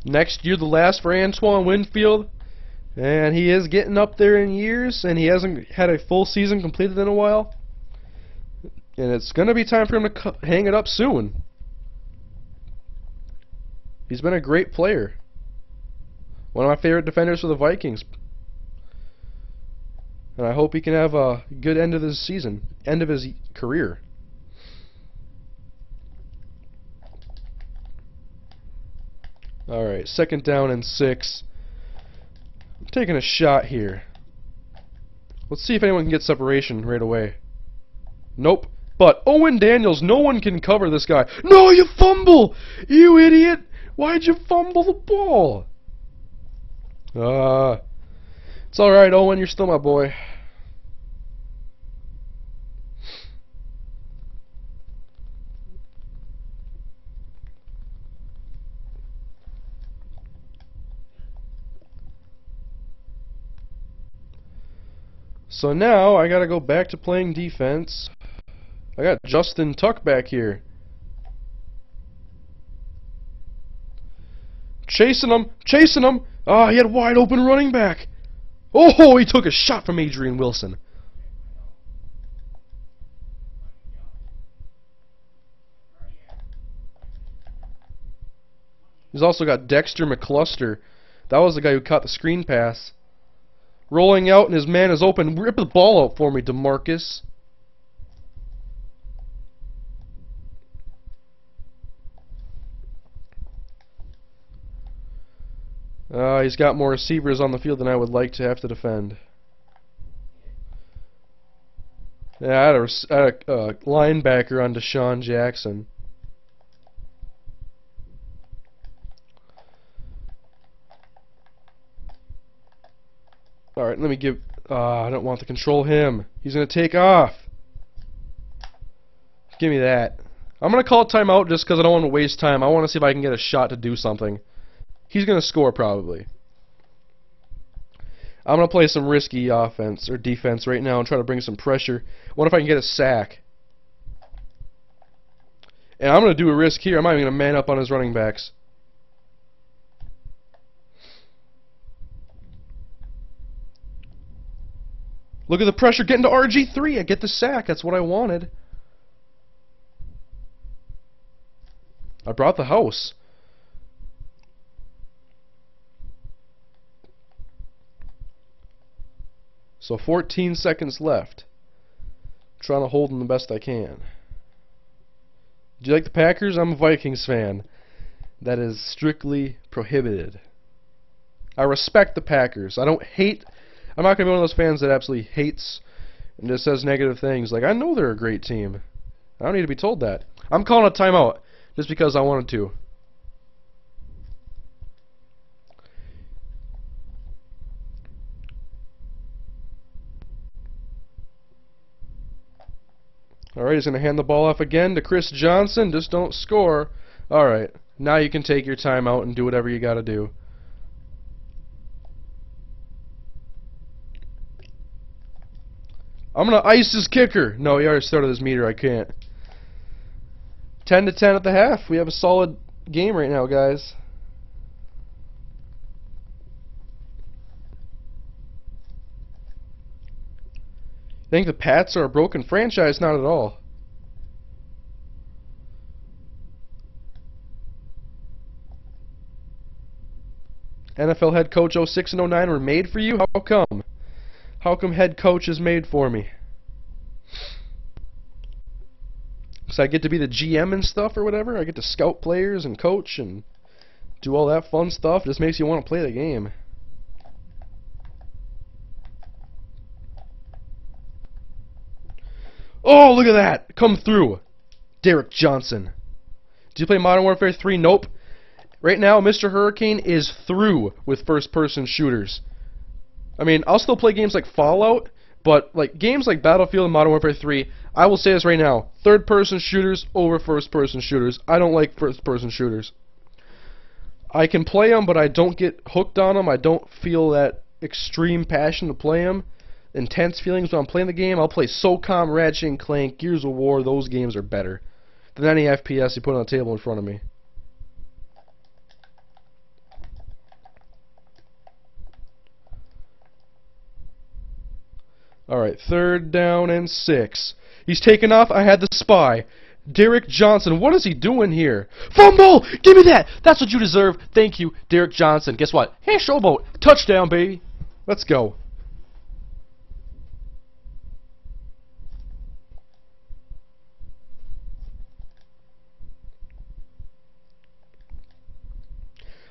Next year, the last for Antoine Winfield. And he is getting up there in years, and he hasn't had a full season completed in a while. And it's going to be time for him to hang it up soon. He's been a great player. One of my favorite defenders for the Vikings. And I hope he can have a good end of his season, end of his career. Alright, 2nd down and 6. I'm taking a shot here. Let's see if anyone can get separation right away. Nope. But Owen Daniels, no one can cover this guy. No, you fumble! You idiot! Why'd you fumble the ball? It's alright, Owen, you're still my boy. So now I gotta go back to playing defense. I got Justin Tuck back here. Chasing him! Chasing him! Ah, he had wide open running back. Oh, he took a shot from Adrian Wilson. He's also got Dexter McCluster. That was the guy who caught the screen pass. Rolling out and his man is open. Rip the ball out for me, DeMarcus. He's got more receivers on the field than I would like to have to defend. Yeah, I had a linebacker on Deshaun Jackson. Alright, let me give... I don't want to control him. He's going to take off. Give me that. I'm going to call timeout just because I don't want to waste time. I want to see if I can get a shot to do something. He's going to score probably. I'm going to play some risky offense or defense right now and try to bring some pressure. What if I can get a sack? And I'm going to do a risk here. I'm not even going to man up on his running backs. Look at the pressure getting to RG3. I get the sack. That's what I wanted. I brought the house. So 14 seconds left. I'm trying to hold them the best I can. Do you like the Packers? I'm a Vikings fan. That is strictly prohibited. I respect the Packers. I'm not going to be one of those fans that absolutely hates and just says negative things. Like, I know they're a great team. I don't need to be told that. I'm calling a timeout just because I wanted to. Alright, he's going to hand the ball off again to Chris Johnson. Just don't score. Alright, now you can take your timeout and do whatever you got to do. I'm going to ice his kicker. No, he already started his meter. I can't. 10-10 at the half. We have a solid game right now, guys. I think the Pats are a broken franchise. Not at all. NFL head coach 06 and 09 were made for you? How come? How come head coach is made for me? So I get to be the GM and stuff or whatever? I get to scout players and coach and do all that fun stuff. Just makes you want to play the game. Oh, look at that! Come through! Derek Johnson. Do you play Modern Warfare 3? Nope. Right now, MrHurriicane is through with first-person shooters. I mean, I'll still play games like Fallout, but like games like Battlefield and Modern Warfare 3, I will say this right now, third-person shooters over first-person shooters. I don't like first-person shooters. I can play them, but I don't get hooked on them. I don't feel that extreme passion to play them. Intense feelings when I'm playing the game. I'll play SOCOM, Ratchet and Clank, Gears of War. Those games are better than any FPS you put on the table in front of me. Alright, 3rd down and 6. He's taken off. I had the spy. Derek Johnson. What is he doing here? Fumble! Give me that! That's what you deserve. Thank you, Derek Johnson. Guess what? Hey, Showboat. Touchdown, baby. Let's go.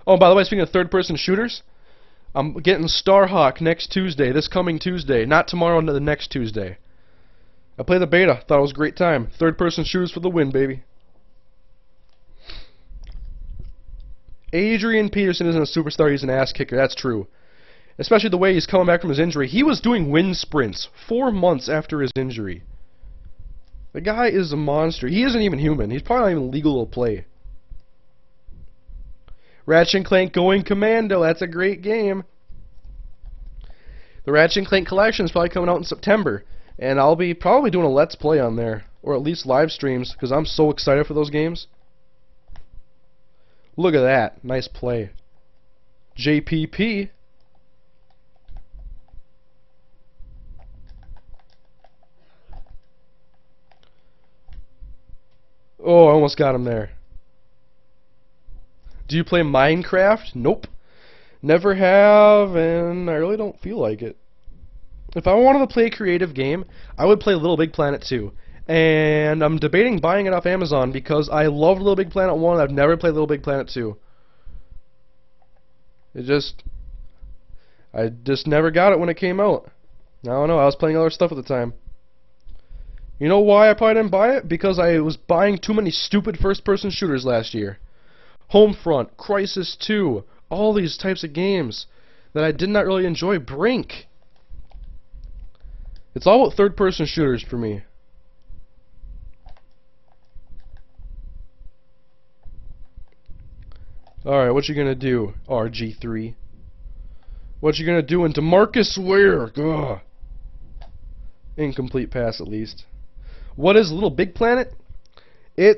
Oh, by the way, speaking of third-person shooters, I'm getting Starhawk next Tuesday, this coming Tuesday. Not tomorrow, the next Tuesday. I played the beta. Thought it was a great time. Third-person shooters for the win, baby. Adrian Peterson isn't a superstar. He's an ass kicker. That's true. Especially the way he's coming back from his injury. He was doing wind sprints 4 months after his injury. The guy is a monster. He isn't even human. He's probably not even legal to play. Ratchet and Clank Going Commando. That's a great game. The Ratchet and Clank collection is probably coming out in September. And I'll be probably doing a Let's Play on there. Or at least live streams. Because I'm so excited for those games. Look at that. Nice play. JPP. Oh, I almost got him there. Do you play Minecraft? Nope. Never have, and I really don't feel like it. If I wanted to play a creative game, I would play Little Big Planet 2. And I'm debating buying it off Amazon because I love Little Big Planet 1 and I've never played Little Big Planet 2. I just never got it when it came out. I don't know, I was playing other stuff at the time. You know why I probably didn't buy it? Because I was buying too many stupid first-person shooters last year. Homefront, Crisis 2, all these types of games that I did not really enjoy. Brink. It's all about third-person shooters for me. Alright, what you gonna do, RG3? What you gonna do into Marcus Ware? Ugh. Incomplete pass at least. What is Little Big Planet? I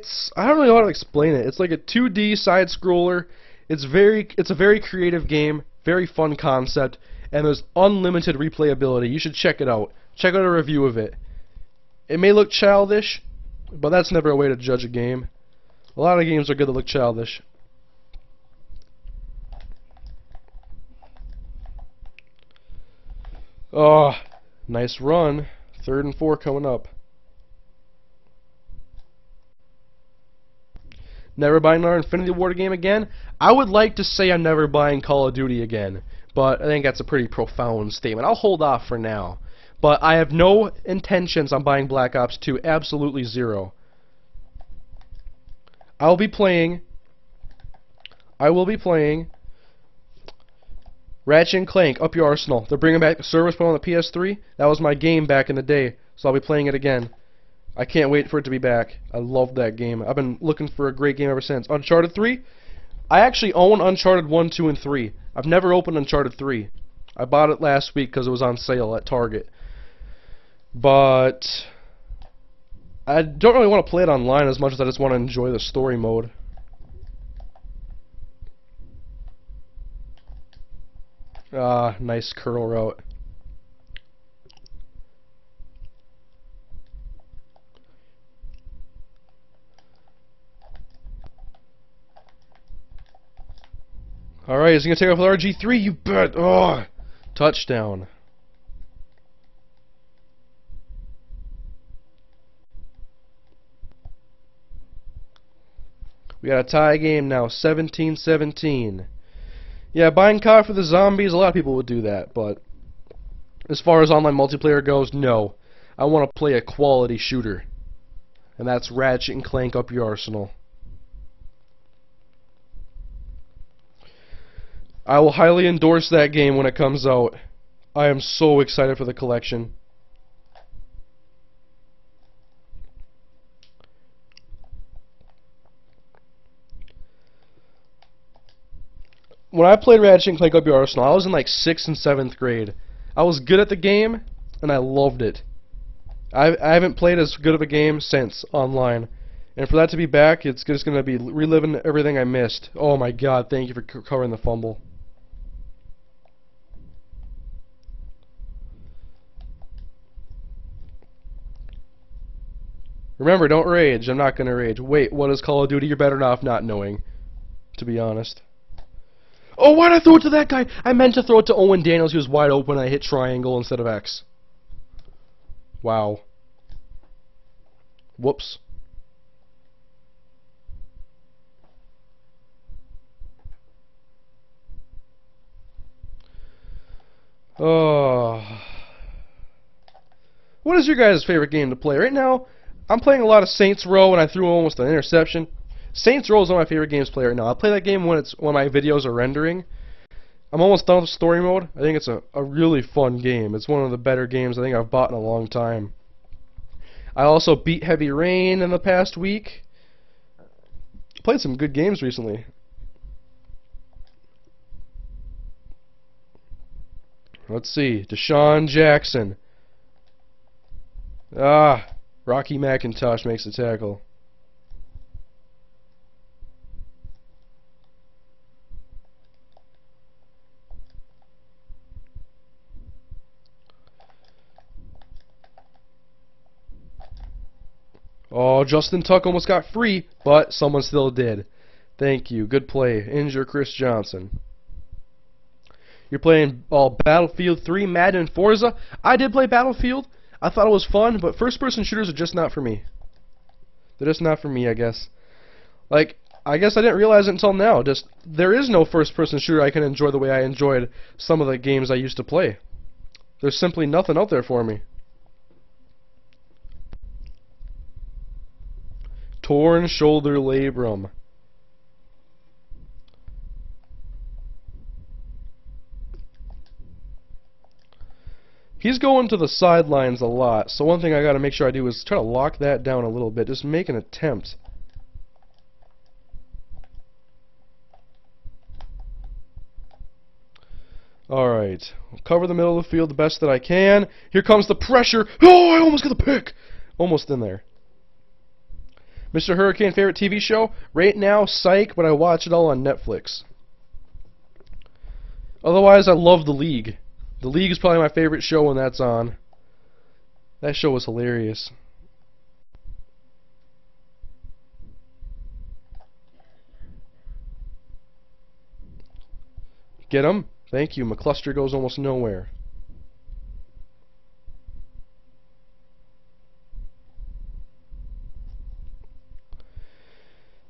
don't really know how to explain it. It's like a 2D side scroller. It's a very creative game, very fun concept, and there's unlimited replayability. You should check it out. Check out a review of it. It may look childish, but that's never a way to judge a game. A lot of games are good that look childish. Oh, nice run. 3rd and 4 coming up. Never buying another Infinity Ward game again? I would like to say I'm never buying Call of Duty again, but I think that's a pretty profound statement. I'll hold off for now. But I have no intentions on buying Black Ops 2. Absolutely zero. I will be playing Ratchet & Clank, Up Your Arsenal. They're bringing back the service mode on the PS3. That was my game back in the day, so I'll be playing it again. I can't wait for it to be back. I love that game. I've been looking for a great game ever since. Uncharted 3? I actually own Uncharted 1, 2, and 3. I've never opened Uncharted 3. I bought it last week because it was on sale at Target. But I don't really want to play it online as much as I just want to enjoy the story mode. Ah, nice curl route. Alright, is he going to take off with RG3? You bet! Oh! Touchdown. We got a tie game now, 17-17. Yeah, buying COD for the zombies, a lot of people would do that, but as far as online multiplayer goes, no. I want to play a quality shooter. And that's Ratchet & Clank Up Your Arsenal. I will highly endorse that game when it comes out. I am so excited for the collection. When I played Ratchet & Clank Up Your Arsenal, I was in like 6th and 7th grade. I was good at the game, and I loved it. I haven't played as good of a game since online. And for that to be back, it's just going to be reliving everything I missed. Oh my god, thank you for covering the fumble. Remember, don't rage. I'm not going to rage. Wait, what is Call of Duty? You're better off not knowing, to be honest. Oh, why'd I throw it to that guy? I meant to throw it to Owen Daniels. He was wide open. I hit triangle instead of X. Wow. Whoops. Oh. What is your guys' favorite game to play? Right now, I'm playing a lot of Saints Row, and I threw almost an interception. Saints Row is one of my favorite games to play right now. I play that game when my videos are rendering. I'm almost done with story mode. I think it's a really fun game. It's one of the better games I think I've bought in a long time. I also beat Heavy Rain in the past week. Played some good games recently. Let's see. Deshaun Jackson. Ah, Rocky McIntosh makes the tackle. Oh, Justin Tuck almost got free, but someone still did. Thank you. Good play. Injure Chris Johnson. You're playing Battlefield 3, Madden, and Forza. I did play Battlefield. I thought it was fun, but first-person shooters are just not for me. They're just not for me, I guess. Like, I guess I didn't realize it until now. There is no first-person shooter I can enjoy the way I enjoyed some of the games I used to play. There's simply nothing out there for me. Torn shoulder labrum. He's going to the sidelines a lot, so one thing I gotta make sure I do is try to lock that down a little bit. Just make an attempt. Alright. Cover the middle of the field the best that I can. Here comes the pressure. Oh, I almost got the pick! Almost in there. MrHurriicane favorite TV show? Right now, Psych, but I watch it all on Netflix. Otherwise, I love The League. The League is probably my favorite show when that's on. That show was hilarious. Get him? Thank you. McCluster goes almost nowhere.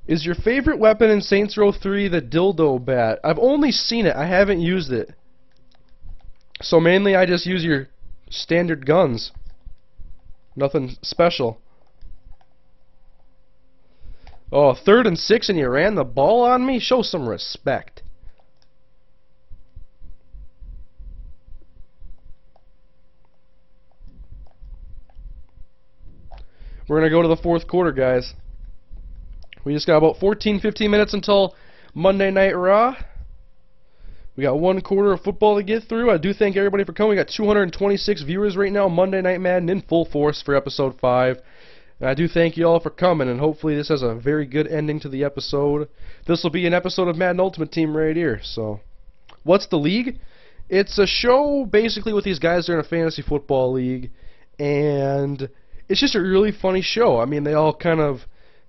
Is your favorite weapon in Saints Row 3 the dildo bat? I've only seen it. I haven't used it. So mainly I just use your standard guns. Nothing special. Oh, 3rd and 6 and you ran the ball on me? Show some respect. We're going to go to the 4th quarter, guys. We just got about 14-15 minutes until Monday Night Raw. We got 1 quarter of football to get through. I do thank everybody for coming. We got 226 viewers right now. Monday Night Madden in full force for episode 5. And I do thank you all for coming, and hopefully this has a very good ending to the episode. This will be an episode of Madden Ultimate Team right here. So, what's the league? It's a show basically with these guys that are in a fantasy football league, and it's just a really funny show. I mean, they all kind of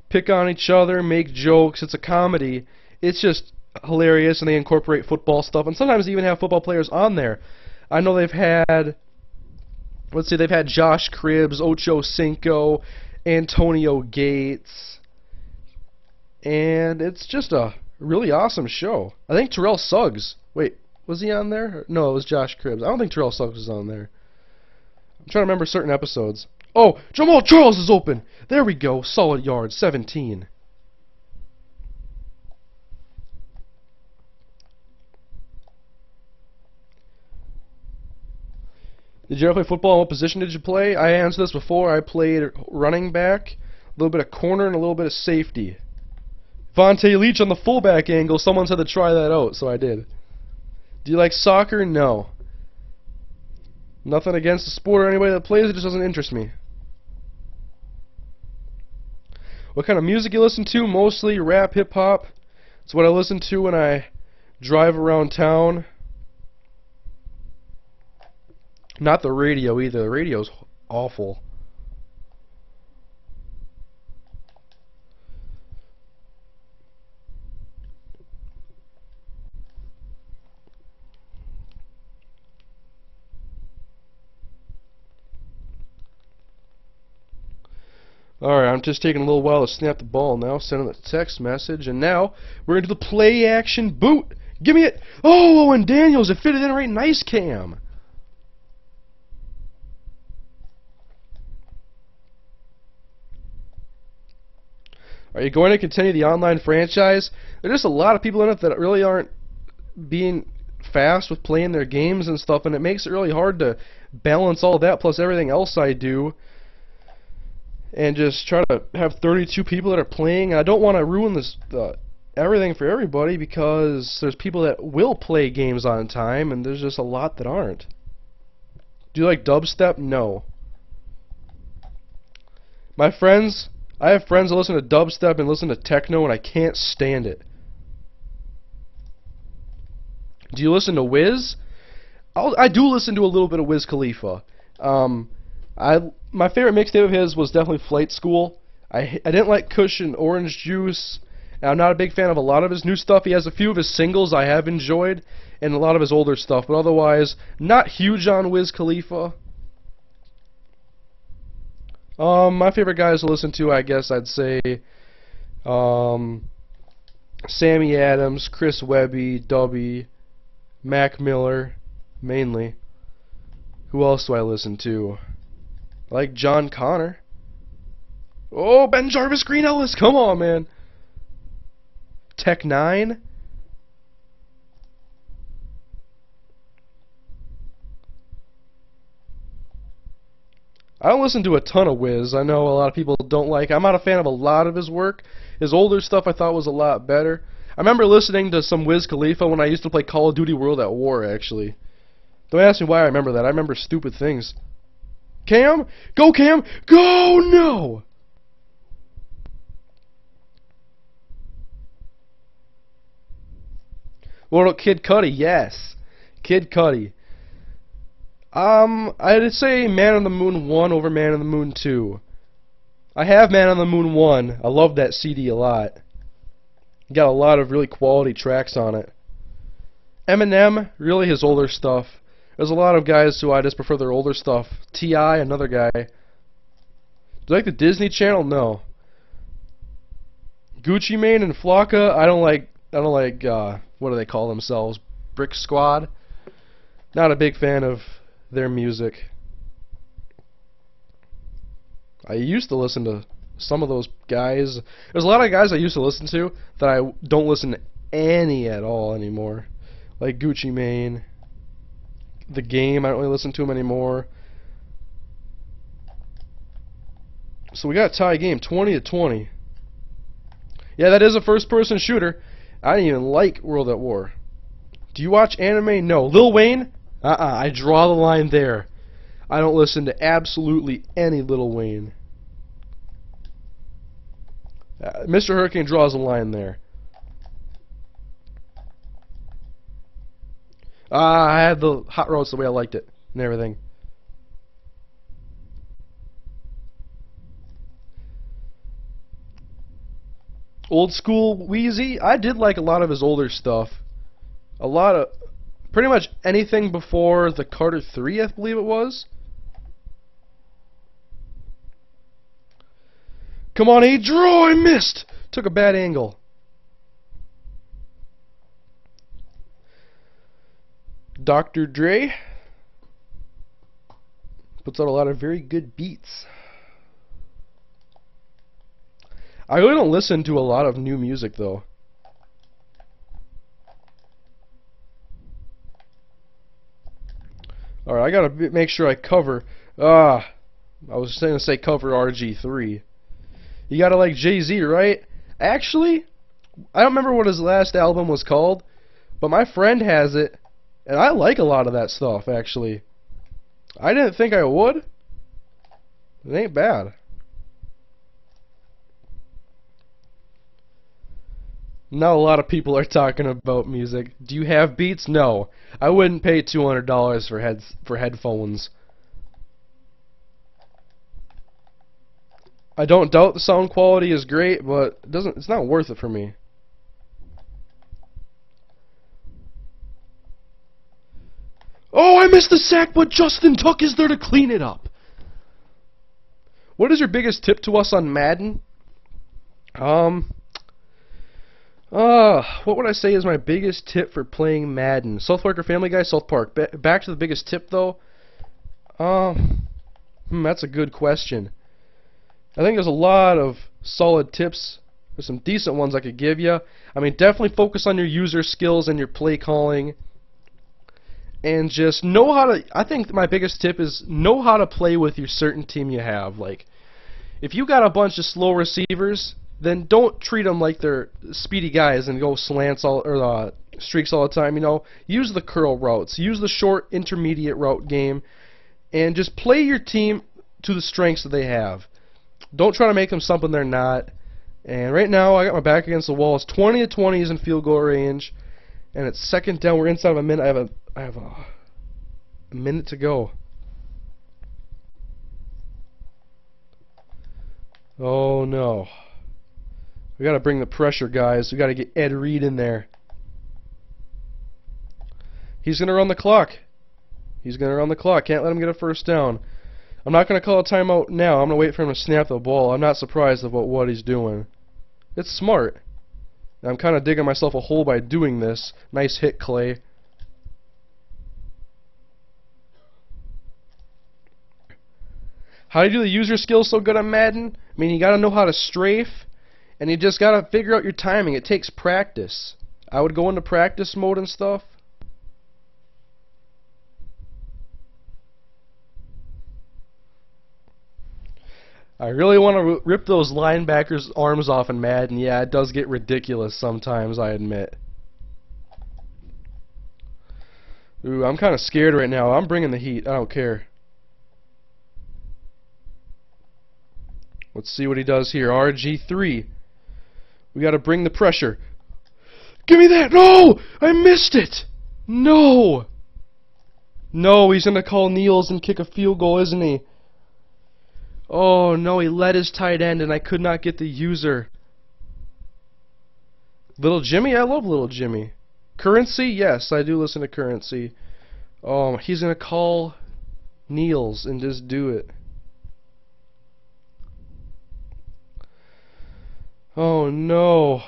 pick on each other, make jokes. It's a comedy. It's just hilarious, and they incorporate football stuff, and sometimes they even have football players on there. I know they've had, let's see, they've had Josh Cribbs, Ocho Cinco, Antonio Gates, and it's just a really awesome show. I think Terrell Suggs, wait, was he on there? No, it was Josh Cribbs. I don't think Terrell Suggs was on there. I'm trying to remember certain episodes. Oh, Jamal Charles is open. There we go. Solid yards, 17. Did you ever play football? What position did you play? I answered this before. I played running back, a little bit of corner, and a little bit of safety. Vontae Leach on the fullback angle. Someone said to try that out, so I did. Do you like soccer? No. Nothing against the sport or anybody that plays it, just doesn't interest me. What kind of music you listen to? Mostly rap, hip-hop. It's what I listen to when I drive around town. Not the radio either. The radio's awful. Alright, I'm just taking a little while to snap the ball now, sending a text message, and now we're into the play action boot. Give me it! Oh, and Daniels, it fitted in right nice, Cam. Are you going to continue the online franchise? There's just a lot of people in it that really aren't being fast with playing their games and stuff, and it makes it really hard to balance all that plus everything else I do and just try to have 32 people that are playing. And I don't want to ruin this everything for everybody, because there's people that will play games on time and there's just a lot that aren't. Do you like dubstep? No. My friends, I have friends that listen to dubstep and listen to techno, and I can't stand it. Do you listen to Wiz? I do listen to a little bit of Wiz Khalifa. My favorite mixtape of his was definitely Flight School. I didn't like Kush and Orange Juice, and I'm not a big fan of a lot of his new stuff. He has a few of his singles I have enjoyed, and a lot of his older stuff, but otherwise, not huge on Wiz Khalifa. My favorite guys to listen to, I guess I'd say Sammy Adams, Chris Webby, Dubby, Mac Miller, mainly. Who else do I listen to? I like John Connor. Oh, Ben Jarvis, Green Ellis, come on, man. Tech 9. I don't listen to a ton of Wiz. I know a lot of people don't like. I'm not a fan of a lot of his work. His older stuff I thought was a lot better. I remember listening to some Wiz Khalifa when I used to play Call of Duty World at War, actually. Don't ask me why I remember that. I remember stupid things. Cam? Go, Cam! Go! No! What about Kid Cudi? Yes. Kid Cudi. I'd say Man on the Moon 1 over Man on the Moon 2. I have Man on the Moon 1. I love that CD a lot. Got a lot of really quality tracks on it. Eminem, really his older stuff. There's a lot of guys who I just prefer their older stuff. T.I., another guy. Do you like the Disney Channel? No. Gucci Mane and Flocka, I don't like what do they call themselves? Brick Squad. Not a big fan of their music. I used to listen to some of those guys. There's a lot of guys I used to listen to that I don't listen to any at all anymore. Like Gucci Mane. The Game, I don't really listen to him anymore. So we got a tie game, 20-20. Yeah, that is a first-person shooter. I didn't even like World at War. Do you watch anime? No. Lil Wayne? I draw the line there. I don't listen to absolutely any Lil Wayne. MrHurriicane draws a line there. I had the hot roads the way I liked it and everything. Old school Wheezy, I did like a lot of his older stuff. Pretty much anything before the Carter 3, I believe it was. Come on, draw! I missed! Took a bad angle. Dr. Dre puts out a lot of very good beats. I really don't listen to a lot of new music, though. Alright, I gotta make sure I cover. I was going to say cover RG3. You gotta like Jay-Z, right? Actually, I don't remember what his last album was called, but my friend has it, and I like a lot of that stuff, actually. I didn't think I would. It ain't bad. Now a lot of people are talking about music. Do you have Beats? No. I wouldn't pay $200 for headphones. I don't doubt the sound quality is great, but it's not worth it for me. Oh, I missed the sack, but Justin Tuck is there to clean it up. What is your biggest tip to us on Madden? What would I say is my biggest tip for playing Madden? South Park or Family Guy? South Park. Back to the biggest tip, though. That's a good question. I think there's a lot of solid tips. There's some decent ones I could give you. I mean, definitely focus on your user skills and your play calling. And just know how to... I think my biggest tip is know how to play with your certain team you have. Like, if you got a bunch of slow receivers, then don't treat them like they're speedy guys and go slants or streaks all the time. You know, use the curl routes, use the short intermediate route game, and just play your team to the strengths that they have. Don't try to make them something they're not. And right now, I got my back against the wall. It's 20-20 is in field goal range, and it's second down. We're inside of a minute. I have a minute to go. Oh no. We gotta bring the pressure, guys. We gotta get Ed Reed in there. He's gonna run the clock. He's gonna run the clock. Can't let him get a first down. I'm not gonna call a timeout now. I'm gonna wait for him to snap the ball. I'm not surprised about what he's doing. It's smart. I'm kind of digging myself a hole by doing this. Nice hit, Clay. How do you do the user skills so good on Madden? I mean, you gotta know how to strafe. And you just gotta figure out your timing. It takes practice. I would go into practice mode and stuff. I really want to rip those linebackers' arms off in Madden. Yeah, it does get ridiculous sometimes, I admit. Ooh, I'm kind of scared right now. I'm bringing the heat. I don't care. Let's see what he does here. RG3. We got to bring the pressure. Give me that! No! I missed it! No! No, he's going to call Niels and kick a field goal, isn't he? Oh, no, he led his tight end, and I could not get the user. Little Jimmy? I love Little Jimmy. Currency? Yes, I do listen to Currency. He's going to call Niels and just do it. Oh no.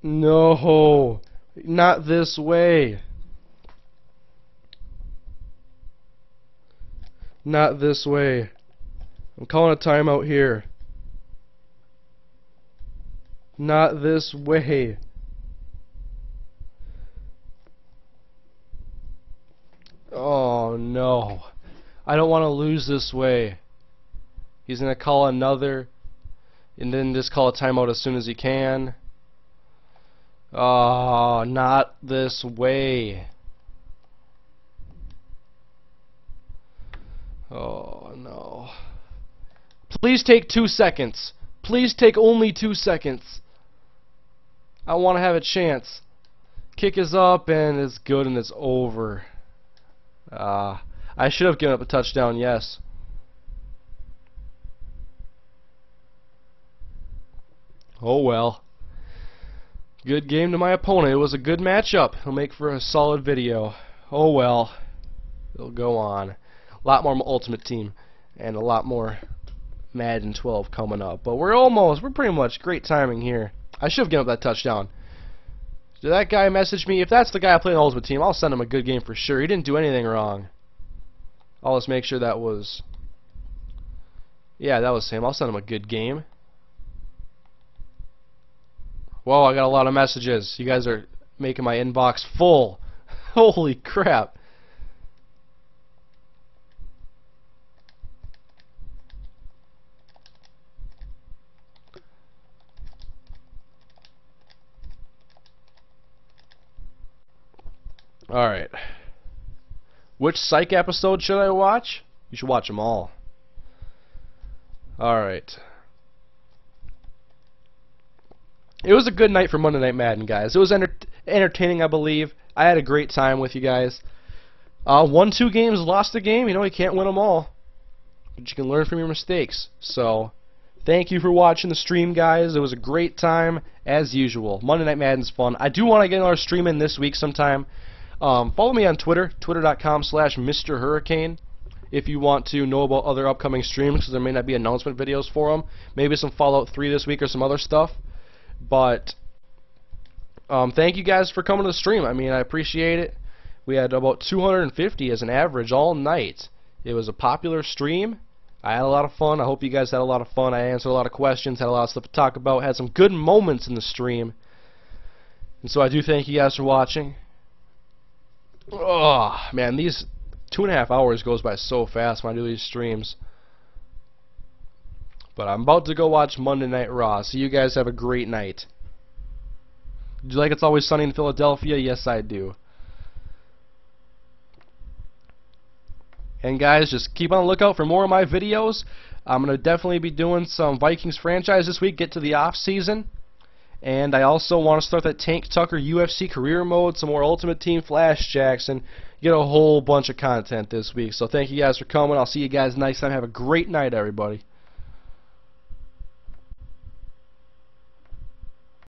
No. Not this way. Not this way. I'm calling a timeout here. Not this way. Oh no. I don't want to lose this way. He's going to call another and then just call a timeout as soon as he can. Oh, not this way. Oh no. Please take 2 seconds. Please take only 2 seconds. I want to have a chance. Kick is up and it's good and it's over. I should have given up a touchdown, yes. Oh well. Good game to my opponent. It was a good matchup. It'll make for a solid video. Oh well. It'll go on. A lot more Ultimate Team and a lot more Madden 12 coming up. But we're pretty much great timing here. I should have given up that touchdown. Did that guy message me? If that's the guy I play in the Ultimate Team, I'll send him a good game for sure. He didn't do anything wrong. I'll just make sure that was... Yeah, that was him. I'll send him a good game. Whoa, I got a lot of messages. You guys are making my inbox full. Holy crap. Alright. Which Psych episode should I watch? You should watch them all. Alright. It was a good night for Monday Night Madden, guys. It was entertaining, I believe. I had a great time with you guys. Won 2 games, lost a game. You know, you can't win them all. But you can learn from your mistakes. So, thank you for watching the stream, guys. It was a great time, as usual. Monday Night Madden's fun. I do want to get another stream in this week sometime. Follow me on Twitter, twitter.com/MrHurriicane, if you want to know about other upcoming streams, because there may not be announcement videos for them. Maybe some Fallout 3 this week or some other stuff. But thank you guys for coming to the stream. I mean, I appreciate it. We had about 250 as an average all night. It was a popular stream. I had a lot of fun. I hope you guys had a lot of fun. I answered a lot of questions, had a lot of stuff to talk about, had some good moments in the stream. And so I do thank you guys for watching. Oh, man, these 2.5 hours goes by so fast when I do these streams. But I'm about to go watch Monday Night Raw, so you guys have a great night. Do you like It's Always Sunny in Philadelphia? Yes, I do. And guys, just keep on the lookout for more of my videos. I'm going to definitely be doing some Vikings franchise this week, get to the off season. And I also want to start that Tank Tucker UFC career mode, some more Ultimate Team Flash Jacks, and get a whole bunch of content this week. So thank you guys for coming. I'll see you guys next time. Have a great night, everybody.